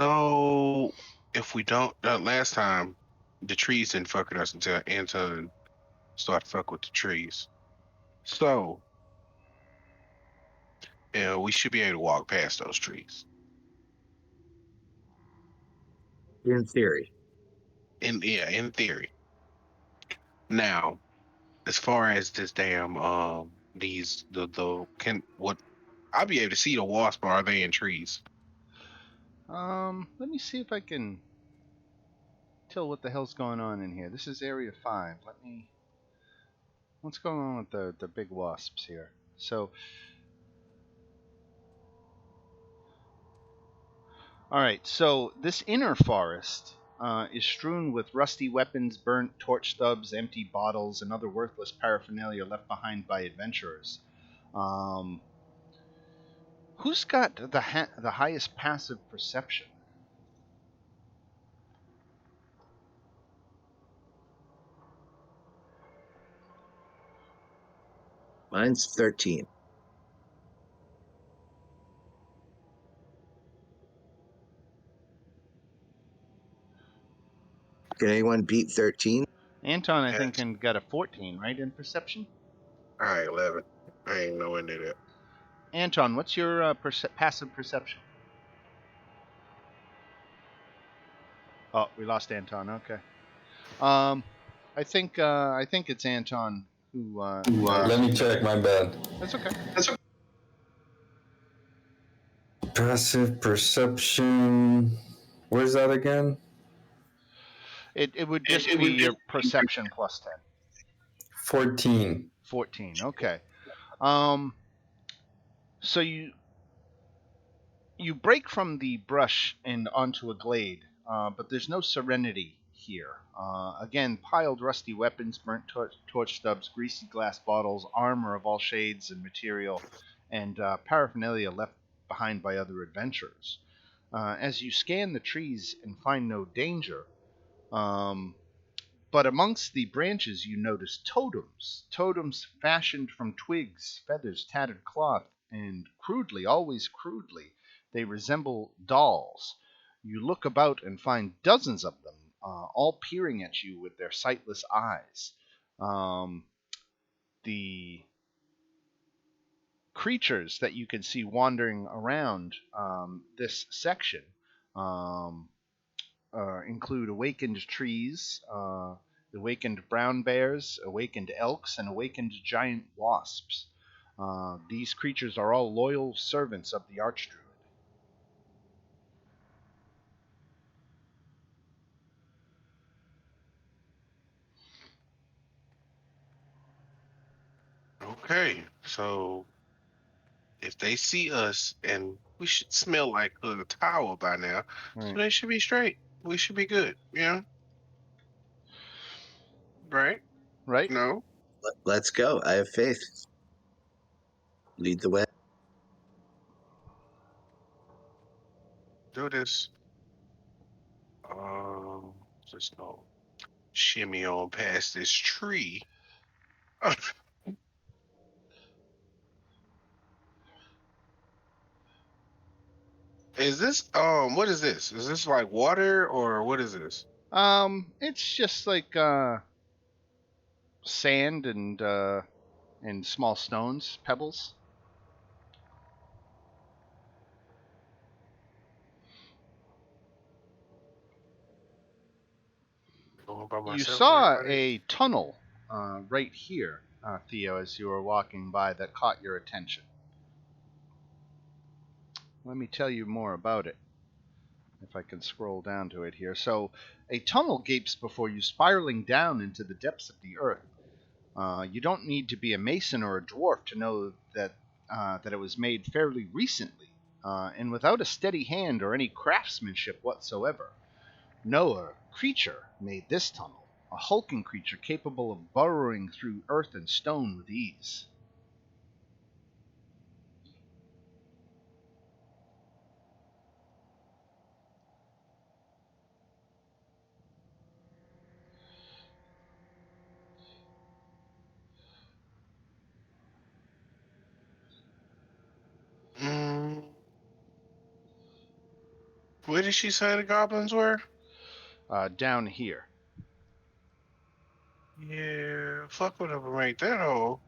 So if we don't, last time the trees didn't fuck with us until Anton started fuck with the trees. So yeah, we should be able to walk past those trees. In theory. In theory. Now, as far as this damn I'll be able to see the wasp, or are they in trees? Let me see if I can tell what the hell's going on in here. This is Area 5. What's going on with the big wasps here? So, all right. So this inner forest is strewn with rusty weapons, burnt torch stubs, empty bottles, and other worthless paraphernalia left behind by adventurers. Who's got the highest passive perception? Mine's 13. Can anyone beat 13? Anton, I think, Yes. got a 14, right, in perception? All right, 11. I ain't nowhere near that. Anton, what's your passive perception? Oh, we lost Anton. Okay. I think it's Anton who. Let me check. My bad. That's okay. Passive perception. Where's that again? It would just be your perception plus 10. 14. 14. Okay. So you break from the brush and onto a glade, but there's no serenity here. Again, piled rusty weapons, burnt torch stubs, greasy glass bottles, armor of all shades and material, and paraphernalia left behind by other adventurers. As you scan the trees and find no danger, but amongst the branches you notice totems fashioned from twigs, feathers, tattered cloth, and always crudely, they resemble dolls. You look about and find dozens of them, all peering at you with their sightless eyes. The creatures that you can see wandering around this section um, include awakened trees, awakened brown bears, awakened elks, and awakened giant wasps. These creatures are all loyal servants of the Archdruid. Okay, so if they see us, and we should smell like a tower by now, so Right. they should be straight. We should be good. Right? Right? No? Let's go. I have faith. Lead the way. Do this. Just no shimmy on past this tree. Is this what is this? Is this like water or what is this? It's just like sand and small stones, pebbles. Going by You myself, saw everybody? a tunnel right here, Theo, as you were walking by that caught your attention. Let me tell you more about it, if I can scroll down to it here. So, a tunnel gapes before you, spiraling down into the depths of the earth. You don't need to be a mason or a dwarf to know that it was made fairly recently, and without a steady hand or any craftsmanship whatsoever. No creature made this tunnel, a hulking creature capable of burrowing through earth and stone with ease. Mm, where did she say the goblins were? Down here. Yeah, fuck with them right there though.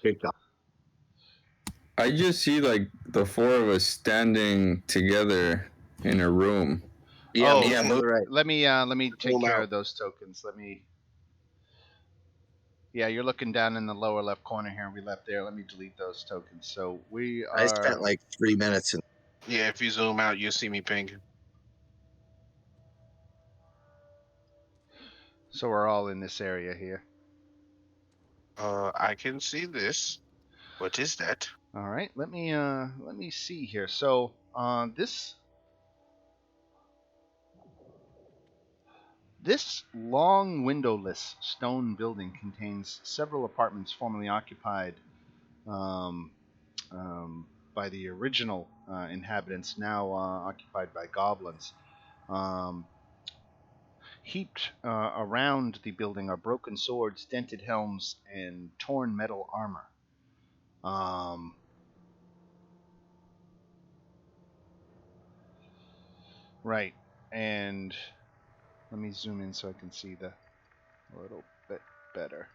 Good job. I just see like the four of us standing together in a room. Yeah, Oh, yeah, move right. let me take Zoom care out. of those tokens. Let me. Yeah, you're looking down in the lower left corner here. We left there. Let me delete those tokens. So we I are. spent like 3 minutes in. Yeah, if you zoom out, you'll see me pinging. So we're all in this area here. I can see this, What is that? All right, let me see here. So this long windowless stone building contains several apartments formerly occupied um, by the original inhabitants, now occupied by goblins. Um, Heaped around the building are broken swords, dented helms, and torn metal armor. Um, right, and let me zoom in so I can see a little bit better.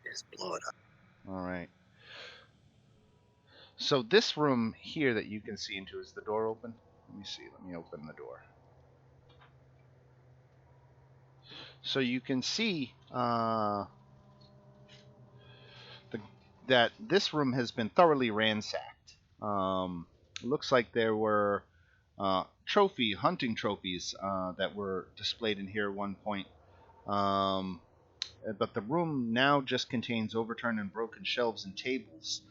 Just blow it up. All right. So this room here that you can see into, is the door open? Let me see. Let me open the door. So you can see that this room has been thoroughly ransacked. It looks like there were hunting trophies that were displayed in here at one point. But the room now just contains overturned and broken shelves and tables.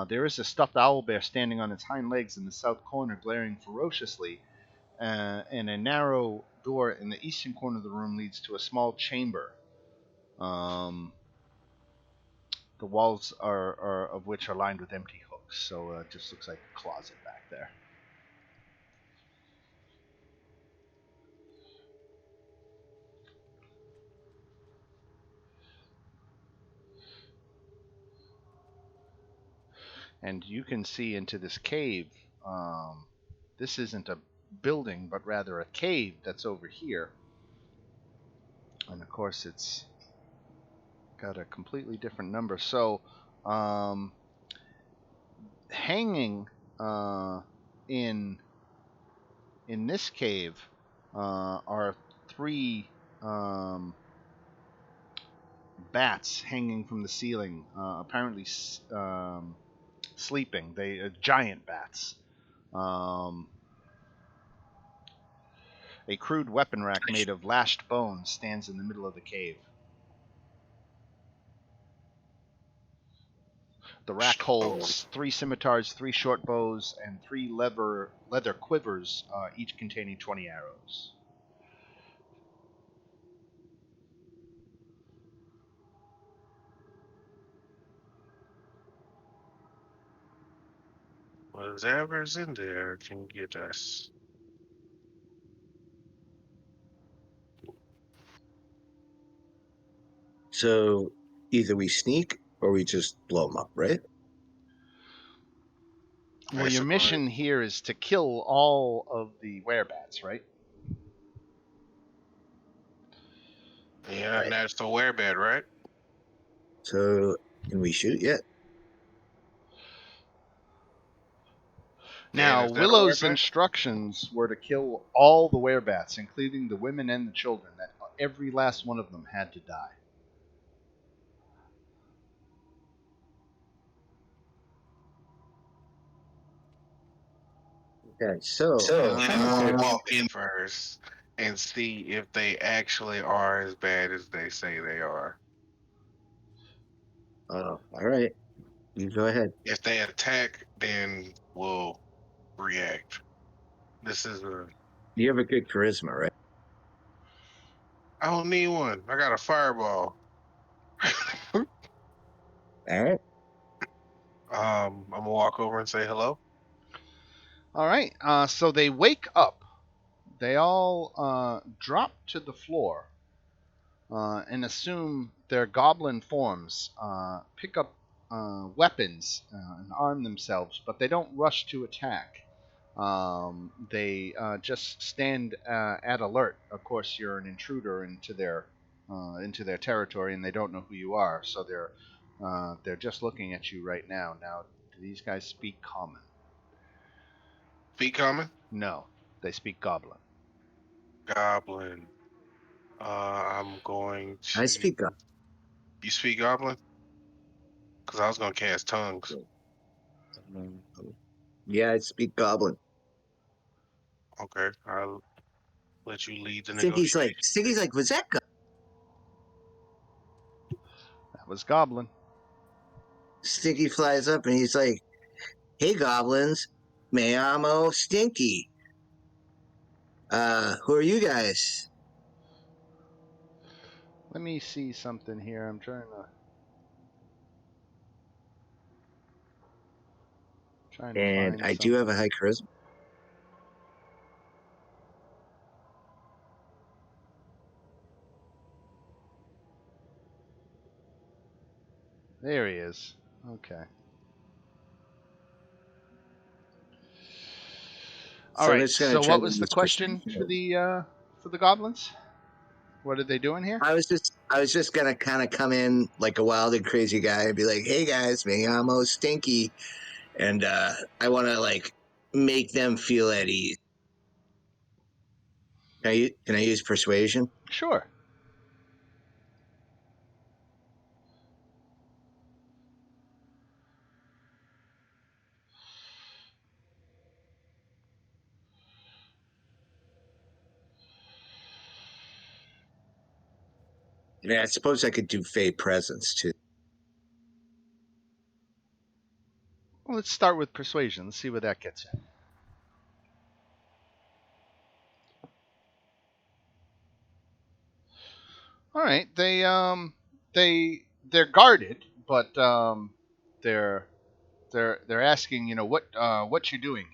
There is a stuffed owlbear standing on its hind legs in the south corner, glaring ferociously, and a narrow door in the eastern corner of the room leads to a small chamber. The walls are of which are lined with empty hooks, so it just looks like a closet back there. And you can see into this cave. This isn't a building, but rather a cave that's over here. And of course, it's got a completely different number. So, hanging in this cave are three bats hanging from the ceiling, apparently sleeping. They giant bats. A crude weapon rack made of lashed bones stands in the middle of the cave. The rack holds 3 scimitars, 3 short bows, and 3 leather quivers, each containing 20 arrows. Whatever's in there can get us. So either we sneak or we just blow them up, right? Well, your mission here is to kill all of the werebats, right? Yeah, and that's the werebed, right? So can we shoot yet? Now, is that a Willow's werebed? instructions were to kill all the werebats, including the women and the children. That every last one of them had to die. Okay, so Walk in first and see if they actually are as bad as they say they are. all right. You go ahead. If they attack, then we'll react. This is a. You have a good charisma, right? I don't need one. I got a fireball. All right. I'm gonna walk over and say hello. All right. So they wake up. They all drop to the floor and assume their goblin forms, pick up weapons and arm themselves, but they don't rush to attack. They just stand at alert. Of course, you're an intruder into their territory, and they don't know who you are, so they're just looking at you right now. Now, do these guys speak common? Speak common? No, they speak goblin. Goblin. I'm going to. I speak up. You speak goblin? Because I was gonna cast tongues. Yeah, I speak goblin. Okay, I'll let you lead the Stinky's negotiation. like, was that That was goblin. Stinky flies up and he's like, "Hey, goblins, me llamo Stinky. Who are you guys?" Let me see something here. I'm trying to And find I do have something. a high charisma. There he is. Okay. All So I'm right. just gonna So, try what to was the use question persuasion. for the goblins? What are they doing here? I was just gonna kind of come in like a wild and crazy guy and be like, "Hey guys, me llamo Stinky," and I want to like make them feel at ease. Can I use persuasion? Sure. Yeah, I suppose I could do Fey presence too. Well, let's start with persuasion. Let's see where that gets you. All right. They're guarded, but they're they're asking, what you doing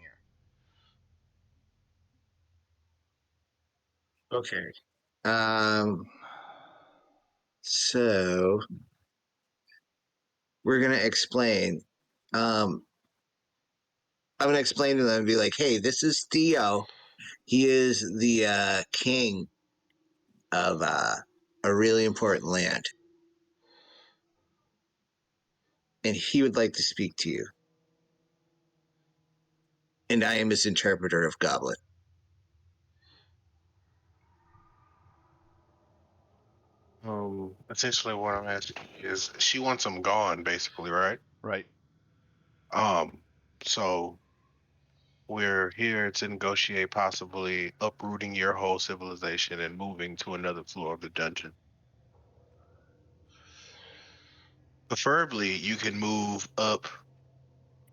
here. Okay. Um. So we're gonna explain. Um. I'm gonna explain to them and be like, "Hey, this is Theo. He is the king of a really important land, and he would like to speak to you. And I am his interpreter of Goblin." Essentially, what I'm asking is, she wants them gone, basically, right? Right. Um, so we're here to negotiate possibly uprooting your whole civilization and moving to another floor of the dungeon. Preferably, you can move up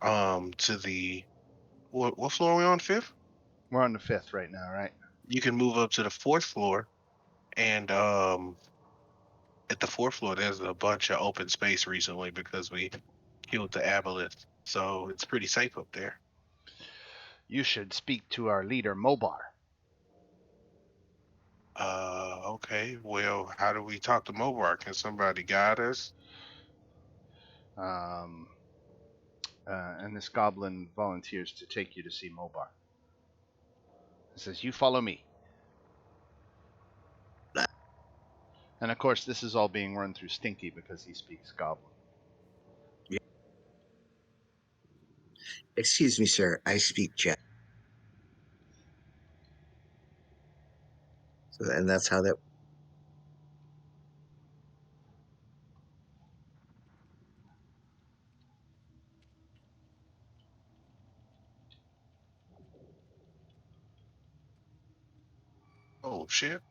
to the what floor are we on? Fifth? We're on the fifth right now, right? You can move up to the fourth floor, and at the fourth floor, there's a bunch of open space recently because we killed the aboleth, so it's pretty safe up there. You should speak to our leader, Mobar. Okay. Well, how do we talk to Mobar? Can somebody guide us? Um, and this goblin volunteers to take you to see Mobar. He says, "You follow me." And of course, this is all being run through Stinky because he speaks Goblin. Excuse me, sir. I speak Jet. So, and that's how that. Oh shit.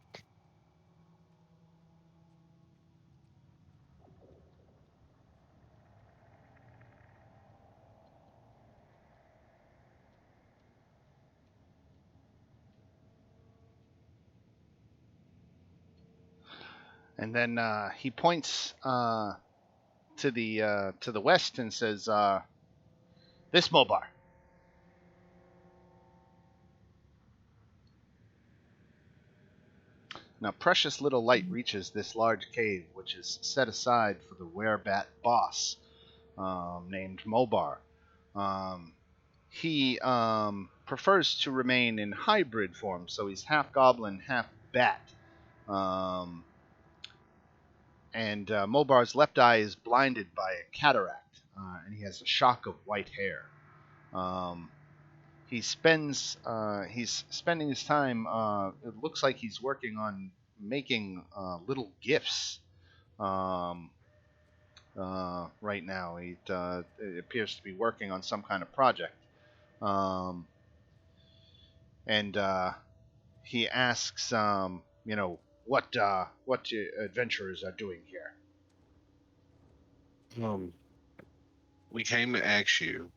And then he points to the west and says, "This Mobar." Now, precious little light reaches this large cave, which is set aside for the werebat boss, named Mobar. He prefers to remain in hybrid form, so he's half goblin, half bat. Um, and Mobar's left eye is blinded by a cataract, and he has a shock of white hair. Um, he's spending his time. It looks like he's working on making little gifts. Um, right now, it appears to be working on some kind of project. Um, and he asks, what adventurers are doing here. Um, We came to ask you,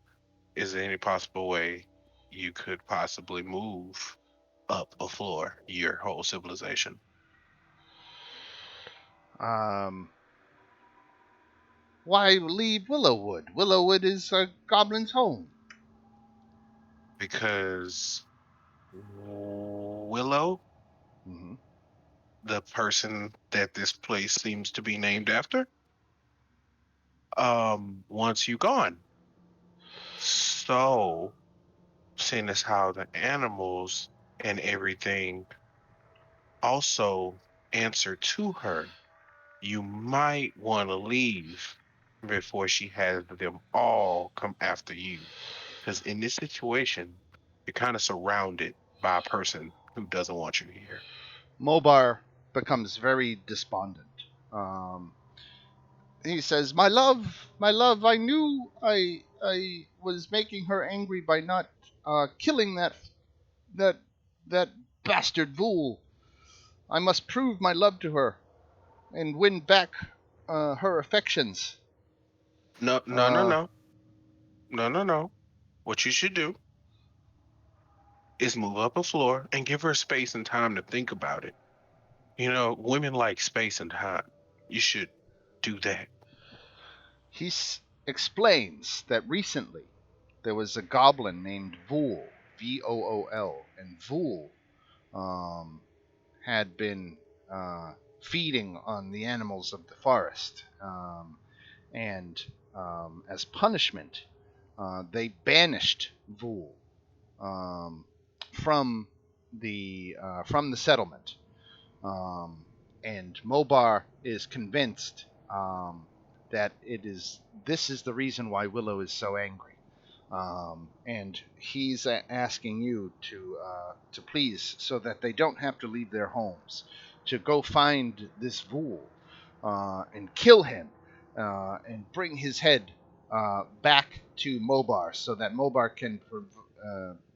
is there any possible way you could possibly move up a floor your whole civilization? Why leave Willowwood? Willowwood is a goblin's home. Because Willow, Mm-hmm. the person that this place seems to be named after, wants you gone. So, seeing as how the animals and everything also answer to her, you might want to leave before she has them all come after you. Because in this situation, you're kind of surrounded by a person who doesn't want you here. Mobar becomes very despondent. Um, he says, my love, I knew I was making her angry by not killing that that bastard Vool. I must prove my love to her and win back her affections. No, no, no, Uh, no, no, no, no. What you should do is move up a floor and give her space and time to think about it. You know, women like space and time. You should do that. he explains that recently there was a goblin named Vool, Vool, and Vool um, had been feeding on the animals of the forest. And as punishment, they banished Vool um, from the settlement. Um, and Mobar is convinced that this is the reason why Willow is so angry. And he's asking you to please, so that they don't have to leave their homes, to go find this Vool and kill him and bring his head back to Mobar, so that Mobar can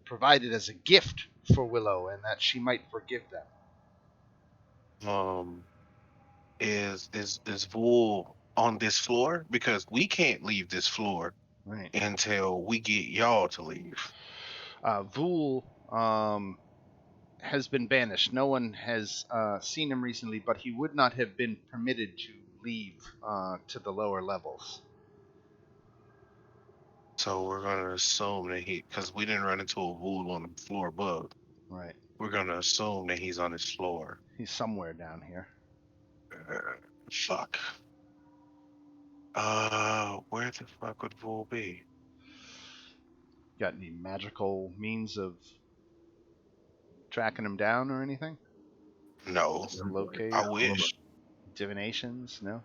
provide it as a gift for Willow, and that she might forgive them. Um, is Wool on this floor? Because we can't leave this floor Right. until we get y'all to leave. Vool has been banished. No one has seen him recently, but he would not have been permitted to leave to the lower levels. So we're gonna assume that because we didn't run into a Wool on the floor above. Right. We're gonna assume that he's on this floor. He's somewhere down here. Fuck. Where the fuck would Wool be? Got any magical means of tracking him down or anything? No, To locate? I wish. Divinations? No?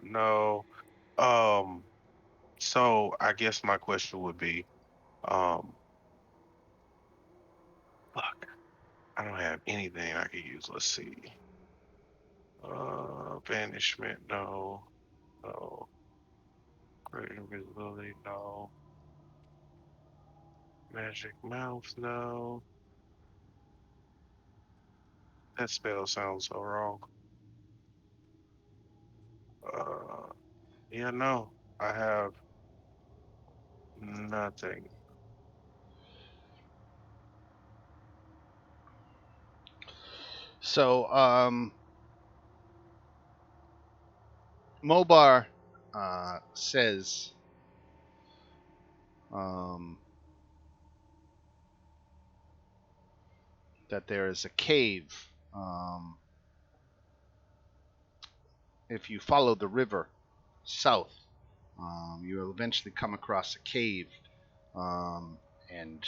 No. Um, so I guess my question would be, um, fuck, I don't have anything I could use. Let's see. Banishment, no. No. Great invisibility, no. Magic mouth, no. That spell sounds so wrong. Uh, yeah, no. I have nothing. So, Mobar says um, that there is a cave. If you follow the river south, you will eventually come across a cave, and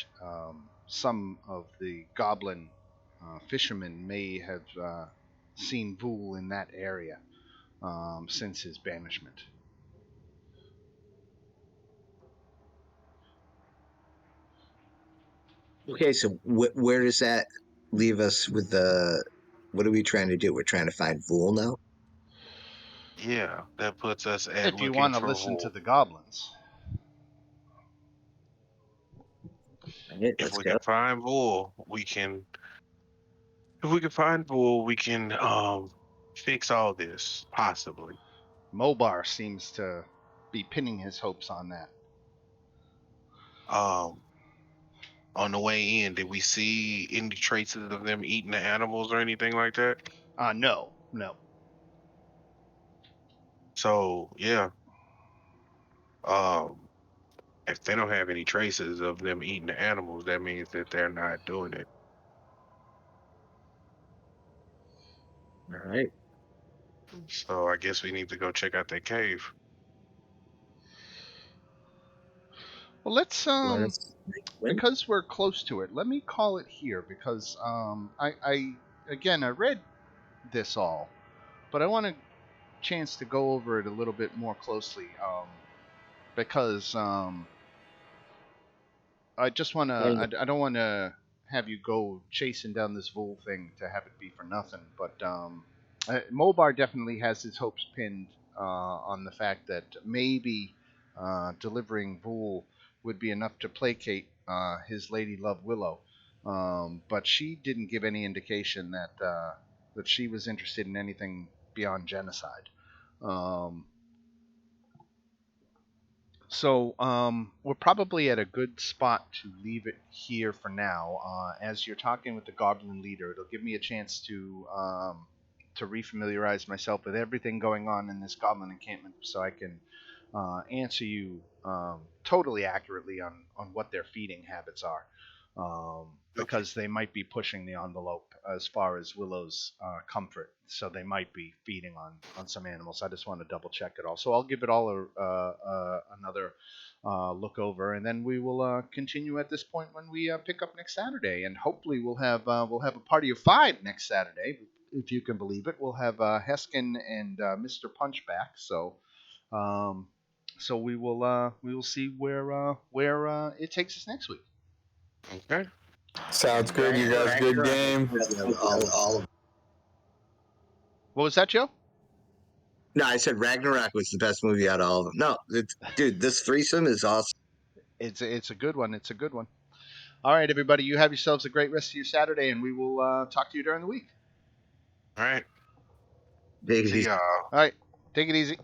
some of the goblin fishermen may have seen Vool in that area since his banishment. Okay, so where does that leave us with the? What are we trying to do? We're trying to find Vool now. Yeah, that puts us at If you looking want to for listen to Wool. the goblins, All right, If let's we go. can find Wool, we can. If we can find Wool, we can fix all this possibly. Mobar seems to be pinning his hopes on that. On the way in, did we see any traces of them eating the animals or anything like that? No. So yeah, um, if they don't have any traces of them eating the animals, that means that they're not doing it. All right. So I guess we need to go check out that cave. Well, let's Let us win. because we're close to it. Let me call it here because I again I read this all, but I want a chance to go over it a little bit more closely because I just want to. I don't want to have you go chasing down this Vul thing to have it be for nothing. But Mobar definitely has his hopes pinned on the fact that maybe delivering Vul would be enough to placate his lady love Willow. But she didn't give any indication that she was interested in anything beyond genocide. Um, So we're probably at a good spot to leave it here for now. As you're talking with the Goblin leader, it'll give me a chance to refamiliarize myself with everything going on in this Goblin encampment, so I can answer you totally accurately on what their feeding habits are. Because they might be pushing the envelope as far as Willow's comfort, so they might be feeding on some animals. I just want to double check it all, so I'll give it all another look over, and then we will continue at this point when we pick up next Saturday, and hopefully we'll have a party of 5 next Saturday, if you can believe it. We'll have Heskin and Mr. Punch back, so. So we will see where it takes us next week. Okay. Sounds good. You guys, good game. All What was that, Joe? No, I said Ragnarok was the best movie out of all of them. No, dude, this threesome is awesome. It's a good one. It's a good one. All right, everybody, you have yourselves a great rest of your Saturday, and we will talk to you during the week. All right. Big See y'all. All right, take it easy.